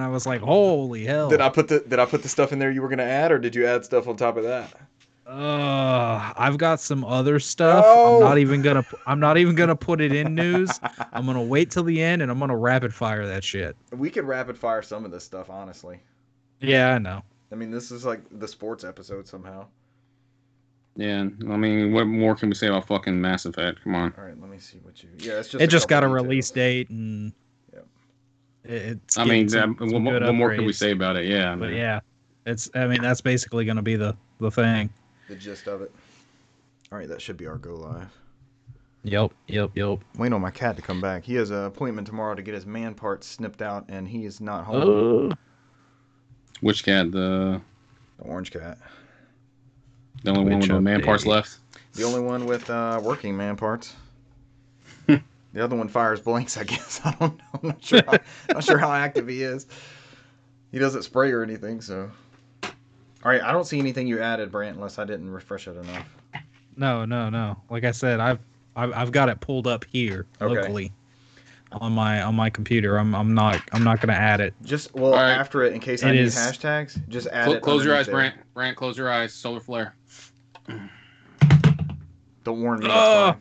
I was like, holy hell. Did I put the stuff in there you were gonna add, or did you add stuff on top of that? I've got some other stuff. No. I'm not even gonna put it in news. I'm gonna wait till the end and I'm gonna rapid fire that shit. We could rapid fire some of this stuff, honestly. Yeah, I know. I mean, this is like the sports episode somehow. Yeah, I mean, what more can we say about fucking Mass Effect? Come on. All right, let me see what you. Yeah, it's just. It just got a details. release date and Yep. it's. I mean, some what good more can we upgrades. say about it? Yeah, But man. yeah, it's. I mean, that's basically gonna be the thing. The gist of it. All right, that should be our go live. Yep. Waiting on my cat to come back. He has an appointment tomorrow to get his man parts snipped out, and he is not home. Which cat? The orange cat. The only one with the man parts left? The only one with working man parts. The other one fires blanks, I guess. I don't know. I'm not sure how active he is. He doesn't spray or anything, so. All right, I don't see anything you added, Brant, unless I didn't refresh it enough. No. Like I said, I've got it pulled up here locally on my computer. I'm not gonna add it. Just after it, in case I need hashtags, just add it. Close your eyes, Brant. Brant, close your eyes. Solar flare. Don't warn me. That's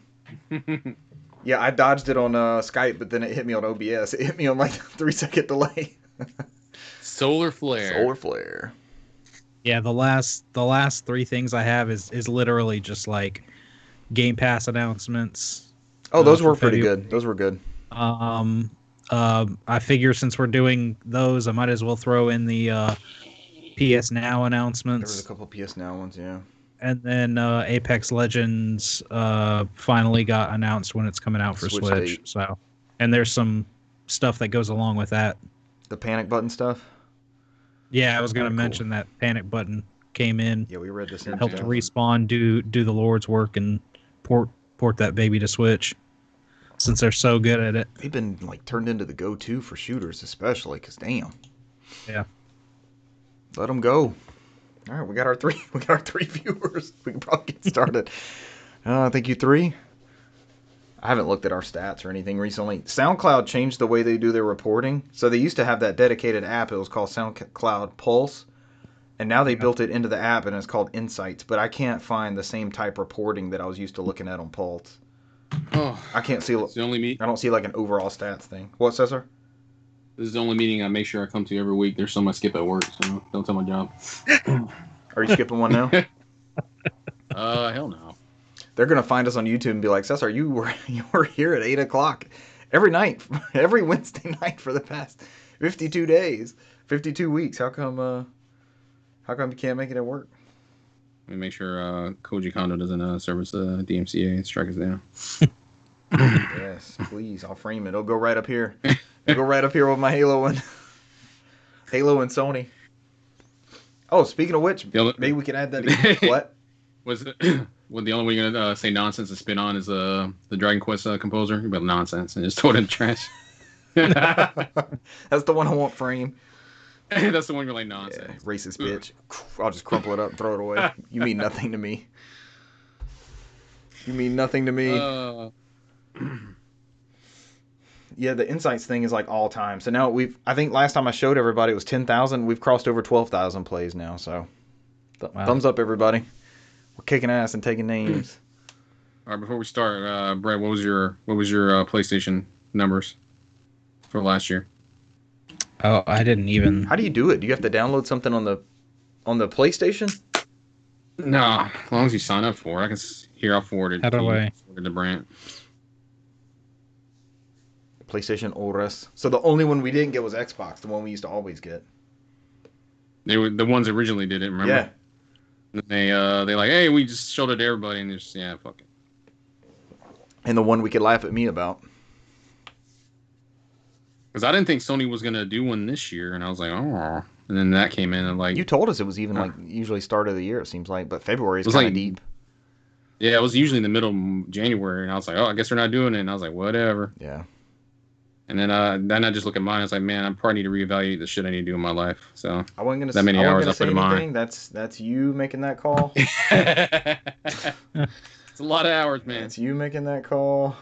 fine. Yeah, I dodged it on Skype, but then it hit me on OBS. It hit me on like 3-second delay. Solar flare. Solar flare. Yeah, the last 3 things I have is literally just like Game Pass announcements. Oh, those were pretty good. Those were good. I figure since we're doing those, I might as well throw in the PS Now announcements. There was a couple PS Now ones, yeah. And then Apex Legends finally got announced when it's coming out for Switch. So, and there's some stuff that goes along with that. The panic button stuff. Yeah, I was going to mention that panic button came in. Yeah, we read this. Helped Respawn do the Lord's work and port that baby to Switch. Since they're so good at it, they've been like turned into the go-to for shooters, especially because damn. Yeah. Let them go. All right, we got our three viewers. We can probably get started. Thank you, 3. I haven't looked at our stats or anything recently. SoundCloud changed the way they do their reporting. So they used to have that dedicated app. It was called SoundCloud Pulse. And now they built it into the app, and it's called Insights. But I can't find the same type reporting that I was used to looking at on Pulse. Oh, I can't see. It's the only I don't see like an overall stats thing. What, Cesar? This is the only meeting I make sure I come to every week. There's some I skip at work, so don't tell my job. Are you skipping one now? Hell no. They're gonna find us on YouTube and be like, Cesar, you were here at 8:00 every night, every Wednesday night for the past 52 days, 52 weeks. How come you can't make it at work? Let me make sure Koji Kondo doesn't service the DMCA and strike us down. Yes, please. I'll frame it. It'll go right up here. It'll go right up here with my Halo and Sony. Oh, speaking of which, maybe we can add that again. What? Well, the only way you're gonna say nonsense and spin on is the Dragon Quest composer. You're about nonsense and just throw it in the trash. That's the one I won't frame. That's the one you're like nonsense. Yeah, racist bitch. I'll just crumple it up and throw it away. You mean nothing to me. You mean nothing to me. Yeah, the Insights thing is like all time. So now I think last time I showed everybody it was 10,000. We've crossed over 12,000 plays now. So thumbs up, everybody. We're kicking ass and taking names. All right, before we start, Brett, what was your PlayStation numbers for last year? Oh, I didn't even. How do you do it? Do you have to download something on the PlayStation? No, as long as you sign up for it. I can I'll forward it. How do I? Forward it to Brant. PlayStation Ores. So the only one we didn't get was Xbox, the one we used to always get. They were the ones that originally did it, remember? Yeah. And they like, hey, we just showed it to everybody, and just fuck it. And the one we could laugh at me about. Because I didn't think Sony was gonna do one this year, and I was like, oh. And then that came in, and like you told us it was even like usually start of the year. It seems like, but February is kind of deep. Yeah, it was usually in the middle of January, and I was like, oh, I guess they're not doing it. And I was like, whatever. Yeah. And then I just look at mine. I was like, man, I probably need to reevaluate the shit I need to do in my life. So I wasn't gonna that many hours I put in mine. That's you making that call. It's a lot of hours, man. It's you making that call.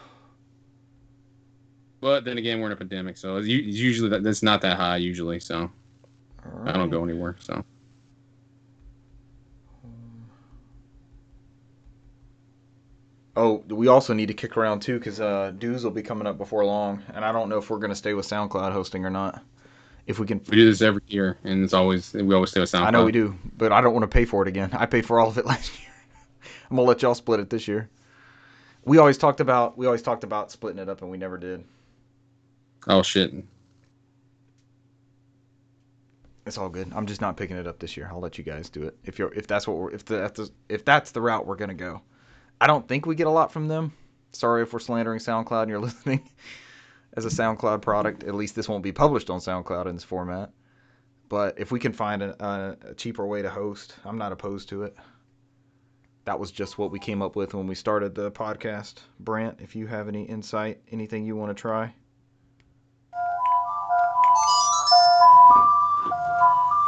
But then again, we're in a pandemic, so it's usually that's not that high usually. So right. I don't go anywhere. So. Oh, we also need to kick around too, because dues will be coming up before long, and I don't know if we're gonna stay with SoundCloud hosting or not. If we can, we do this every year, and we always stay with SoundCloud. I know we do, but I don't want to pay for it again. I paid for all of it last year. I'm gonna let y'all split it this year. We always talked about splitting it up, and we never did. Oh shit! It's all good. I'm just not picking it up this year. I'll let you guys do it if that's the route we're gonna go. I don't think we get a lot from them. Sorry if we're slandering SoundCloud and you're listening as a SoundCloud product. At least this won't be published on SoundCloud in this format. But if we can find a cheaper way to host, I'm not opposed to it. That was just what we came up with when we started the podcast. Brant, if you have any insight, anything you want to try?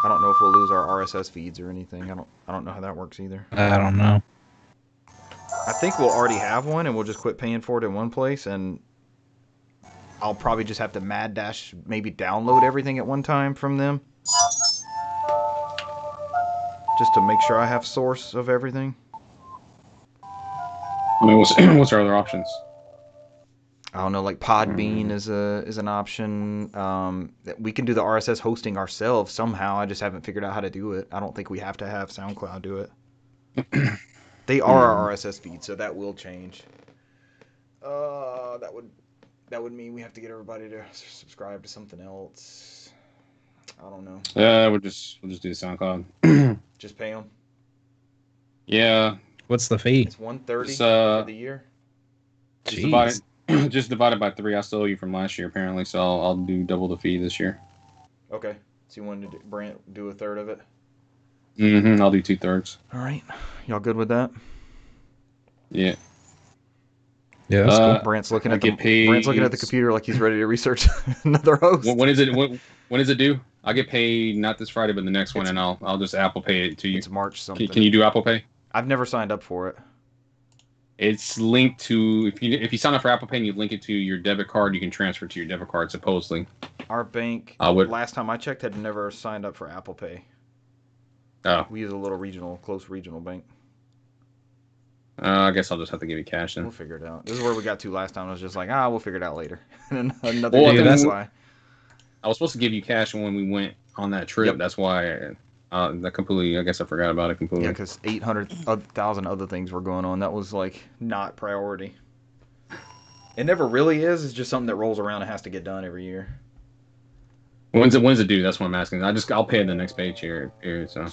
I don't know if we'll lose our RSS feeds or anything. I don't know how that works either. I don't know. I think we'll already have one, and we'll just quit paying for it in one place, and I'll probably just have to mad dash maybe download everything at one time from them, just to make sure I have source of everything. I mean, what's our other options? I don't know, like Podbean is an option. We can do the RSS hosting ourselves somehow. I just haven't figured out how to do it. I don't think we have to have SoundCloud do it. They are our RSS feed, so that will change. That would mean we have to get everybody to subscribe to something else. I don't know. Yeah, we'll just do SoundCloud. Just pay them. Yeah. What's the fee? It's $130 for the year. Just divided by 3. I still owe you from last year apparently, so I'll do double the fee this year. Okay. So you wanted to do a third of it? Mm-hmm. I'll do 2/3. All right. Y'all good with that? Yeah. Yeah, that's cool. Brant's looking at the computer like he's ready to research another host. When is it? When is it due? I get paid not this Friday, but the next one, and I'll just Apple Pay it to you. It's March something. Can you do Apple Pay? I've never signed up for it. It's linked to if you sign up for Apple Pay and you link it to your debit card, you can transfer to your debit card supposedly. Our bank, last time I checked, had never signed up for Apple Pay. Oh. We use a little close regional bank. I guess I'll just have to give you cash then. We'll figure it out. This is where we got to last time. I was just like, we'll figure it out later. Another day, that's why. I was supposed to give you cash when we went on that trip. Yep. That's why I completely, I guess I forgot about it completely. Yeah, because 800,000 other things were going on. That was like not priority. It never really is. It's just something that rolls around and has to get done every year. When's it due? That's what I'm asking. I'll pay it the next page here. So.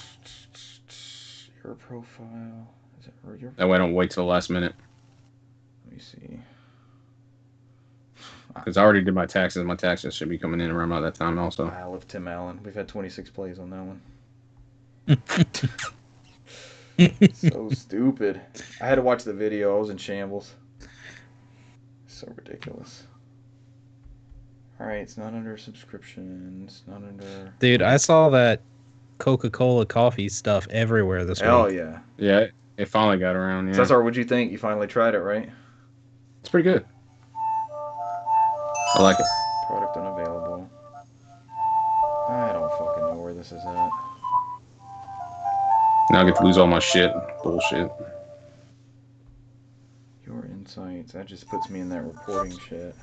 Your profile. Is it your? That way I don't wait till the last minute. Let me see. Because I already did my taxes. My taxes should be coming in around about that time also. Isle of Tim Allen. We've had 26 plays on that one. So stupid. I had to watch the video. I was in shambles. So ridiculous. Alright, it's not under subscriptions. Not under... Dude, I saw that Coca-Cola coffee stuff everywhere this week. Hell yeah. Yeah, it finally got around, yeah. So that's all. What'd you think? You finally tried it, right? It's pretty good. I like it. Product unavailable. I don't fucking know where this is at. Now I get to lose all my shit. Bullshit. Your insights. That just puts me in that reporting shit.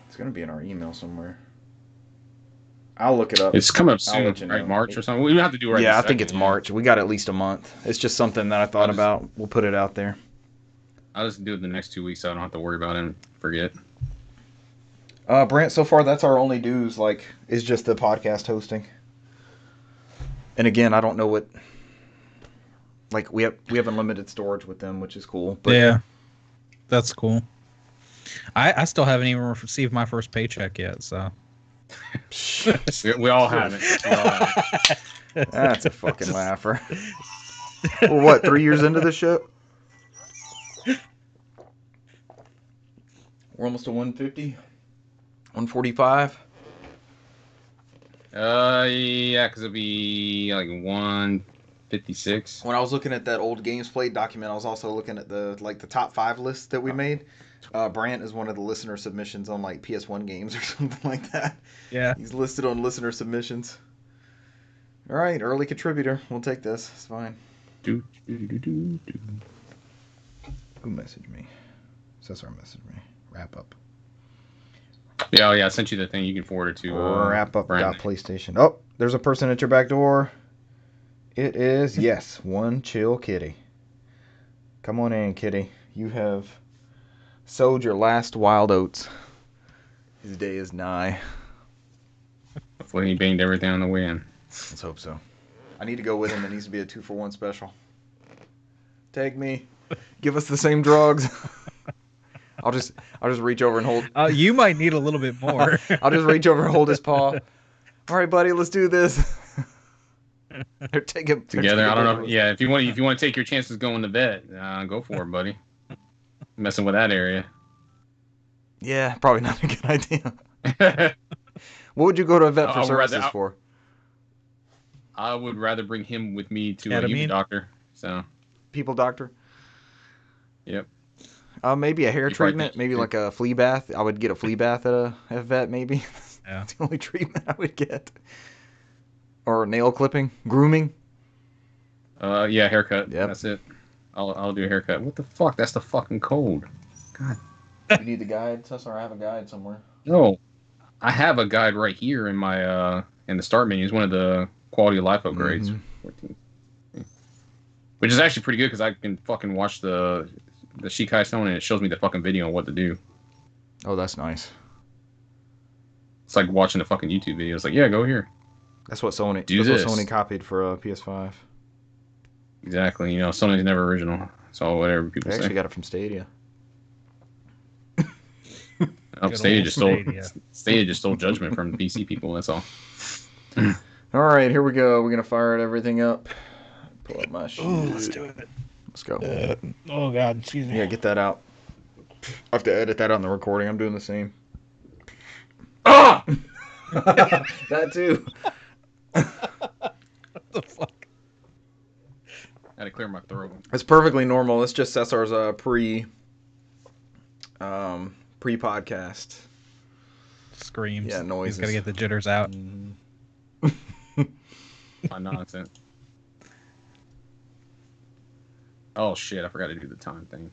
It's gonna be in our email somewhere. I'll look it up. It's coming up soon, right? March or something. We have to do it right. Yeah, I think it's March. We got at least a month. It's just something that I thought about. We'll put it out there. I'll just do it the next 2 weeks so I don't have to worry about it and forget. Brant, so far that's our only dues, is just the podcast hosting. And again, I don't know what we have unlimited storage with them, which is cool. But yeah. That's cool. I still haven't even received my first paycheck yet, so we all haven't. That's a fucking laugher. We're what, 3 years into this shit? We're almost to 150? 145? Yeah, because it'll be like 56. When I was looking at that old games played document, I was also looking at the top 5 list that we made. Brant is one of the listener submissions on like PS1 games or something like that. Yeah. He's listed on listener submissions. All right, early contributor. We'll take this. It's fine. Who messaged me? Cesar messaged me. Wrap up. Yeah, I sent you the thing. You can forward it to Wrap up. Brent. PlayStation. Oh, there's a person at your back door. It is, yes, one chill kitty. Come on in, kitty. You have sowed your last wild oats. His day is nigh. Hopefully he banged everything on the way in. Let's hope so. I need to go with him. It needs to be a 2-for-1 special. Take me. Give us the same drugs. I'll just reach over and hold. You might need a little bit more. I'll just reach over and hold his paw. All right, buddy, let's do this. Together. I don't know. Yeah, if you want to take your chances going to vet, go for it, buddy. Messing with that area. Yeah, probably not a good idea. What would you go to a vet for services for? I would rather bring him with me to a human doctor. So. People doctor. Yep. Maybe a hair treatment, maybe like a flea bath. I would get a flea bath at a vet, maybe. Yeah. That's the only treatment I would get. Or nail clipping, grooming. Yeah, haircut. Yep. That's it. I'll do a haircut. What the fuck? That's the fucking code. God. You need the guide, Cesar? I have a guide somewhere. No, I have a guide right here in my in the start menu. It's one of the quality of life upgrades. Mm-hmm. 14. Which is actually pretty good because I can fucking watch the Shikai Stone and it shows me the fucking video on what to do. Oh, that's nice. It's like watching a fucking YouTube video. It's like, yeah, go here. That's what Sony. Do that's this. what Sony copied for PS5. Exactly. You know, Sony's never original. So whatever people I say. actually got it from Stadia. Stadia just stole judgment from PC people. That's all. All right, here we go. We're gonna fire everything up. Pull up my shoes. Ooh, let's do it. Let's go. Oh God, excuse me. Yeah, get that out. I have to edit that on the recording. I'm doing the same. Ah! That too. What the fuck? I had to clear my throat. It's perfectly normal. It's just Cesar's pre-podcast. Screams. Yeah, noises. He's gotta get the jitters out. My nonsense. Oh shit! I forgot to do the time thing.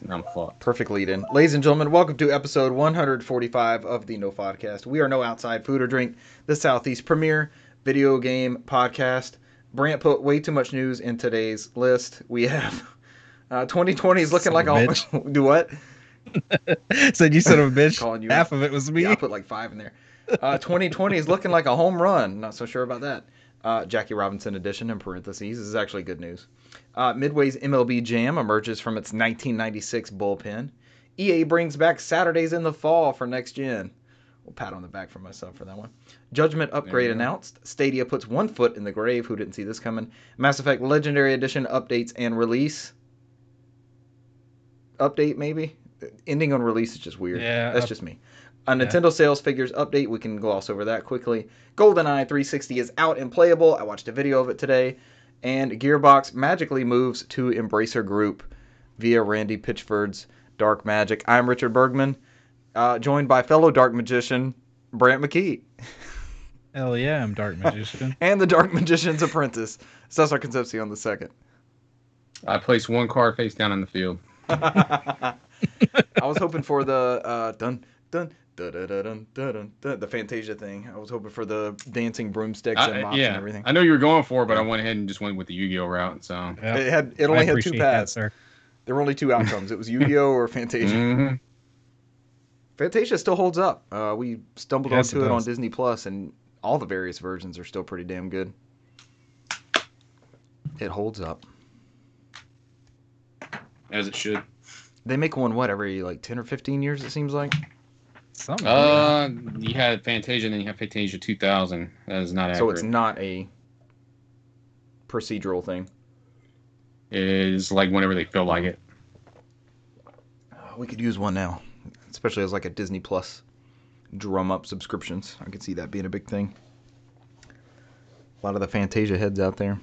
Now I'm fucked. Perfect lead in. Ladies and gentlemen, welcome to episode 145 of the NOFODcast. We are no outside food or drink, the Southeast premier video game podcast. Brant put way too much news in today's list. We have 2020 is looking like a do what? Said you son of a bitch. Calling you Half out. of it was me. Yeah, I put like 5 in there. 2020 is looking like a home run. Not so sure about that. Jackie Robinson edition in parentheses. This is actually good news. Midway's MLB Jam emerges from its 1996 bullpen. EA brings back Saturdays in the fall for next gen. We'll pat on the back for myself for that one. Judgment upgrade announced. Stadia puts one foot in the grave. Who didn't see this coming? Mass Effect Legendary Edition updates and release. Update maybe? Ending on release is just weird. Yeah. That's just me. A Nintendo sales figures update. We can gloss over that quickly. GoldenEye 360 is out and playable. I watched a video of it today. And Gearbox magically moves to Embracer Group via Randy Pitchford's Dark Magic. I'm Richard Bergman, joined by fellow Dark Magician Brant McKee. Hell yeah, I'm Dark Magician. And the Dark Magician's apprentice, Cesar Concepcion II. I placed one card face down in the field. I was hoping for the dun dun dun dun dun dun dun, the Fantasia thing. I was hoping for the dancing broomsticks and mops and everything. I know you were going for it, but I went ahead and just went with the Yu-Gi-Oh route. So Yep. It only had 2 that, paths. sir. There were only 2 outcomes. It was Yu-Gi-Oh or Fantasia. Mm-hmm. Fantasia still holds up. We stumbled onto it on does. Disney Plus, and all the various versions are still pretty damn good. It holds up. As it should. They make one, every like 10 or 15 years, it seems like? Something. You had Fantasia and then you have Fantasia 2000. That is not accurate. So it's not a procedural thing. It is like whenever they feel like it. We could use one now, especially as like a Disney Plus drum up subscriptions. I could see that being a big thing. A lot of the Fantasia heads out there.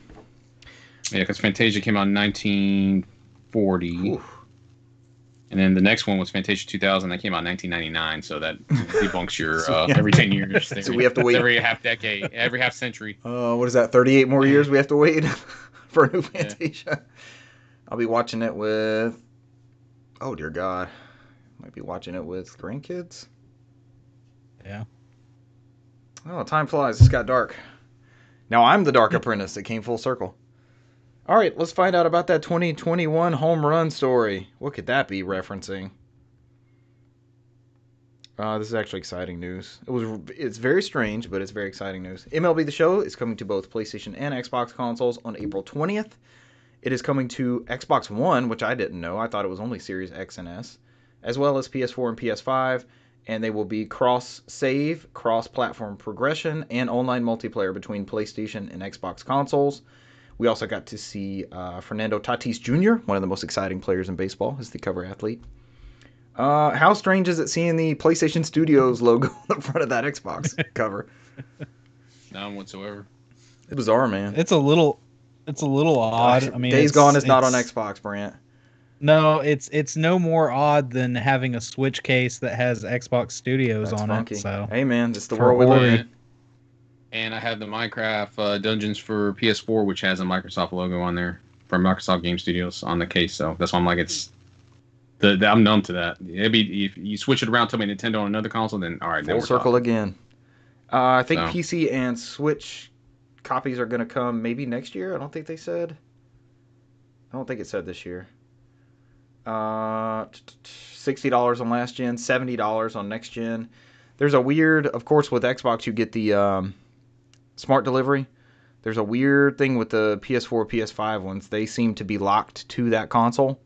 Yeah, because Fantasia came out in 1940. Oof. And then the next one was Fantasia 2000. That came out in 1999. So that debunks your every 10 years. So we have to wait. Every half decade, every half century. What is that, 38 more years we have to wait for a new Fantasia? Yeah. I'll be watching it with... Oh, dear God. Might be watching it with grandkids. Yeah. Oh, time flies. It's got dark. Now I'm the Dark Apprentice that came full circle. All right, let's find out about that 2021 home run story. What could that be referencing? This is actually exciting news. It's very strange, but it's very exciting news. MLB The Show is coming to both PlayStation and Xbox consoles on April 20th. It is coming to Xbox One, which I didn't know. I thought it was only Series X and S, as well as PS4 and PS5. And they will be cross-save, cross-platform progression, and online multiplayer between PlayStation and Xbox consoles. We also got to see Fernando Tatis Jr., one of the most exciting players in baseball, as the cover athlete. How strange is it seeing the PlayStation Studios logo on the front of that Xbox cover? None whatsoever. It's bizarre, man. It's a little odd. Gosh, I mean, Days Gone is not on Xbox, Brant. No, it's no more odd than having a Switch case that has Xbox Studios That's on funky. it. So hey, man, it's the world we live in. And I had the Minecraft Dungeons for PS4, which has a Microsoft logo on there from Microsoft Game Studios on the case. So that's why I'm like, I'm numb to that. It'd be if you switch it around to me Nintendo on another console, then all right, full circle again. I think PC and Switch copies are going to come maybe next year. I don't think they said. I don't think it said this year. $60 on last gen, $70 on next gen. There's a weird, of course, with Xbox you get the smart delivery. There's a weird thing with the PS4, PS5 ones. They seem to be locked to that console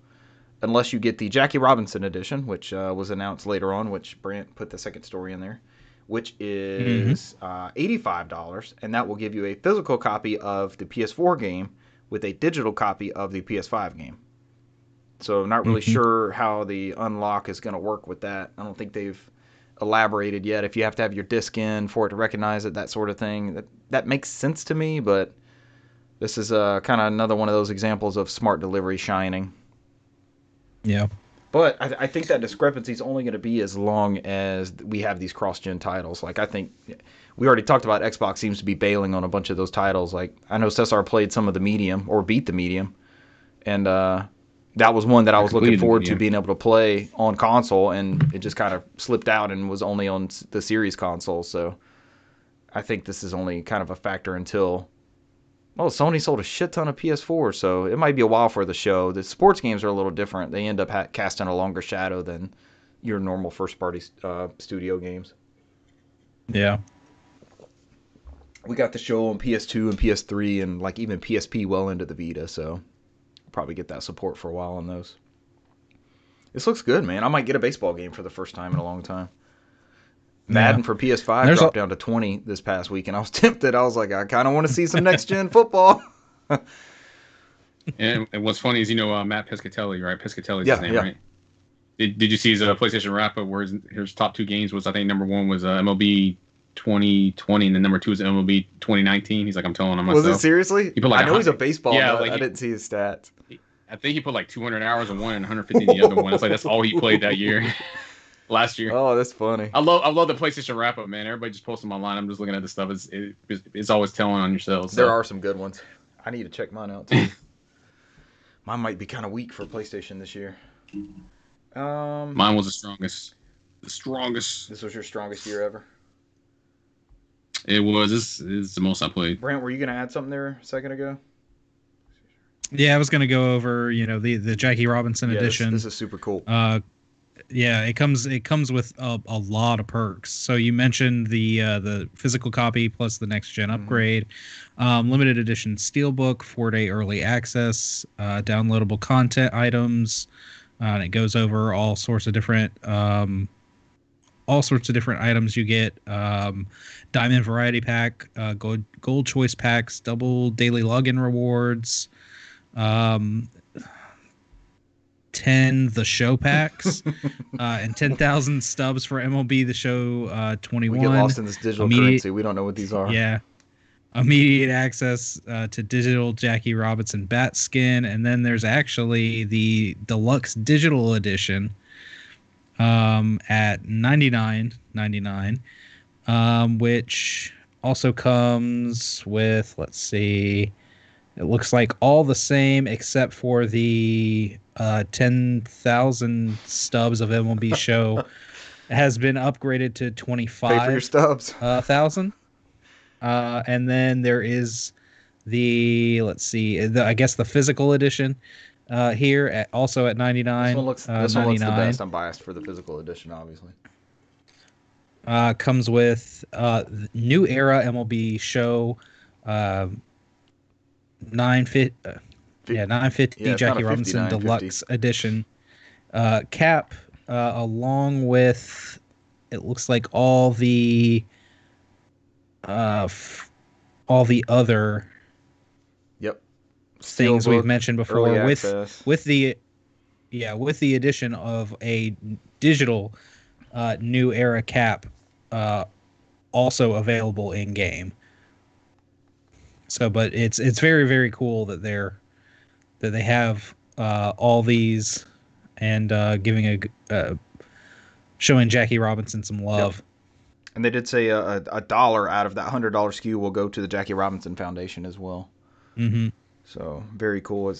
unless you get the Jackie Robinson edition, which was announced later on, which Brant put the second story in there, which is $85, and that will give you a physical copy of the PS4 game with a digital copy of the PS5 game. So I'm not really sure how the unlock is going to work with that. I don't think they've elaborated yet. If you have to have your disc in for it to recognize it, that sort of thing. That makes sense to me, but this is kind of another one of those examples of smart delivery shining. Yeah. But I think that discrepancy is only going to be as long as we have these cross-gen titles. Like, I think we already talked about Xbox seems to be bailing on a bunch of those titles. Like, I know Cesar played some of the Medium, or beat the Medium, and that was one that I was looking forward to being able to play on console, and it just kind of slipped out and was only on the Series console. So I think this is only kind of a factor until... Well, Sony sold a shit ton of PS4, so it might be a while for the show. The sports games are a little different. They end up casting a longer shadow than your normal first-party studio games. Yeah. We got the show on PS2 and PS3 and like even PSP well into the Vita, so probably get that support for a while on those. This looks good, man. I might get a baseball game for the first time in a long time. Madden for PS5 dropped down to 20 this past week, and I was tempted. I was like, I kind of want to see some next-gen football. and what's funny is, Matt Piscatelli, right? Piscatelli's his name, right? Did you see his PlayStation wrap-up where his top two games was, I think, number one was MLB 2020, and then number two was MLB 2019. He's like, I'm telling him myself. Was it seriously? I know he's a baseball nut. I didn't see his stats. I think he put like 200 hours in one and 150 in the other one. It's like that's all he played that year. Last year. Oh, that's funny. I love the PlayStation wrap up, man. Everybody just posts them online. I'm just looking at the stuff. It's always telling on yourselves. There are some good ones. I need to check mine out too. Mine might be kind of weak for PlayStation this year. Mine was the strongest. This was your strongest year ever? It was. This is the most I played. Brant, were you going to add something there a second ago? Yeah, I was going to go over, the Jackie Robinson edition. This is super cool. Yeah, it comes with a lot of perks. So you mentioned the physical copy plus the next gen upgrade, limited edition steelbook, 4-day early access, downloadable content items, and it goes over all sorts of different items you get. Diamond variety pack, gold choice packs, double daily login rewards. 10 The Show packs and 10,000 stubs for MLB The Show 21. We get lost in this digital currency. We don't know what these are. Yeah. immediate access to digital Jackie Robinson bat skin, and then there's actually the deluxe digital edition at $99.99, which also comes with, let's see, it looks like all the same except for the 10,000 stubs of MLB Show has been upgraded to Pay for your stubs. 25,000. And then there is the, let's see, I guess the physical edition here also at 99. This one looks the best. I'm biased for the physical edition, obviously. Comes with new era MLB Show 950 Jackie Robinson Deluxe Edition cap, along with, it looks like all the other things we've mentioned before with the addition of a digital new era cap also available in game. So, but it's very, very cool that they have all these and giving showing Jackie Robinson some love. Yep. And they did say a $1 out of that $100 SKU will go to the Jackie Robinson Foundation as well. Mm-hmm. So very cool.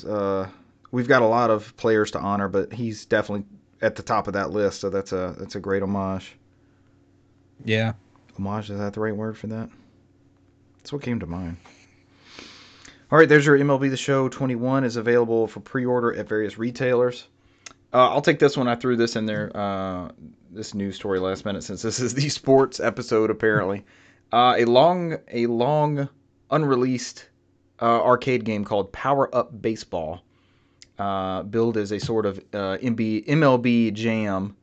We've got a lot of players to honor, but he's definitely at the top of that list. So that's a great homage. Yeah. Homage, is that the right word for that? That's what came to mind. All right, there's your MLB The Show 21 is available for pre-order at various retailers. I'll take this one. I threw this in there, this news story last minute, since this is the sports episode, apparently. A long unreleased arcade game called Power Up Baseball, billed as a sort of MLB Jam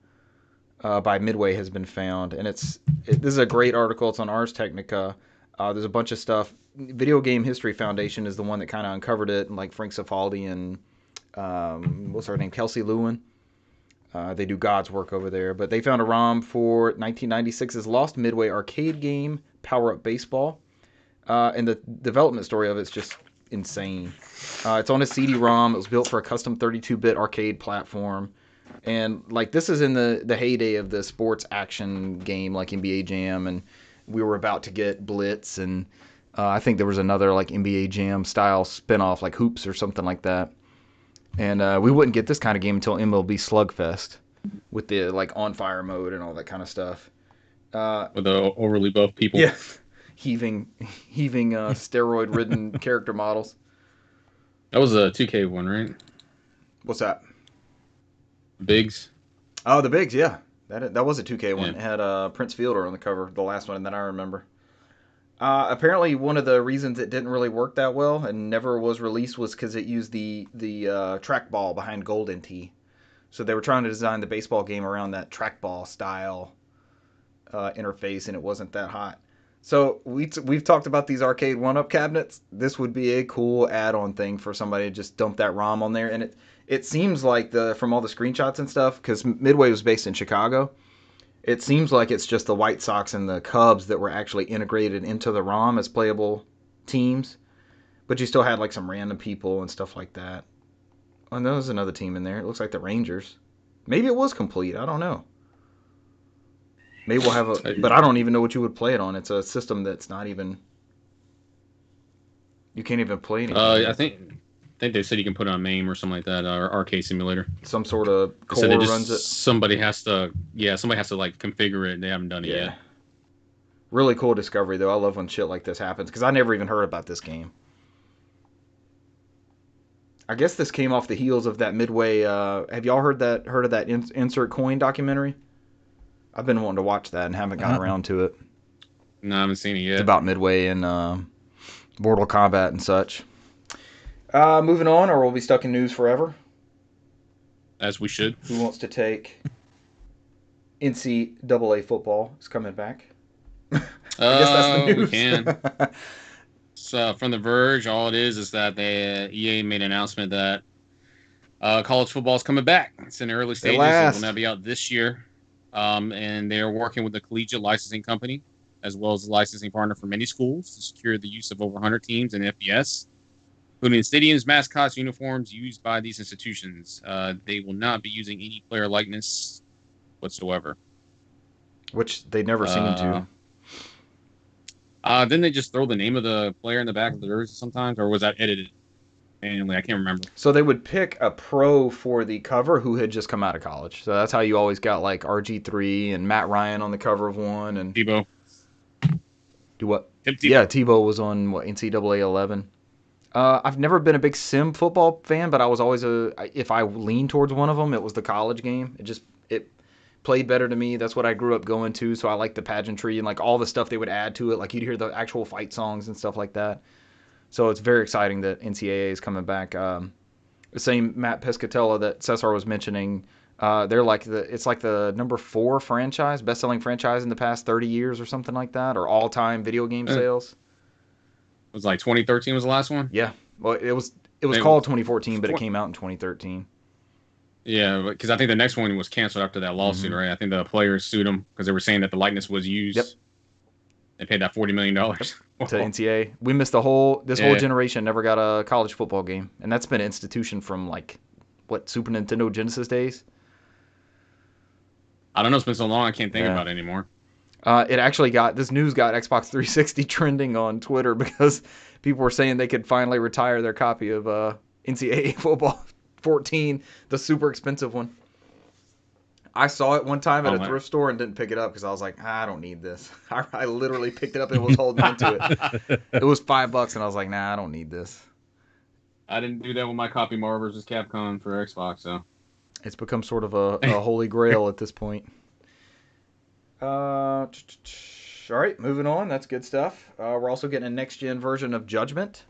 by Midway, has been found. And this is a great article. It's on Ars Technica. There's a bunch of stuff. Video Game History Foundation is the one that kind of uncovered it, like Frank Cifaldi and what's her name, Kelsey Lewin. They do God's work over there. But they found a ROM for 1996's Lost Midway arcade game, Power Up Baseball. And the development story of it's just insane. It's on a CD-ROM. It was built for a custom 32-bit arcade platform. And like this is in the heyday of the sports action game like NBA Jam, and we were about to get Blitz, and I think there was another like NBA Jam style spinoff like Hoops or something like that. And we wouldn't get this kind of game until MLB Slugfest with the like on fire mode and all that kind of stuff. With the overly buff people. Yeah, heaving steroid ridden character models. That was a 2K one, right? What's that? Bigs. Oh, the Bigs, yeah. That was a 2K one. Yeah. It had Prince Fielder on the cover, the last one that I remember. Apparently, one of the reasons it didn't really work that well and never was released was because it used the trackball behind Golden Tee. So they were trying to design the baseball game around that trackball style interface, and it wasn't that hot. So we've talked about these arcade one-up cabinets. This would be a cool add-on thing for somebody to just dump that ROM on there. And it seems like from all the screenshots and stuff, because Midway was based in Chicago, it seems like it's just the White Sox and the Cubs that were actually integrated into the ROM as playable teams. But you still had like some random people and stuff like that. Oh, and there was another team in there. It looks like the Rangers. Maybe it was complete. I don't know. Maybe we'll have but I don't even know what you would play it on. It's a system that's not even. You can't even play anything. I think they said you can put it on MAME or something like that, or arcade simulator. Some sort of core runs it. Somebody has to like configure it. They haven't done it yet. Really cool discovery though. I love when shit like this happens because I never even heard about this game. I guess this came off the heels of that Midway. Have y'all heard of that Insert Coin documentary? I've been wanting to watch that and haven't gotten around to it. No, I haven't seen it yet. It's about Midway and Mortal Kombat and such. Moving on, or we'll be stuck in news forever. As we should. Who wants to take NCAA football is coming back? I guess that's the news. We can. So from The Verge, all it is that EA made an announcement that college football is coming back. It's in the early stages. It will now be out this year. And they're working with a collegiate licensing company as well as a licensing partner for many schools to secure the use of over 100 teams in FBS, including stadiums, mascots, uniforms used by these institutions. They will not be using any player likeness whatsoever. Which they never seem to. Didn't they just throw the name of the player in the back of the jersey sometimes, or was that edited manually? I can't remember. So they would pick a pro for the cover who had just come out of college. So that's how you always got like RG3 and Matt Ryan on the cover of one, and Tebow. Do what? Tebow. Yeah, Tebow was on NCAA 11. I've never been a big sim football fan, but I was always if I leaned towards one of them, it was the college game. It played better to me. That's what I grew up going to, so I like the pageantry and like all the stuff they would add to it. Like you'd hear the actual fight songs and stuff like that. So it's very exciting that NCAA is coming back. The same Matt Piscatella that Cesar was mentioning, it's like the number 4 franchise, best-selling franchise in the past 30 years or something like that, or all-time video game sales. It was like 2013 was the last one? Yeah. Well, it was called 2014, but it came out in 2013. Yeah, because I think the next one was canceled after that lawsuit, right? I think the players sued them because they were saying that the likeness was used. Yep. They paid that $40 million. To NCAA. We missed whole generation never got a college football game. And that's been an institution from like, Super Nintendo Genesis days? I don't know. It's been so long I can't think about it anymore. This news got Xbox 360 trending on Twitter because people were saying they could finally retire their copy of NCAA Football 14, the super expensive one. I saw it one time at a thrift store and didn't pick it up because I was like, I don't need this. I literally picked it up and was holding into it. It was $5 and I was like, nah, I don't need this. I didn't do that with my copy Marvel vs. Capcom for Xbox, so. It's become sort of a holy grail at this point. All right, moving on. That's good stuff. We're also getting a next-gen version of Judgment.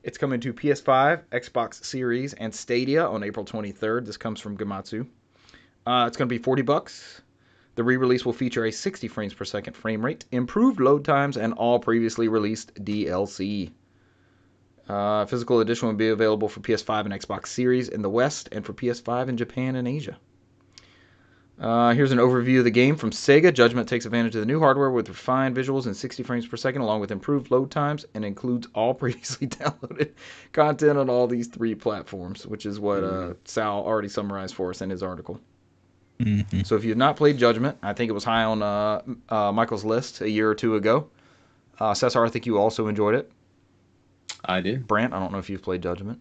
It's coming to PS5, Xbox Series, and Stadia on April 23rd. This comes from Gamatsu. It's going to be $40. The re-release will feature a 60 frames per second frame rate, improved load times, and all previously released DLC. Physical edition will be available for PS5 and Xbox Series in the West, and for PS5 in Japan and Asia. Here's an overview of the game from Sega. Judgment takes advantage of the new hardware with refined visuals and 60 frames per second, along with improved load times, and includes all previously downloaded content on all these 3 platforms, which is what Sal already summarized for us in his article. Mm-hmm. So if you've not played Judgment, I think it was high on Michael's list a year or 2 ago. Cesar, I think you also enjoyed it. I did. Brant, I don't know if you've played Judgment.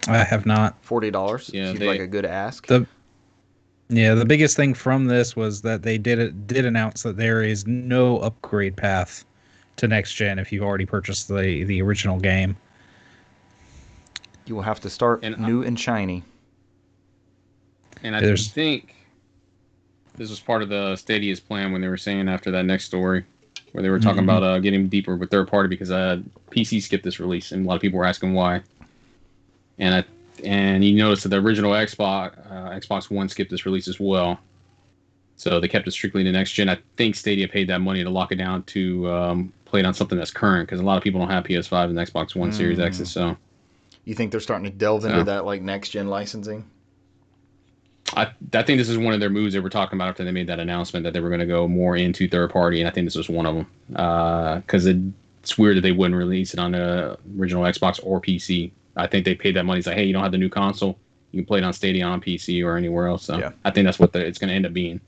I have not. $40. Yeah, seems like a good ask. The biggest thing from this was that they did announce that there is no upgrade path to next gen if you've already purchased the original game. You will have to start new and shiny. And I think this was part of the Stadia's plan when they were saying after that next story, where they were talking about getting deeper with third party because PC skipped this release, and a lot of people were asking why. And you notice that the original Xbox One skipped this release as well. So they kept it strictly to next gen. I think Stadia paid that money to lock it down to play it on something that's current, because a lot of people don't have PS5 and Xbox One Series X's. So you think they're starting to delve into that like next gen licensing? I think this is one of their moves they were talking about after they made that announcement that they were going to go more into third party, and I think this was one of them. Because it's weird that they wouldn't release it on the original Xbox or PC. I think they paid that money. It's like, hey, you don't have the new console, you can play it on Stadia on PC or anywhere else. So yeah. I think that's what it's going to end up being.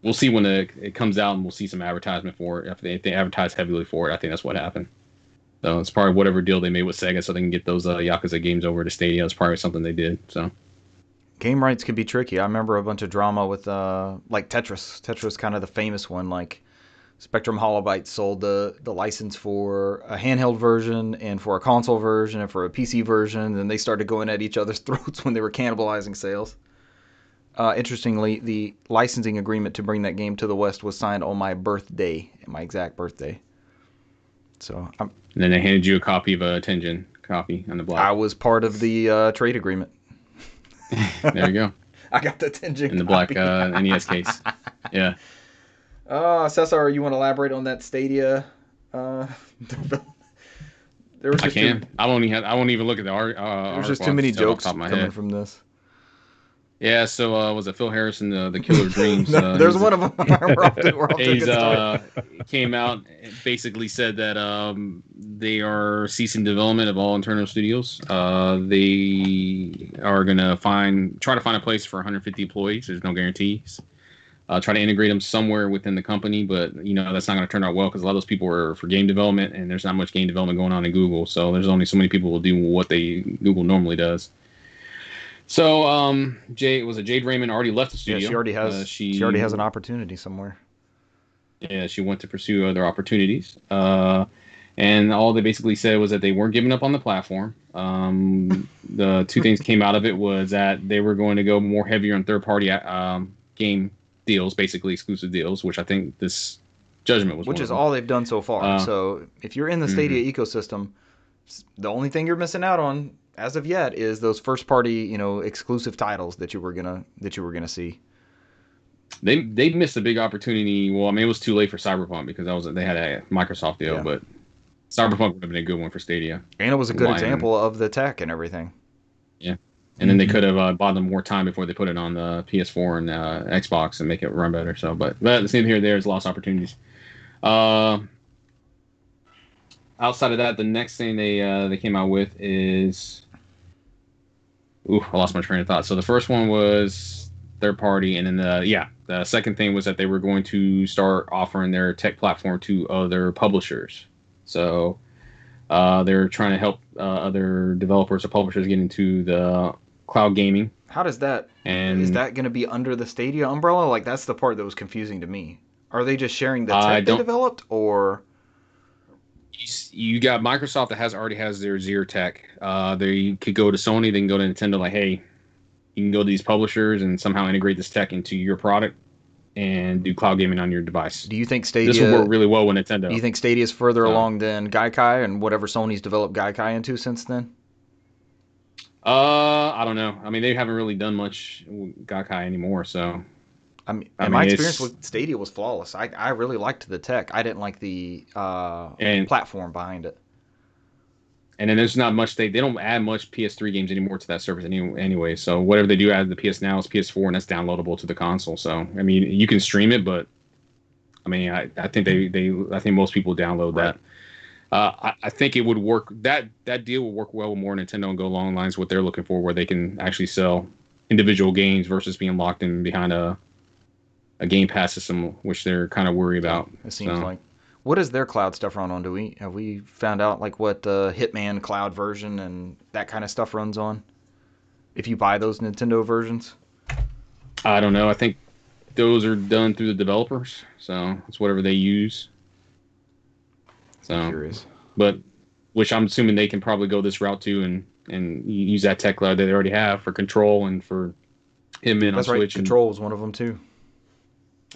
We'll see when it comes out, and we'll see some advertisement for it. If they advertise heavily for it, I think that's what happened. So it's probably whatever deal they made with Sega so they can get those Yakuza games over to Stadia. It's probably something they did. So game rights can be tricky. I remember a bunch of drama with like Tetris. Tetris kind of the famous one. Like Spectrum Holobyte sold the license for a handheld version and for a console version and for a PC version, and they started going at each other's throats when they were cannibalizing sales. Interestingly, the licensing agreement to bring that game to the West was signed on my birthday, my exact birthday. So, and then they handed you a copy of a Tengen copy on the block. I was part of the trade agreement. There you go. I got the Tengen in the black NES case. Yeah. Cesar, you want to elaborate on that Stadia? I can. I won't even look at the art. There's just too many jokes coming from this. Yeah, so was it Phil Harrison, the Killer Dreams? No, there's one of them. We're off to a He's good start. came out and basically said that they are ceasing development of all internal studios. They are gonna try to find a place for 150 employees. There's no guarantees. Try to integrate them somewhere within the company, but that's not going to turn out well because a lot of those people are for game development, and there's not much game development going on in Google. So there's only so many people who will do what Google normally does. So, Jade Raymond already left the studio. Yeah, she already has. She already has an opportunity somewhere. Yeah, she went to pursue other opportunities. And all they basically said was that they weren't giving up on the platform. The two things came out of it was that they were going to go more heavier on third-party game deals, basically exclusive deals, which I think this Judgment was. Which is all they've done so far. So if you're in the Stadia ecosystem, the only thing you're missing out on as of yet is those first-party, exclusive titles that you were gonna see. They missed a big opportunity. Well, I mean, it was too late for Cyberpunk because they had a Microsoft deal, but Cyberpunk would have been a good one for Stadia. And it was a good example of the tech and everything. Yeah. And then they could have bought them more time before they put it on the PS4 and Xbox and make it run better. So, but the same here, there's lost opportunities. Outside of that, the next thing they came out with is, I lost my train of thought. So the first one was third party, and then the second thing was that they were going to start offering their tech platform to other publishers. So they're trying to help other developers or publishers get into the cloud gaming. How does that? And is that going to be under the Stadia umbrella? Like, that's the part that was confusing to me. Are they just sharing the tech they developed, or? You got Microsoft that already has their Zero tech. They could go to Sony, they can go to Nintendo, like, hey, you can go to these publishers and somehow integrate this tech into your product and do cloud gaming on your device. Do you think Stadia? This will work really well with Nintendo. Do you think Stadia is further along than Gaikai and whatever Sony's developed Gaikai into since then? I don't know. I mean, they haven't really done much with Gaikai anymore, so. My experience with Stadia was flawless. I really liked the tech. I didn't like the platform behind it. And then there's not much. They don't add much PS3 games anymore to that service anyway. So whatever they do add to the PS Now is PS4, and that's downloadable to the console. So I mean, you can stream it, but I mean, I think I think most people download that. I think it would work. That deal will work well with more Nintendo and go along lines what they're looking for, where they can actually sell individual games versus being locked in behind a Game Pass system, which they're kind of worried about. It seems like. What does their cloud stuff run on? Have we found out like what the Hitman cloud version and that kind of stuff runs on? If you buy those Nintendo versions, I don't know. I think those are done through the developers, so it's whatever they use. So, I'm curious. But which I'm assuming they can probably go this route too and use that tech cloud that they already have for Control and for Hitman on Switch. Control was one of them too.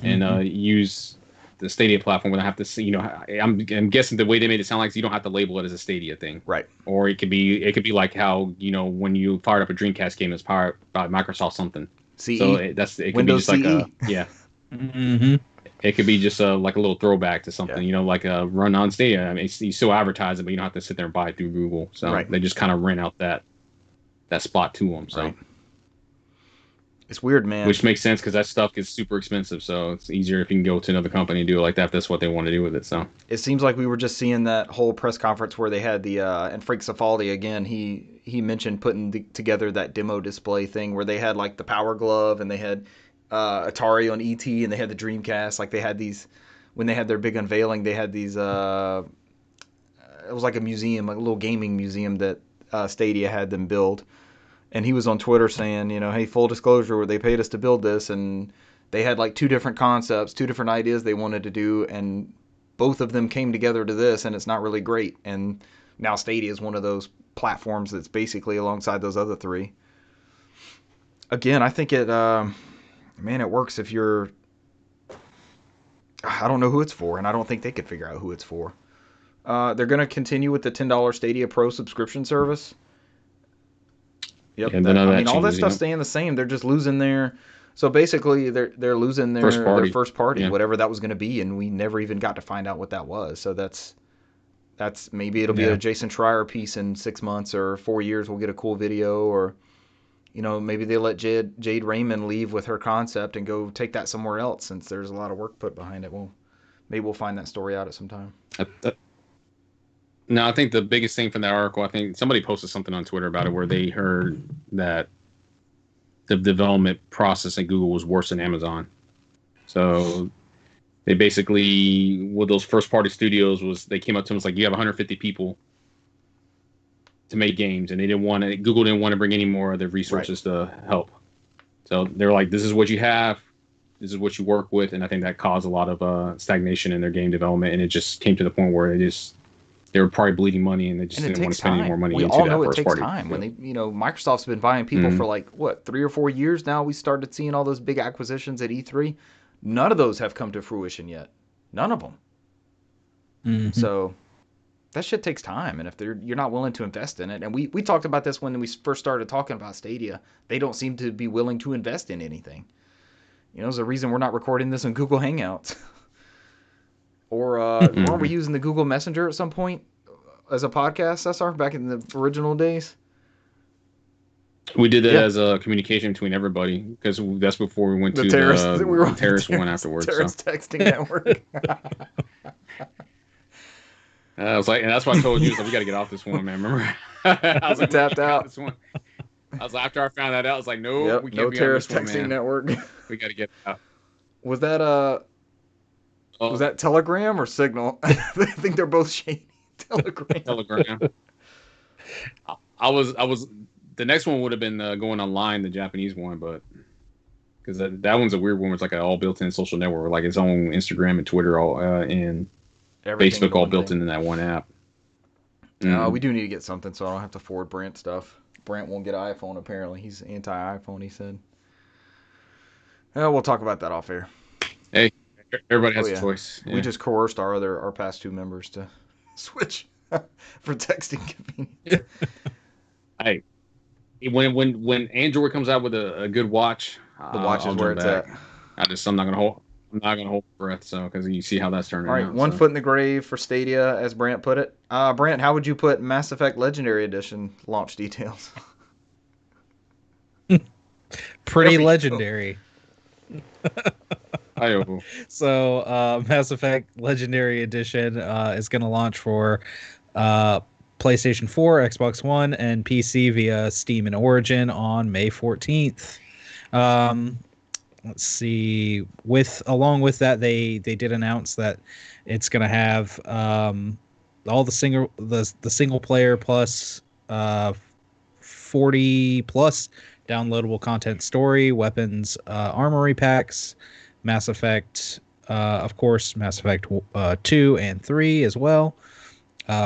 And use the Stadia platform where I have to see, I'm guessing the way they made it sound like you don't have to label it as a Stadia thing, right? Or it could be like how when you fired up a Dreamcast game that's powered by Microsoft something. CE. So it could Windows be just CE. It could be just like a little throwback to something, like a run on Stadia. I mean, you still advertise it, but you don't have to sit there and buy it through Google. So they just kind of rent out that spot to them. So. Right. It's weird, man. Which makes sense because that stuff is super expensive, so it's easier if you can go to another company and do it like that if that's what they want to do with it. So it seems like we were just seeing that whole press conference where they had the and Frank Cifaldi again. He mentioned putting together that demo display thing where they had like the Power Glove and they had Atari on ET and they had the Dreamcast. Like they had these when they had their big unveiling. They had these. It was like a museum, like a little gaming museum that Stadia had them build. And he was on Twitter saying, hey, full disclosure, they paid us to build this, and they had like two different concepts, two different ideas they wanted to do, and both of them came together to this, and it's not really great. And now Stadia is one of those platforms that's basically alongside those other three. Again, I think it works if you're... I don't know who it's for, and I don't think they could figure out who it's for. They're going to continue with the $10 Stadia Pro subscription service. Yep. Yeah, all that stuff's staying the same. They're just losing their. So basically, they're losing their first party, whatever that was going to be, and we never even got to find out what that was. So that's maybe it'll be a Jason Schreier piece in 6 months or 4 years. We'll get a cool video, or maybe they let Jade Raymond leave with her concept and go take that somewhere else, since there's a lot of work put behind it. Well, maybe we'll find that story out at some time. No, I think the biggest thing from that article, I think somebody posted something on Twitter about it where they heard that the development process at Google was worse than Amazon. So they basically, with those first party studios, they came up to them, was like, you have 150 people to make games, and Google didn't want to bring any more of the resources to help. So they're like, this is what you have, this is what you work with, and I think that caused a lot of stagnation in their game development, and it just came to the point where they were probably bleeding money, and they just didn't want to spend any more money into that first party. We all know it takes time. When Microsoft's been buying people for like, 3 or 4 years now. We started seeing all those big acquisitions at E3. None of those have come to fruition yet. None of them. Mm-hmm. So that shit takes time, and if you're not willing to invest in it, and we talked about this when we first started talking about Stadia, they don't seem to be willing to invest in anything. There's a reason we're not recording this on Google Hangouts. Or weren't we using the Google Messenger at some point as a podcast, Cesar, back in the original days? We did that as a communication between everybody, because that's before we went to the terrorist one afterwards. Terrorist texting network. I was like, and that's why I told you, we got to get off this one, man. Remember? I was like, tapped out. This one. I was like, after I found that out, I was like, no, we can't no be terrorist on this texting one, network. We got to get out. Was that Telegram or Signal? I think they're both shady. Telegram. I was. The next one would have been going online, the Japanese one, but because that one's a weird one. It's like an all built-in social network, like its own Instagram and Twitter, all and everything Facebook all built into that one app. We do need to get something, so I don't have to forward Brant stuff. Brant won't get an iPhone, apparently. He's anti-iPhone, he said. We'll talk about that off air. Hey, everybody has a choice. Yeah. We just coerced our past 2 members to switch for texting convenience. Hey, when Android comes out with a good watch, the watch is where it's at. I'm not gonna hold my breath, so because you see how that's turning out. All right, one foot in the grave for Stadia, as Brant put it. Brant, how would you put Mass Effect Legendary Edition launch details? Pretty legendary. So, Mass Effect Legendary Edition is going to launch for PlayStation 4, Xbox One, and PC via Steam and Origin on May 14th. Let's see. Along with that, they did announce that it's going to have all the single player plus 40 plus downloadable content, story, weapons, armory packs, Mass Effect, of course, Mass Effect 2 and 3 as well,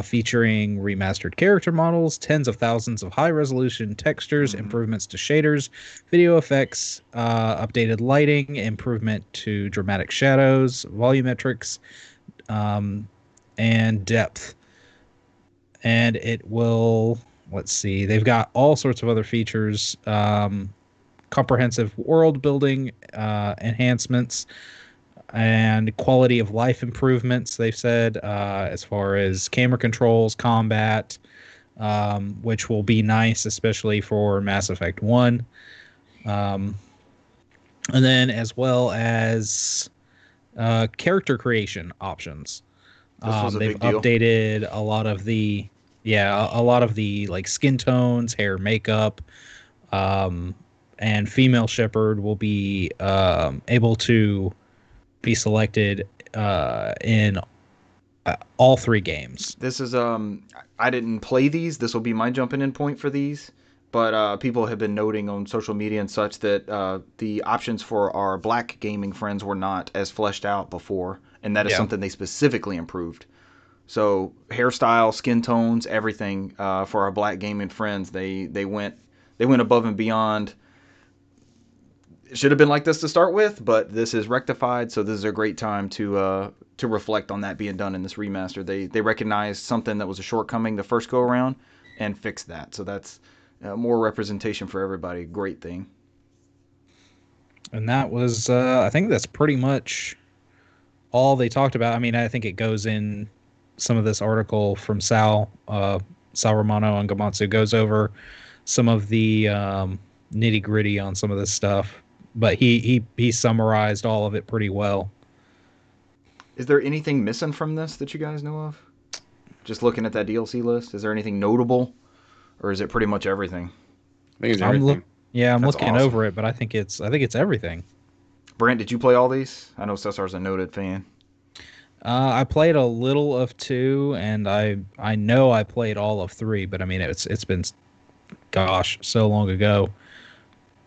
featuring remastered character models, tens of thousands of high-resolution textures, improvements to shaders, video effects, updated lighting, improvement to dramatic shadows, volumetrics, and depth. And it will... Let's see. They've got all sorts of other features, comprehensive world building enhancements, and quality of life improvements. They've said as far as camera controls, combat, which will be nice, especially for Mass Effect 1, and then as well as character creation options. They've updated a lot of the. Yeah, a lot of the like skin tones, hair, makeup, and female shepherd will be able to be selected in all 3 games. This is I didn't play these. This will be my jumping in point for these. But people have been noting on social media and such that the options for our black gaming friends were not as fleshed out before, and that is something they specifically improved. So hairstyle, skin tones, everything for our black gaming friends, they went above and beyond. It should have been like this to start with, but this is rectified, so this is a great time to reflect on that being done in this remaster. They recognized something that was a shortcoming the first go around and fixed that. So that's more representation for everybody. Great thing. And that was, I think that's pretty much all they talked about. I mean, I think it goes in. Some of this article from Sal Romano on Gamatsu goes over some of the nitty gritty on some of this stuff, but he summarized all of it pretty well. Is there anything missing from this that you guys know of? Just looking at that DLC list, is there anything notable, or is it pretty much everything? I think it's everything. I'm That's looking awesome. over it, but I think it's everything. Brent, did you play all these? I know Cesar's a noted fan. I played a little of 2, and I know I played all of 3, but I mean it's been, gosh, so long ago.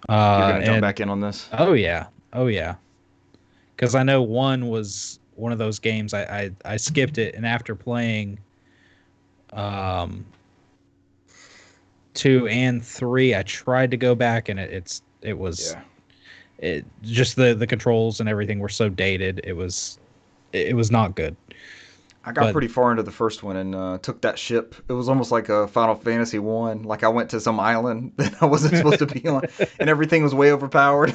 You're gonna jump And back in on this? oh yeah, because I know 1 was one of those games I skipped it, and after playing um 2 and 3, I tried to go back, and it was Yeah. it just the controls and everything were so dated. It was not good. I got But pretty far into the first one and took that ship. It was almost like a Final Fantasy 1. Like I went to some island that I wasn't supposed to be on, and everything was way overpowered.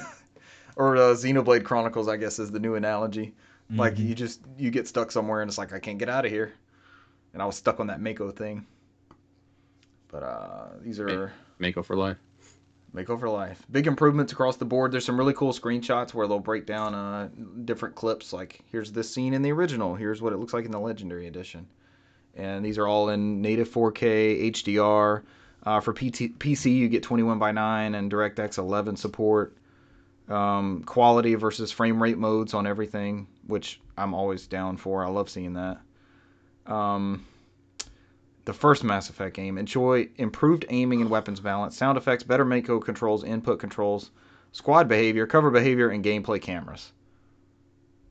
Or Xenoblade Chronicles, I guess, is the new analogy. Like you get stuck somewhere and it's like I can't get out of here, and I was stuck on that Mako thing. But these are Mako for life. Mako for life. Big improvements across the board. There's some really cool screenshots where they'll break down different clips. Like here's this scene in the original. Here's what it looks like in the Legendary Edition. And these are all in native 4K HDR. For PC, you get 21:9 and DirectX 11 support. Quality versus frame rate modes on everything, which I'm always down for. I love seeing that. The first Mass Effect game. Enjoy improved aiming and weapons balance, sound effects, better Mako controls, input controls, squad behavior, cover behavior, and gameplay cameras.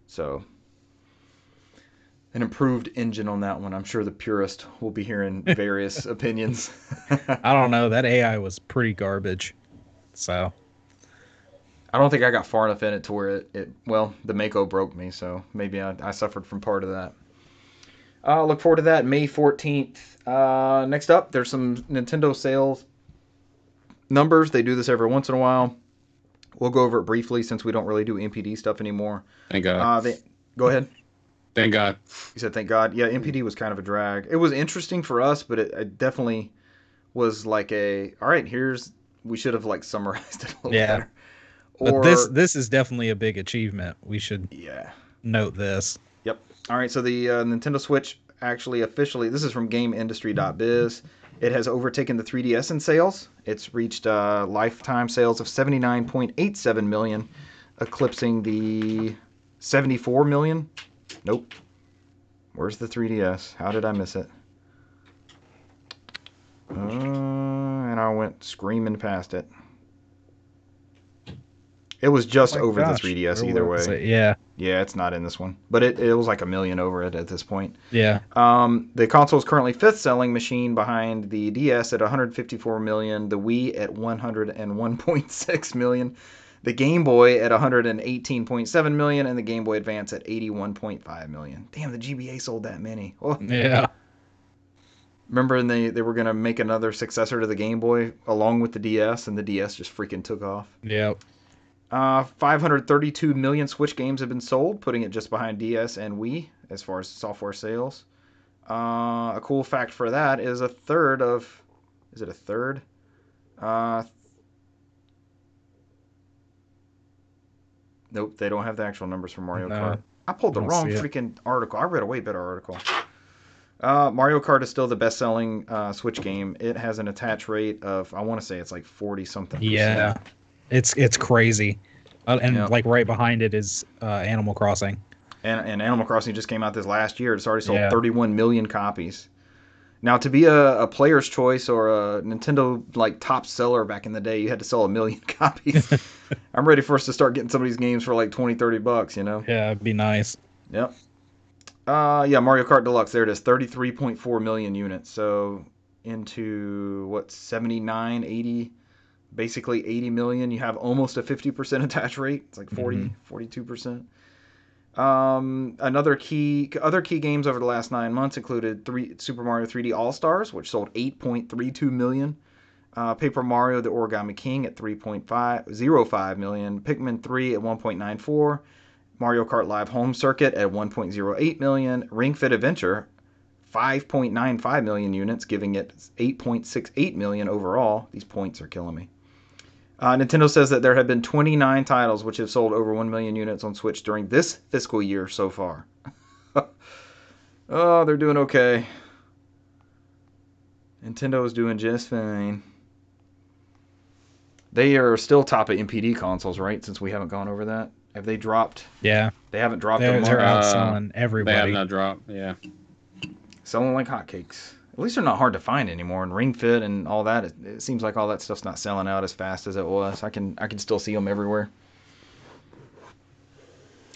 So, an improved engine on that one. I'm sure the purist will be hearing various opinions. I don't know. That AI was pretty garbage. So I don't think I got far enough in it to where the Mako broke me, so maybe I suffered from part of that. Look forward to that May 14th. Next up, there's some Nintendo sales numbers. They do this every once in a while. We'll go over it briefly since we don't really do NPD stuff anymore. Thank God. Go ahead. Thank God. You said thank God. Yeah, NPD was kind of a drag. It was interesting for us, but it definitely was like all right, we should have like summarized it a little better. But this is definitely a big achievement. We should note this. Yep. All right, so the Nintendo Switch actually officially, this is from GameIndustry.biz. It has overtaken the 3DS in sales. It's reached lifetime sales of 79.87 million, eclipsing the 74 million. Nope. Where's the 3DS? How did I miss it? And I went screaming past it. It was just over the 3DS either way. Yeah. Yeah, it's not in this one. But it was like a million over it at this point. Yeah. The console is currently fifth selling machine behind the DS at 154 million, the Wii at 101.6 million, the Game Boy at 118.7 million, and the Game Boy Advance at 81.5 million. Damn, the GBA sold that many. Oh. Yeah. Remember they were going to make another successor to the Game Boy along with the DS, and the DS just freaking took off. Yep. 532 million Switch games have been sold, putting it just behind DS and Wii as far as software sales. A cool fact for that is a third of... Is it a third? Nope, they don't have the actual numbers for Mario Kart. I pulled the wrong freaking article. I read a way better article. Mario Kart is still the best-selling Switch game. It has an attach rate of, I want to say it's like 40-something%. Yeah. It's crazy. And like right behind it is Animal Crossing. And Animal Crossing just came out this last year. It's already sold 31 million copies. Now, to be a player's choice or a Nintendo like top seller back in the day, you had to sell 1 million copies. I'm ready for us to start getting some of these games for like $20-$30, you know? Yeah, it'd be nice. Yep. Mario Kart Deluxe, there it is, 33.4 million units. So into 79, 80, basically 80 million. You have almost a 50% attach rate. It's like 42%. Other key games over the last 9 months included Super Mario 3D All-Stars, which sold 8.32 million. Paper Mario: The Origami King at 3.05 million. Pikmin 3 at 1.94. Mario Kart Live Home Circuit at 1.08 million. Ring Fit Adventure, 5.95 million units, giving it 8.68 million overall. These points are killing me. Nintendo says that there have been 29 titles which have sold over 1 million units on Switch during this fiscal year so far. Oh, they're doing okay. Nintendo is doing just fine. They are still top of MPD consoles, right? Since we haven't gone over that. Have they dropped? Yeah. They haven't dropped They're them. outselling everybody. They have not dropped, yeah. Selling like hotcakes. At least they're not hard to find anymore. And Ring Fit and all that, it seems like all that stuff's not selling out as fast as it was. I can still see them everywhere.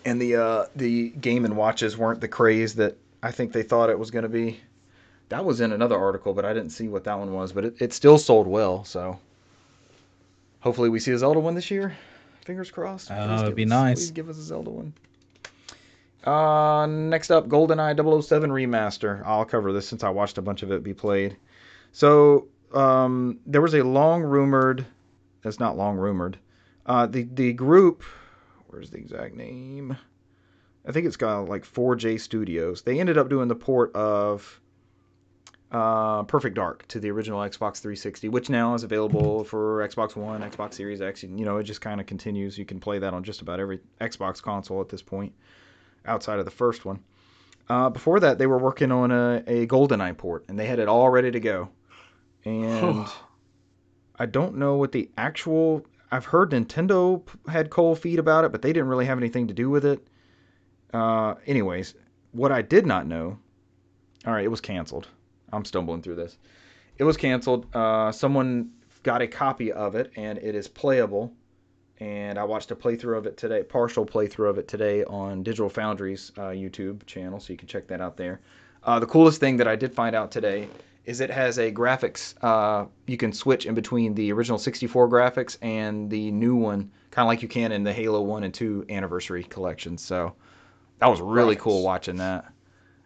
And the Game & Watches weren't the craze that I think they thought it was going to be. That was in another article, but I didn't see what that one was. But it still sold well, so hopefully we see a Zelda one this year. Fingers crossed. It'd be nice. Please give us a Zelda one. Next up, GoldenEye 007 Remaster. I'll cover this since I watched a bunch of it be played. So there was a long rumored. That's not long rumored. The group. Where's the exact name? I think it's got like 4J Studios. They ended up doing the port of Perfect Dark to the original Xbox 360, which now is available for Xbox One, Xbox Series X. You know, it just kind of continues. You can play that on just about every Xbox console at this point, outside of the first one. Before that, they were working on a GoldenEye port, and they had it all ready to go. And I don't know what the actual... I've heard Nintendo had cold feet about it, but they didn't really have anything to do with it. Anyways, what I did not know... All right, it was canceled. I'm stumbling through this. It was canceled. Someone got a copy of it, and it is playable. And I watched a playthrough of it today, partial playthrough of it today on Digital Foundry's YouTube channel, so you can check that out there. The coolest thing that I did find out today is it has a graphics. You can switch in between the original 64 graphics and the new one, kind of like you can in the Halo 1 and 2 Anniversary collections. So that was really cool watching that.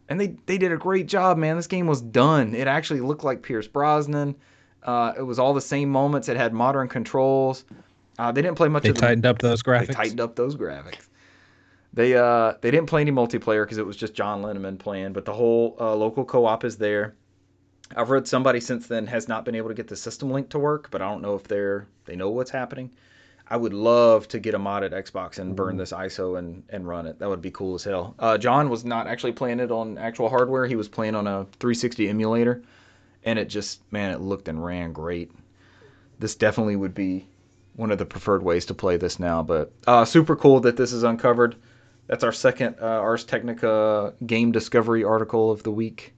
And they did a great job, man. This game was done. It actually looked like Pierce Brosnan. It was all the same moments. It had modern controls. They didn't play much. They tightened up those graphics. They tightened up those graphics. They didn't play any multiplayer because it was just John Linneman playing. But the whole local co-op is there. I've read somebody since then has not been able to get the system link to work, but I don't know if they know what's happening. I would love to get a modded Xbox and burn this ISO and run it. That would be cool as hell. John was not actually playing it on actual hardware. He was playing on a 360 emulator, and it just, man, it looked and ran great. This definitely would be one of the preferred ways to play this now, but super cool that this is uncovered. That's our second Ars Technica game discovery article of the week.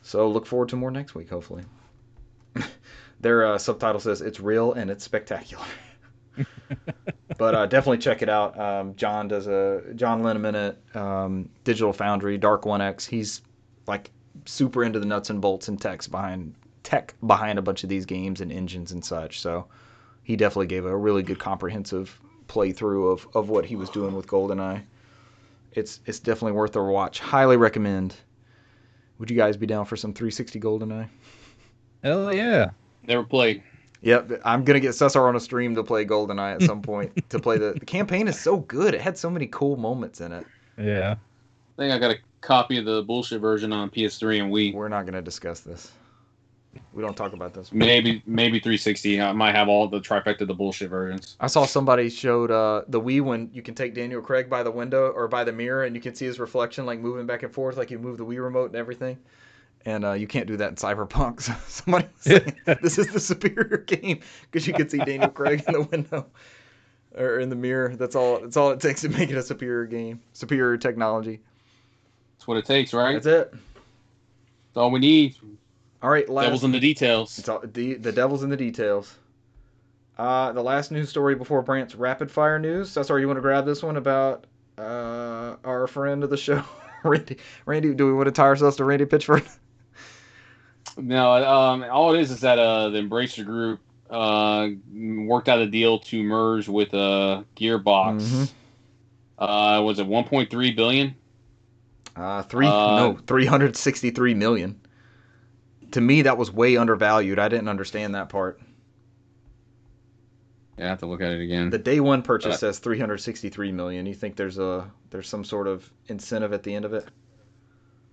So look forward to more next week, hopefully. Their subtitle says, "It's real and it's spectacular." But definitely check it out. John Linneman at Digital Foundry, Dark 1X. He's like super into the nuts and bolts and tech behind a bunch of these games and engines and such. So he definitely gave a really good comprehensive playthrough of what he was doing with GoldenEye. It's definitely worth a watch. Highly recommend. Would you guys be down for some 360 GoldenEye? Hell yeah. Never played. Yep, I'm going to get Cesar on a stream to play GoldenEye at some point. To play the campaign is so good. It had so many cool moments in it. Yeah. I think I got a copy of the bullshit version on PS3 and Wii. We're not going to discuss this. We don't talk about this. Maybe 360. I might have all the trifecta of the bullshit versions. I saw somebody showed the Wii when you can take Daniel Craig by the window or by the mirror and you can see his reflection like moving back and forth like you move the Wii remote and everything. And you can't do that in Cyberpunk. So somebody was saying this is the superior game because you can see Daniel Craig in the window or in the mirror. That's all it takes to make it a superior game. Superior technology. That's what it takes, right? That's it. That's all we need. All right, Devil's in the details. It's all, the devil's in the details. The last news story before Brant's rapid fire news. Cesar, you want to grab this one about our friend of the show, Randy? Randy, do we want to tie ourselves to Randy Pitchford? No, all it is that the Embracer Group worked out a deal to merge with Gearbox. Mm-hmm. Was it 1.3 billion? 363 million. To me, that was way undervalued. I didn't understand that part. Yeah, I have to look at it again. The day one purchase says 363 million. You think there's some sort of incentive at the end of it?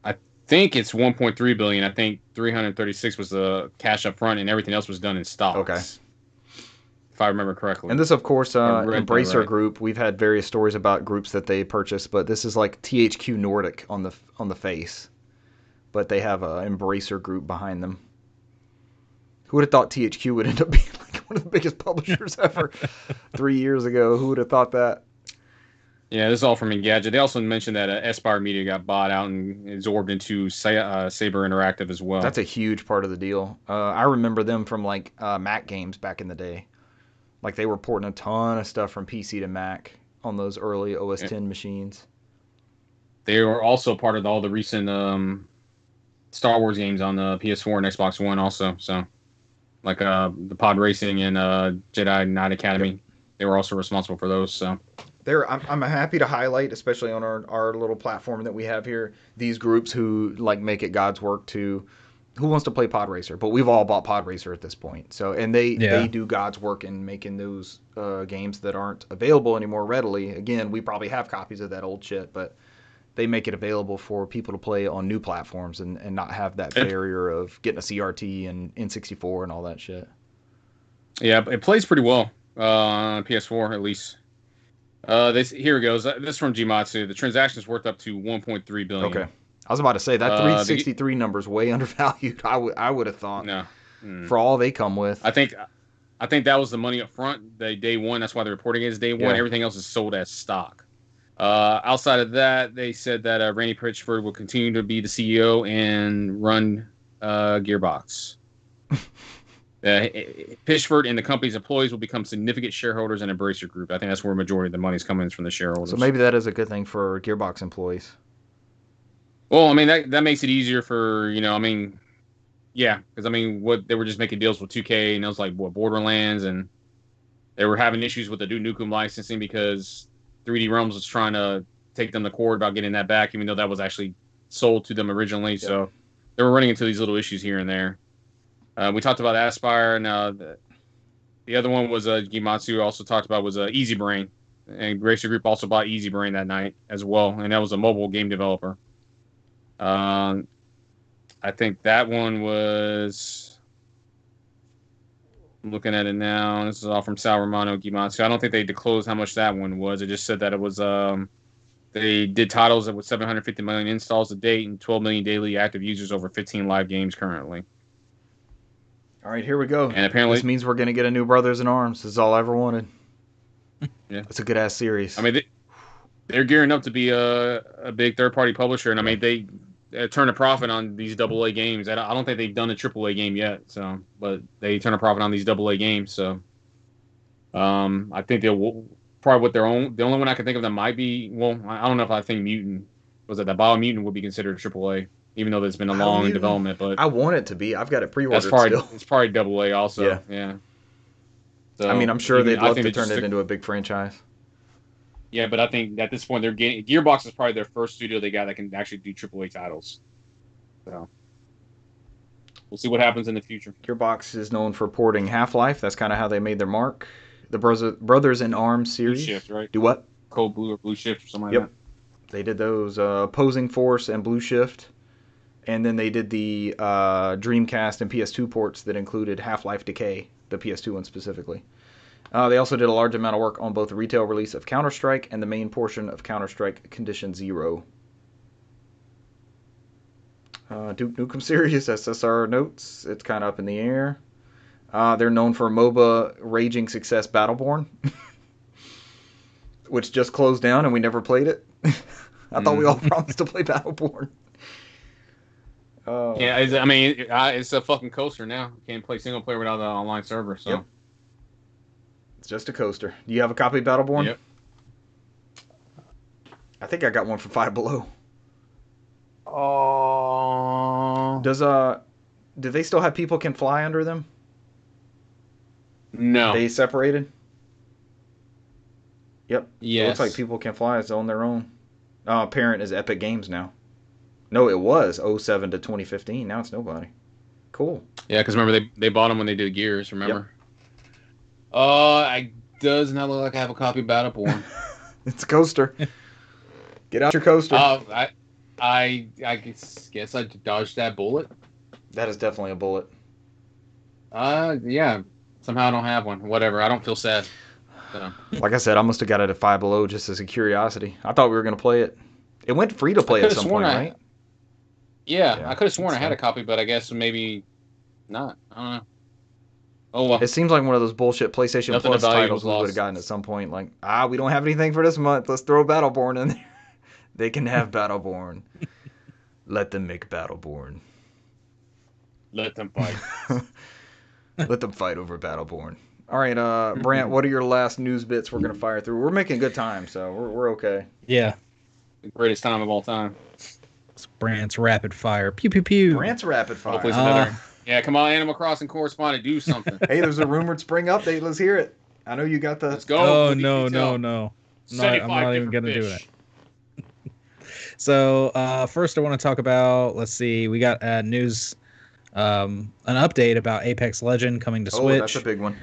I think it's 1.3 billion. I think 336 was the cash up front, and everything else was done in stocks. Okay. If I remember correctly. And this, of course, read that Embracer right. Group. We've had various stories about groups that they purchased, but this is like THQ Nordic on the face. But they have a Embracer Group behind them. Who would have thought THQ would end up being like one of the biggest publishers ever 3 years ago? Who would have thought that? Yeah, this is all from Engadget. They also mentioned that Aspire Media got bought out and absorbed into Saber Interactive as well. That's a huge part of the deal. I remember them from like Mac games back in the day. Like they were porting a ton of stuff from PC to Mac on those early OS X machines. They were also part of all the recent Star Wars games on the PS4 and Xbox One also. So, like the Pod Racing and Jedi Knight Academy. Yep. They were also responsible for those. So. I'm happy to highlight, especially on our little platform that we have here, these groups who like make it God's work to who wants to play Pod Racer, but we've all bought Pod Racer at this point. So and they do God's work in making those games that aren't available anymore readily. Again, we probably have copies of that old shit, but they make it available for people to play on new platforms and not have that barrier of getting a CRT and N64 and all that shit. Yeah, it plays pretty well on PS4 at least. Here it goes. This is from Gematsu. The transactions worth up to 1.3 billion. Okay, I was about to say that 363 number is way undervalued. I would have thought. No, for all they come with. I think that was the money up front. Day one. That's why they're reporting it as day one. Yeah. Everything else is sold as stock. Outside of that, they said that Randy Pitchford will continue to be the CEO and run Gearbox. Pitchford and the company's employees will become significant shareholders in Embracer Group. I think that's where a majority of the money's coming from the shareholders. So maybe that is a good thing for Gearbox employees. Well, I mean that makes it easier for yeah, because what they were just making deals with 2K and it was like Borderlands, and they were having issues with the Duke Nukem licensing because 3D Realms was trying to take them to court about getting that back, even though that was actually sold to them originally. Yep. So they were running into these little issues here and there. We talked about Aspire, and the other one was Gematsu also talked about was Easy Brain, and Embracer Group also bought Easy Brain that night as well, and that was a mobile game developer. I think that one was. I'm looking at it now. This is all from Sal Romano Gematsu. I don't think they disclosed how much that one was. It just said that it was. They did titles that with 750 million installs to date and 12 million daily active users over 15 live games currently. All right, here we go. And apparently, this means we're going to get a new Brothers in Arms. This is all I ever wanted. Yeah, it's a good ass series. I mean, they're gearing up to be a big third party publisher, and I mean they turn a profit on these AA games. I don't think they've done a AAA game yet, so but they turn a profit on these AA games. So, I think they'll probably with their own. The only one I can think of that might be I don't know if I think Mutant was it that Biomutant would be considered AAA. Even though there's been a long development, but I want it to be. I've got it pre-ordered still. It's probably AA also. Yeah. So, I mean, I'm sure they'd love to turn it into a big franchise. Yeah, but I think at this point Gearbox is probably their first studio they got that can actually do AAA titles. So we'll see what happens in the future. Gearbox is known for porting Half-Life. That's kind of how they made their mark. The Brothers in Arms series. Blue Shift, right? Do what? Cold Blue or Blue Shift or something like that. They did those Opposing Force and Blue Shift. And then they did the Dreamcast and PS2 ports that included Half-Life Decay, the PS2 one specifically. They also did a large amount of work on both the retail release of Counter-Strike and the main portion of Counter-Strike Condition Zero. Duke Nukem series, SSR notes. It's kind of up in the air. They're known for MOBA raging success Battleborn, which just closed down and we never played it. I thought we all promised to play Battleborn. Yeah, I mean, it's a fucking coaster now. You can't play single player without an online server. So yep. It's just a coaster. Do you have a copy of Battleborn? Yep. I think I got one for Five Below. Oh. Do they still have People Can Fly under them? No. They separated? Yep. Yes. It looks like People Can Fly is on their own. Parent is Epic Games now. No, it was 2007 to 2015. Now it's nobody. Cool. Yeah, because remember they bought them when they did Gears. Remember? Yep. It does not look like I have a copy of Battleborn. It's a coaster. Get out your coaster. I guess I dodged that bullet. That is definitely a bullet. Yeah. Somehow I don't have one. Whatever. I don't feel sad. So. Like I said, I must have got it at Five Below just as a curiosity. I thought we were gonna play it. It went free to play at some point, right? Yeah, I could have sworn I had a copy, but I guess maybe not. I don't know. Oh well. It seems like one of those bullshit PlayStation Nothing Plus titles we would have lost. gotten at some point. Like, we don't have anything for this month. Let's throw Battleborn in there. They can have Battleborn. Let them make Battleborn. Let them fight. Let them fight over Battleborn. All right, Brant, what are your last news bits we're going to fire through? We're making good time, so we're okay. Yeah. The greatest time of all time. It's Brant's rapid fire. Pew, pew, pew. Brant's rapid fire. Hopefully it's better. Yeah, come on, Animal Crossing correspondent, do something. Hey, there's a rumored spring update. Let's hear it. I know you got the... Let's go. Oh, no. I'm not even going to do it. So, first I want to talk about, let's see, we got news, an update about Apex Legend coming to Switch. Oh, that's a big one.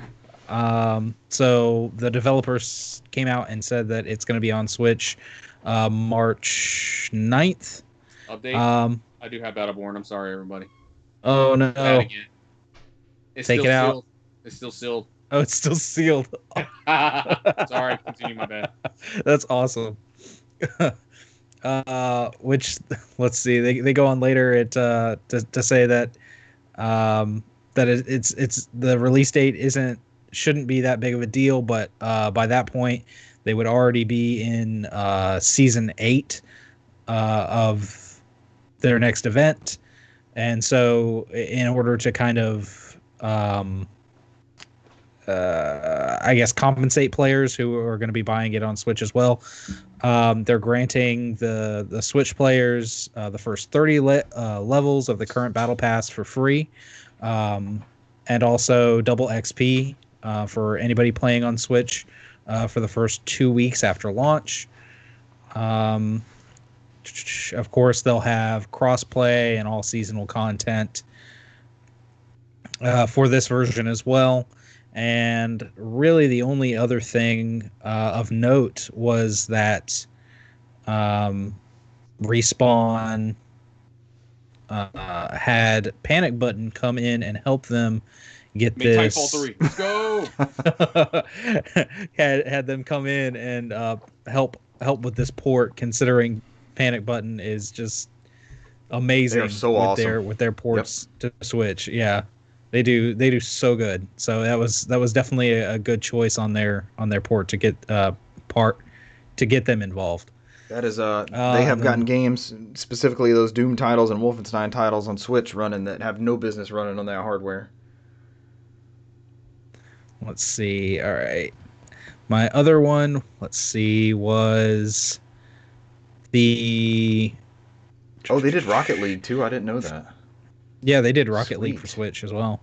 So the developers came out and said that it's going to be on Switch March 9th. Update? I do have Battleborn. I'm sorry, everybody. Oh, no. Take it out. It's still sealed. Oh, it's still sealed. Sorry, continue, my bad. That's awesome. Which, let's see, they go on later to say that that it's the release date shouldn't be that big of a deal, but by that point they would already be in season 8 of their next event, and so in order to kind of I guess compensate players who are going to be buying it on Switch as well, they're granting the Switch players the first 30 levels of the current battle pass for free, and also double XP for anybody playing on Switch for the first 2 weeks after launch. Of course, they'll have crossplay and all seasonal content for this version as well. And really the only other thing of note was that Respawn had Panic Button come in and help them get this. Titanfall 3. Let's go. had them come in and help with this port, considering Panic Button is just amazing. They're so awesome with their ports to Switch. Yeah. They do so good. So that was definitely a good choice on their port to get them involved. That is they have gotten games, specifically those Doom titles and Wolfenstein titles on Switch running that have no business running on that hardware. Let's see. All right. My other one, let's see, was the Oh, they did Rocket League too. I didn't know that. Yeah, they did Rocket League for Switch as well.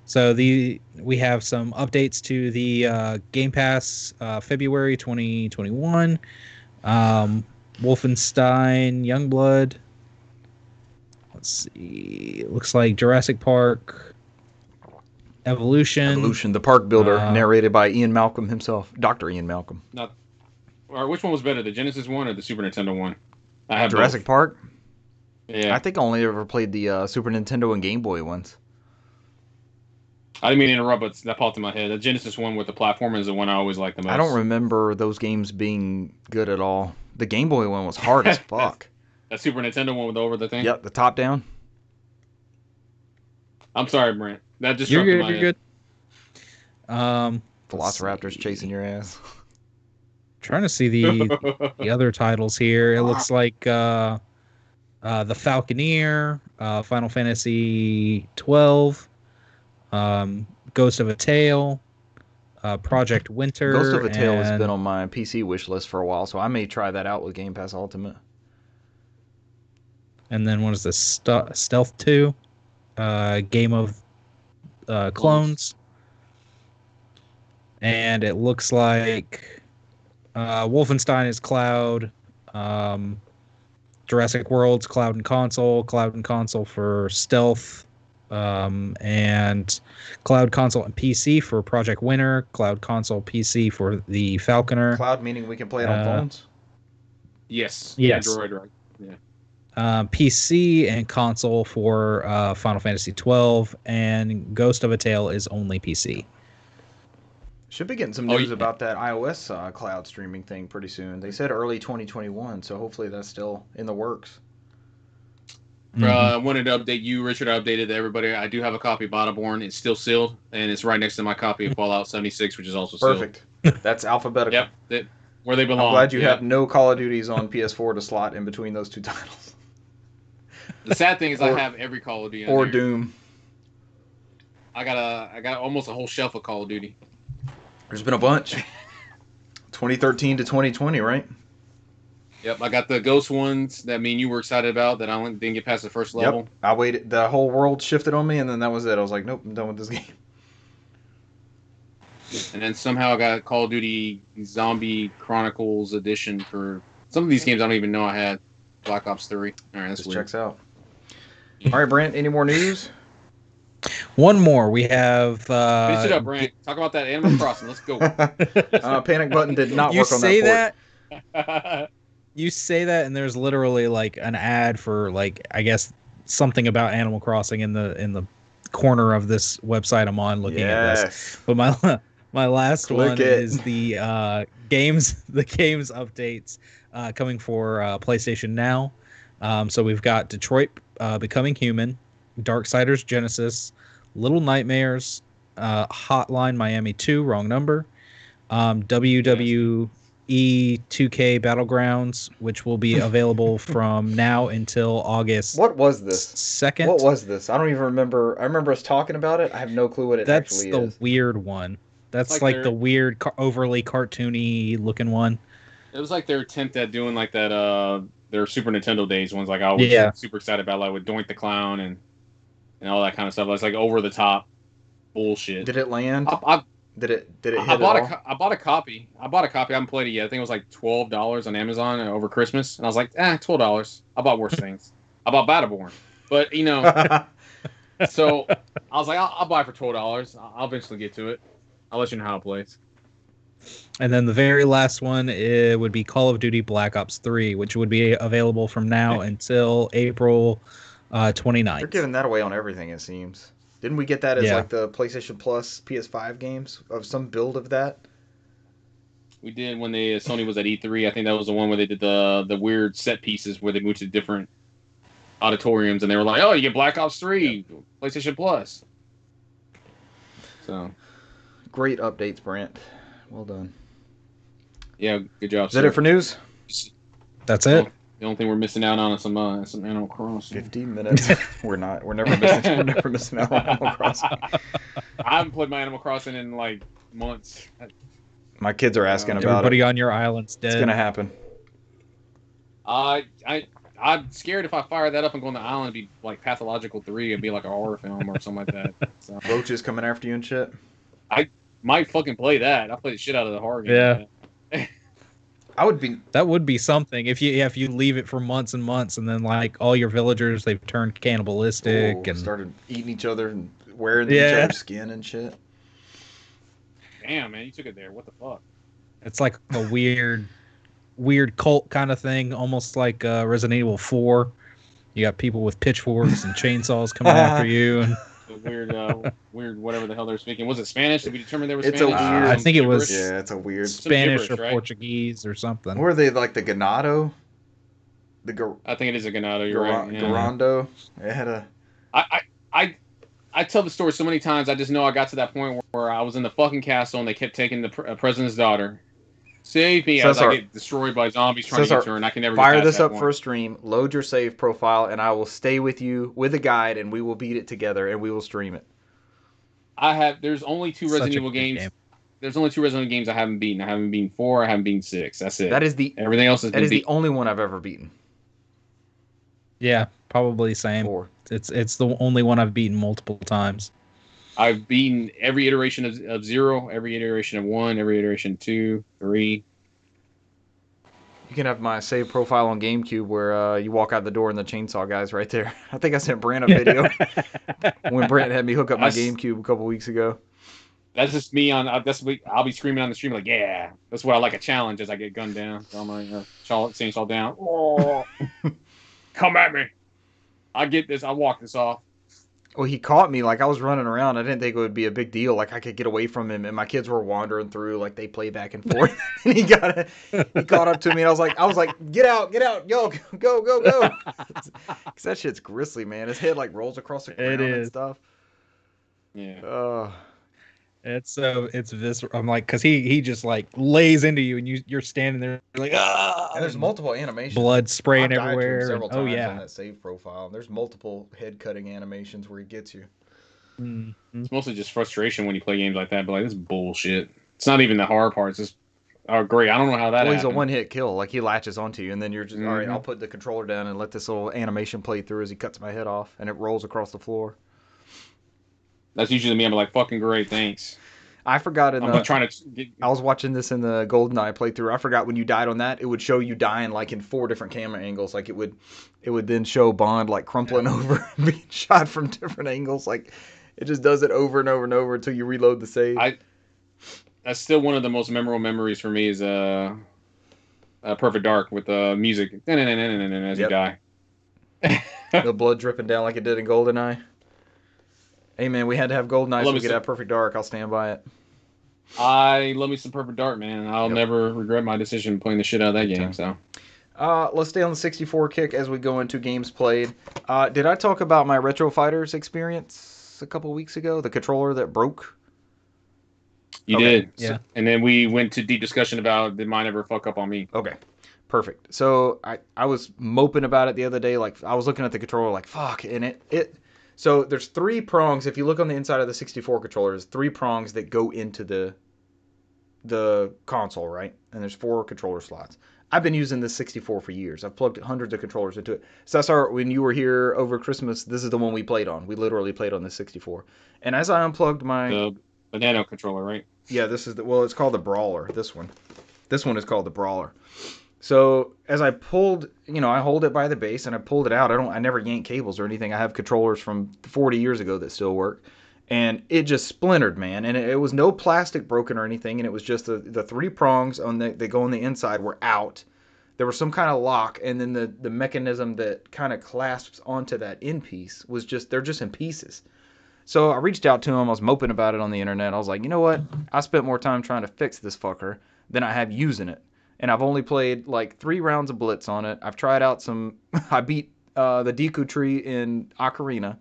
So we have some updates to the Game Pass February 2021. Wolfenstein Youngblood. Let's see. It looks like Jurassic Park Evolution. The Park Builder, narrated by Ian Malcolm himself, Dr. Ian Malcolm. Or which one was better, the Genesis one or the Super Nintendo one? I have Jurassic Park. Yeah, I think I only ever played the Super Nintendo and Game Boy ones. I didn't mean to interrupt, but that popped in my head. The Genesis one with the platformer is the one I always liked the most. I don't remember those games being good at all. The Game Boy one was hard as fuck. That Super Nintendo one with over the thing? Yep, the top down. I'm sorry, Brent. That just You're good. Velociraptors chasing your ass. Trying to see the other titles here. It looks like the Falconeer, Final Fantasy 12, Ghost of a Tale, Project Winter. Ghost of a Tale has been on my PC wish list for a while, so I may try that out with Game Pass Ultimate. And then what is this? Stealth 2, Game of Clones. And it looks like Wolfenstein is cloud. Jurassic World's cloud and console for stealth, and cloud console and PC for Project Winter, cloud console PC for the Falconer. Cloud meaning we can play it on phones? Yes. Yes. Android, right? Yeah. PC and console for Final Fantasy 12, and Ghost of a Tale is only PC. Should be getting some news about that iOS cloud streaming thing pretty soon. They said early 2021, so hopefully that's still in the works. I wanted to update you, Richard. I updated everybody. I do have a copy of Battleborn. It's still sealed, and it's right next to my copy of Fallout 76, which is also sealed. Perfect. That's alphabetical. Yep, where they belong. I'm glad you have no Call of Duties on PS4 to slot in between those two titles. The sad thing is I have every Call of Duty. Or Doom. I got almost a whole shelf of Call of Duty. There's been a bunch. 2013 to 2020, right? Yep, I got the Ghost ones that me and you were excited about that I didn't get past the first level. Yep, I waited. The whole world shifted on me, and then that was it. I was like, nope, I'm done with this game. And then somehow I got Call of Duty Zombie Chronicles Edition for some of these games I don't even know I had. Black Ops 3. All right, that's This weird. checks out. All right, Brant, any more news? One more. We have... Finish it up, Brant. Talk about that Animal Crossing. Let's go. Panic button did not work on that. You say that? You say that, and there's literally like an ad for like, I guess, something about Animal Crossing in the corner of this website I'm on looking at this. But my last one is the games updates coming for PlayStation Now. So we've got Detroit Becoming Human, Darksiders Genesis, Little Nightmares, Hotline Miami 2, wrong number, WWE 2K Battlegrounds, which will be available from now until August. What was this? 2nd. What was this? I don't even remember. I remember us talking about it. I have no clue what it actually is. That's the weird one. That's like the weird, overly cartoony looking one. It was like their attempt at doing like that. Their Super Nintendo days ones. Like I was super excited about, like with Doink the Clown and all that kind of stuff. It's like over the top bullshit. Did it land? Did it hit I bought a copy. I haven't played it yet. I think it was like $12 on Amazon over Christmas, and I was like, $12. I bought worse things. I bought Battleborn, but you know, so I was like, I'll buy it for $12. I'll eventually get to it. I'll let you know how it plays. And then the very last one, it would be Call of Duty Black Ops 3, which would be available from now until April 29th. They're giving that away on everything, it seems. Didn't we get that as like the PlayStation Plus PS5 games of some build of that? We did when Sony was at E3. I think that was the one where they did the weird set pieces where they moved to different auditoriums, and they were like, "Oh, you get Black Ops 3, PlayStation Plus." So, great updates, Brant. Well done. Yeah, good job. Is that it for news? That's it. The only thing we're missing out on is some Animal Crossing. 15 minutes. We're never missing out on Animal Crossing. I haven't played my Animal Crossing in like months. My kids are asking about everybody it. on your island's dead. It's gonna happen. I'm scared if I fire that up and go on the island, it'd be like Pathological 3. It'd be like a horror film or something like that. So. Roaches coming after you and shit. I might fucking play that. I play the shit out of the horror game. Yeah. That would be something if you leave it for months and months, and then like all your villagers, they've turned cannibalistic and started eating each other and wearing each other's skin and shit. Damn, man, you took it there. What the fuck? It's like a weird cult kind of thing, almost like Resident Evil 4. You got people with pitchforks and chainsaws coming after you. And the weird whatever the hell they're speaking. Was it Spanish? Did we determine there was Spanish? I think it was. Yeah, it's a weird Spanish or Portuguese or something. Or are they like the ganado? I think it is a ganado. You're right. Garando. It had a. I tell the story so many times. I just know I got to that point where I was in the fucking castle and they kept taking the president's daughter. Save me as I get destroyed by zombies trying to get to her, and I can never fire get this that up point. for a stream. Load your save profile, and I will stay with you with a guide, and we will beat it together, and we will stream it. There's only two Resident Evil games. There's only two Resident Evil games I haven't beaten. I haven't beaten 4. I haven't beaten 6. That's it. Everything else has been beaten. That is the only one I've ever beaten. Yeah, probably same. 4. It's the only one I've beaten multiple times. I've beaten every iteration of 0, every iteration of 1, every iteration of 2, 3. You can have my save profile on GameCube where you walk out the door and the chainsaw guy's right there. I think I sent Brant a video when Brant had me hook up my GameCube a couple weeks ago. That's just me I'll be screaming on the stream like, yeah. That's what I like a challenge as I get gunned down. So I'm like, chainsaw down. Oh. Come at me. I get this. I walk this off. Well, he caught me like I was running around. I didn't think it would be a big deal. Like I could get away from him, and my kids were wandering through, like they play back and forth. And he caught up to me, and I was like, get out, yo, go. Cause that shit's grisly, man. His head like rolls across the ground and stuff. Yeah. It's this. I'm like, cause he just like lays into you, and you're standing there like, ah. And there's multiple animations. Blood spraying I've died to him everywhere. several times Oh yeah. on that save profile. There's multiple head cutting animations where he gets you. Mm-hmm. It's mostly just frustration when you play games like that. But like, this is bullshit. It's not even the hard part. It's just, oh great, I don't know how that. Well, he's a one-hit kill. Like he latches onto you, and then you're just all right. Mm-hmm. I'll put the controller down and let this little animation play through as he cuts my head off, and it rolls across the floor. That's usually me. I'm like, fucking great, thanks. I forgot I'm not trying to get... I was watching this in the GoldenEye playthrough. I forgot when you died on that, it would show you dying like in 4 different camera angles. Like it would then show Bond like crumpling over and being shot from different angles. Like it just does it over and over and over until you reload the save. That's still one of the most memorable memories for me is Perfect Dark with the music as you die. The blood dripping down like it did in GoldenEye. Hey man, we had to have GoldenEye so we could have Perfect Dark. I'll stand by it. I love me some Perfect Dark, man. I'll never regret my decision playing the shit out of that game. So, let's stay on the 64 kick as we go into games played. Did I talk about my Retro Fighters experience a couple weeks ago? The controller that broke. You did, yeah. And then we went to deep discussion about did mine ever fuck up on me? Okay, perfect. So I was moping about it the other day. Like I was looking at the controller, like fuck, and it. So there's 3 prongs. If you look on the inside of the 64 controller, there's 3 prongs that go into the console, right? And there's 4 controller slots. I've been using this 64 for years. I've plugged hundreds of controllers into it. So that's when you were here over Christmas, this is the one we played on. We literally played on the 64. And as I unplugged the Nano controller, right? Yeah, this is it's called the Brawler. This one is called the Brawler. So as I pulled, I hold it by the base and I pulled it out. I never yank cables or anything. I have controllers from 40 years ago that still work. And it just splintered, man. And it was no plastic broken or anything. And it was just the 3 prongs that go on the inside were out. There was some kind of lock. And then the mechanism that kind of clasps onto that end piece was they're just in pieces. So I reached out to him. I was moping about it on the internet. I was like, you know what? I spent more time trying to fix this fucker than I have using it. And I've only played like 3 rounds of Blitz on it. I've tried out I beat the Deku Tree in Ocarina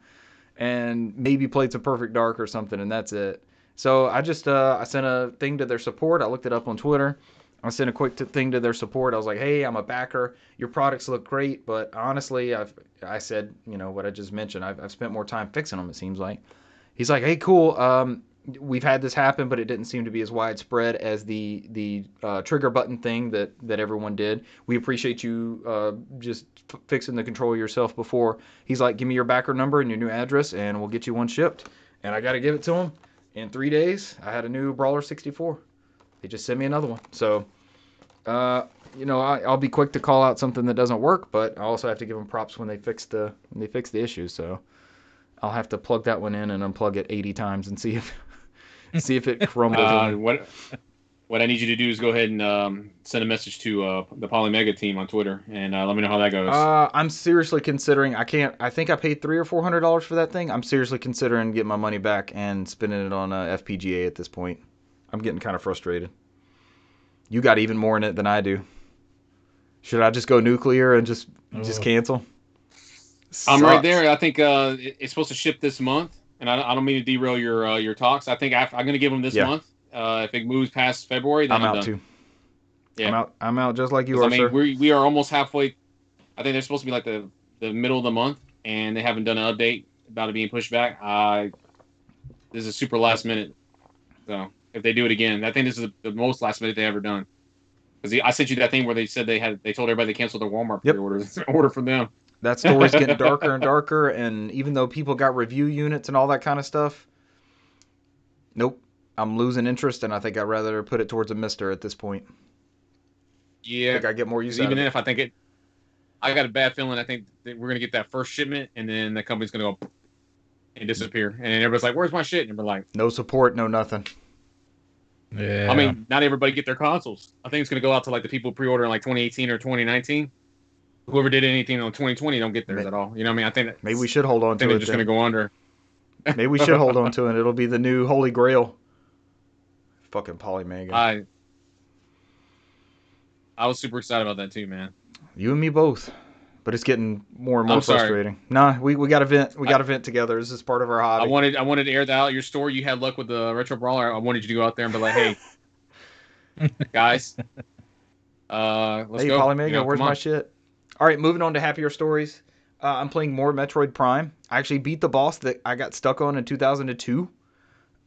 and maybe played some Perfect Dark or something, and that's it. So I just I sent a thing to their support. I looked it up on Twitter. I sent a quick thing to their support. I was like, hey, I'm a backer. Your products look great, but honestly, I said, what I just mentioned. I've spent more time fixing them, it seems like. He's like, hey, cool. We've had this happen, but it didn't seem to be as widespread as the trigger button thing that everyone did. We appreciate you just fixing the controller yourself before. He's like, give me your backer number and your new address, and we'll get you one shipped. And I got to give it to him. In 3 days, I had a new Brawler 64. They just sent me another one. So, I'll be quick to call out something that doesn't work, but I also have to give them props when they fix the issue. So, I'll have to plug that one in and unplug it 80 times and see if it crumbles. What I need you to do is go ahead and send a message to the Polymega team on Twitter and let me know how that goes. I'm seriously considering. I think I paid $300 or $400 for that thing. I'm seriously considering getting my money back and spending it on FPGA at this point. I'm getting kind of frustrated. You got even more in it than I do. Should I just go nuclear and just cancel? I'm right there. I think it's supposed to ship this month, and I don't mean to derail your talks. I think I'm going to give them this month. If it moves past February, then I'm out done. too. Yeah, I'm out just like you are, sir. We are almost halfway. I think they're supposed to be like the middle of the month, and they haven't done an update about it being pushed back. This is super last minute. So if they do it again, I think this is the most last minute they ever done. Because I sent you that thing where they said they told everybody they canceled their Walmart pre-orders. Order from them. That story's getting darker and darker, and even though people got review units and all that kind of stuff, nope, I'm losing interest, and I think I'd rather put it towards a mister at this point. Yeah, I think I get more use out of it. Even if I think I got a bad feeling. I think that we're gonna get that first shipment, and then the company's gonna go and disappear, and everybody's like, "Where's my shit?" And we're like, "No support, no nothing." Yeah. I mean, not everybody get their consoles. I think it's gonna go out to like the people pre-ordering like 2018 or 2019. whoever did anything on 2020 don't get theirs at all. You know what I mean? I think Maybe we should hold on to they're it. just gonna go under. Maybe we should hold on to it. It'll be the new Holy Grail. Fucking Polymega. I was super excited about that too, man. You and me both. But it's getting more and more I'm sorry. frustrating. Nah, we got to vent. We got to vent together. This is part of our hobby. I wanted to air that out. Your story, you had luck with the Retro Brawler. I wanted you to go out there and be like, hey, guys, let's go. Polymega, you know, where's my shit? All right, moving on to happier stories. I'm playing more Metroid Prime. I actually beat the boss that I got stuck on in 2002.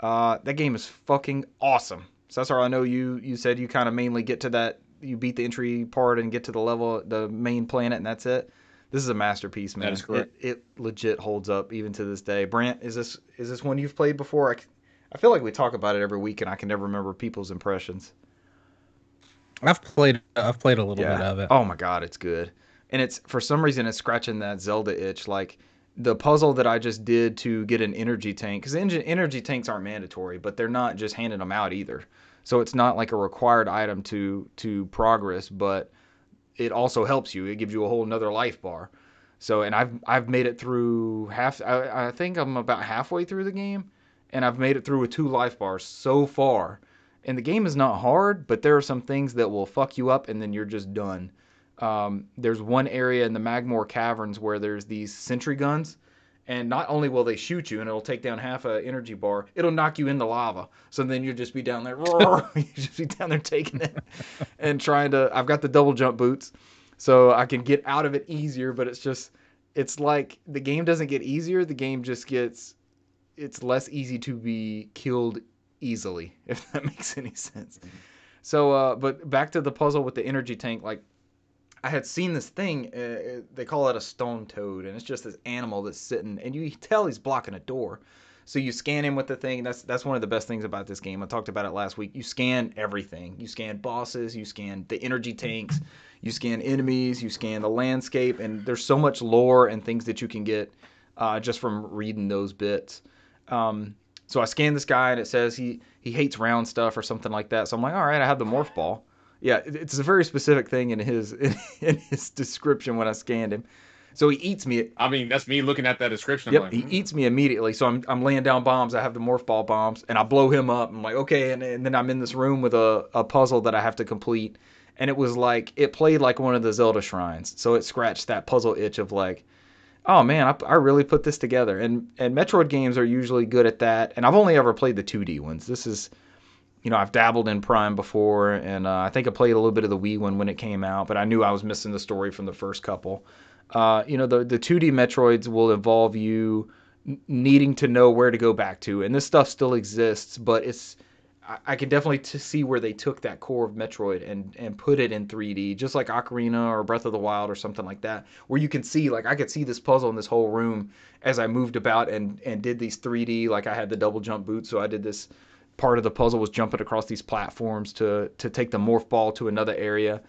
That game is fucking awesome. So that's how I know you said you kind of mainly get to that. You beat the entry part and get to the level, the main planet, and that's it. This is a masterpiece, man. That is correct. It legit holds up even to this day. Brant, is this one you've played before? I feel like we talk about it every week, and I can never remember people's impressions. I've played a little bit of it. Oh my god, it's good. And it's, for some reason, it's scratching that Zelda itch. Like the puzzle that I just did to get an energy tank, because energy tanks aren't mandatory, but they're not just handing them out either. So it's not like a required item to progress, but it also helps you. It gives you a whole nother life bar. So, and I've made it through half. I think I'm about halfway through the game, and I've made it through with 2 life bars so far. And the game is not hard, but there are some things that will fuck you up, and then you're just done. There's one area in the Magmore Caverns where there's these sentry guns, and not only will they shoot you and it'll take down half a energy bar, it'll knock you in the lava. So then you'll just be down there, you just be down there taking it and trying to. I've got the double jump boots, so I can get out of it easier. But it's like the game doesn't get easier. The game just it's less easy to be killed easily, if that makes any sense. So, but back to the puzzle with the energy tank, like. I had seen this thing, they call it a stone toad, and it's just this animal that's sitting, and you tell he's blocking a door. So you scan him with the thing. That's one of the best things about this game. I talked about it last week. You scan everything. You scan bosses, you scan the energy tanks, you scan enemies, you scan the landscape, and there's so much lore and things that you can get just from reading those bits. So I scanned this guy, and it says he hates round stuff or something like that. So I'm like, all right, I have the morph ball. Yeah, it's a very specific thing in his description when I scanned him. So he eats me. I mean, that's me looking at that description. Yep, he eats me immediately. So I'm laying down bombs. I have the morph ball bombs, and I blow him up. I'm like, okay, and then I'm in this room with a puzzle that I have to complete. And it was like, it played like one of the Zelda shrines. So it scratched that puzzle itch of like, oh man, I really put this together. And Metroid games are usually good at that. And I've only ever played the 2D ones. This is... You know, I've dabbled in Prime before, and I think I played a little bit of the Wii one when it came out, but I knew I was missing the story from the first couple. You know, the 2D Metroids will involve you needing to know where to go back to, and this stuff still exists, but I can definitely see where they took that core of Metroid and put it in 3D, just like Ocarina or Breath of the Wild or something like that, where you can see, like, I could see this puzzle in this whole room as I moved about and did these 3D, like I had the double jump boots, so I did this. Part of the puzzle was jumping across these platforms to take the morph ball to another area.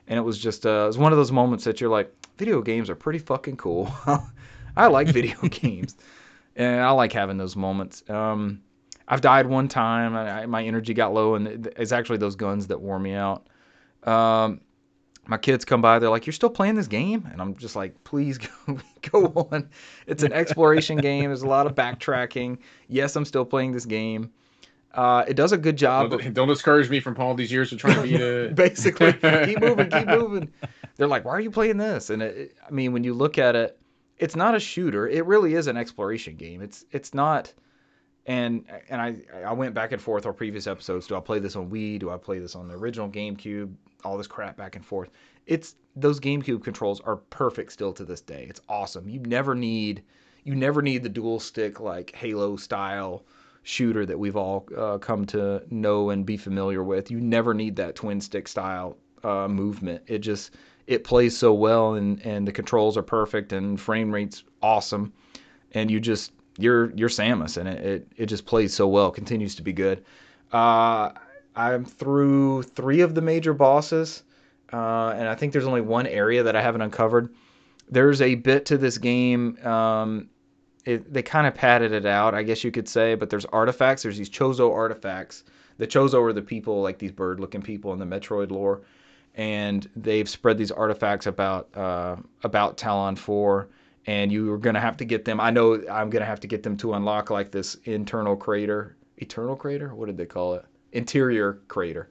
And it was just, it was one of those moments that you're like, video games are pretty fucking cool. I like video games. And I like having those moments. I've died one time. My energy got low, and it's actually those guns that wore me out. My kids come by. They're like, you're still playing this game? And I'm just like, please go on. It's an exploration game. There's a lot of backtracking. Yes, I'm still playing this game. It does a good job. Don't discourage me from all these years of trying to beat it. Basically, keep moving. They're like, why are you playing this? And I mean, when you look at it, it's not a shooter. It really is an exploration game. It's not. And I went back and forth our previous episodes. Do I play this on Wii? Do I play this on the original GameCube? All this crap back and forth. Those GameCube controls are perfect still to this day. It's awesome. You never need the dual stick like Halo style shooter that we've all come to know and be familiar with. You never need that twin stick style movement. It plays so well, and the controls are perfect, and frame rate's awesome, and you're Samus, and it just plays so well. Continues to be good. I'm through 3 of the major bosses, and I think there's only one area that I haven't uncovered. There's a bit to this game. They kind of padded it out, I guess you could say, but there's artifacts. There's these Chozo artifacts. The Chozo are the people, like these bird-looking people in the Metroid lore. and they've spread these artifacts about Talon 4, and you're gonna have to get them. I know I'm gonna have to get them to unlock like this eternal crater. What did they call it? Interior crater.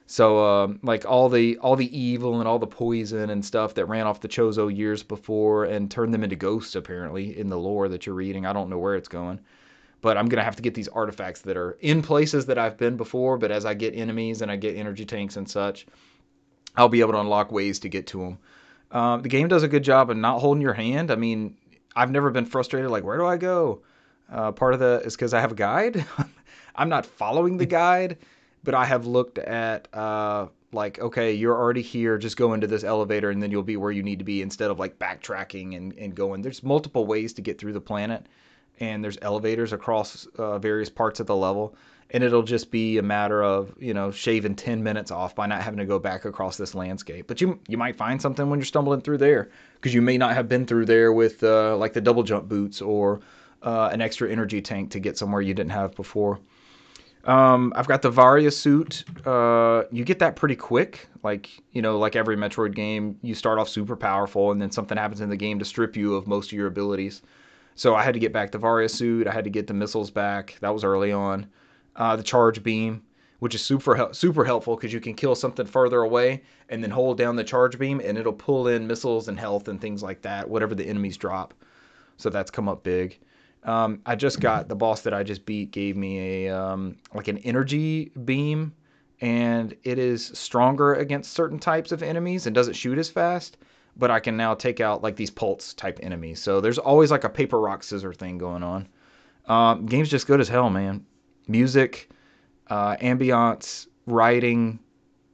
So like all the evil and all the poison and stuff that ran off the Chozo years before and turned them into ghosts apparently in the lore that you're reading. I don't know where it's going. But I'm going to have to get these artifacts that are in places that I've been before, but as I get enemies and I get energy tanks and such, I'll be able to unlock ways to get to them. The game does a good job of not holding your hand. I mean, I've never been frustrated like, where do I go? Part of the is because I have a guide. I'm not following the guide, but I have looked at like, okay, you're already here. Just go into this elevator and then you'll be where you need to be instead of like backtracking and going. There's multiple ways to get through the planet, and there's elevators across various parts of the level. And it'll just be a matter of, shaving 10 minutes off by not having to go back across this landscape. But you might find something when you're stumbling through there, because you may not have been through there with like the double jump boots or an extra energy tank to get somewhere you didn't have before. I've got the Varia suit. You get that pretty quick. Like every Metroid game, you start off super powerful and then something happens in the game to strip you of most of your abilities. So I had to get back the Varia suit. I had to get the missiles back. That was early on. The charge beam, which is super helpful because you can kill something further away and then hold down the charge beam and it'll pull in missiles and health and things like that, whatever the enemies drop. So that's come up big. I just got the boss that I just beat gave me a like an energy beam, and it is stronger against certain types of enemies and doesn't shoot as fast. But I can now take out like these pulse type enemies. So there's always like a paper rock scissor thing going on. Game's just good as hell, man. Music, ambiance, writing,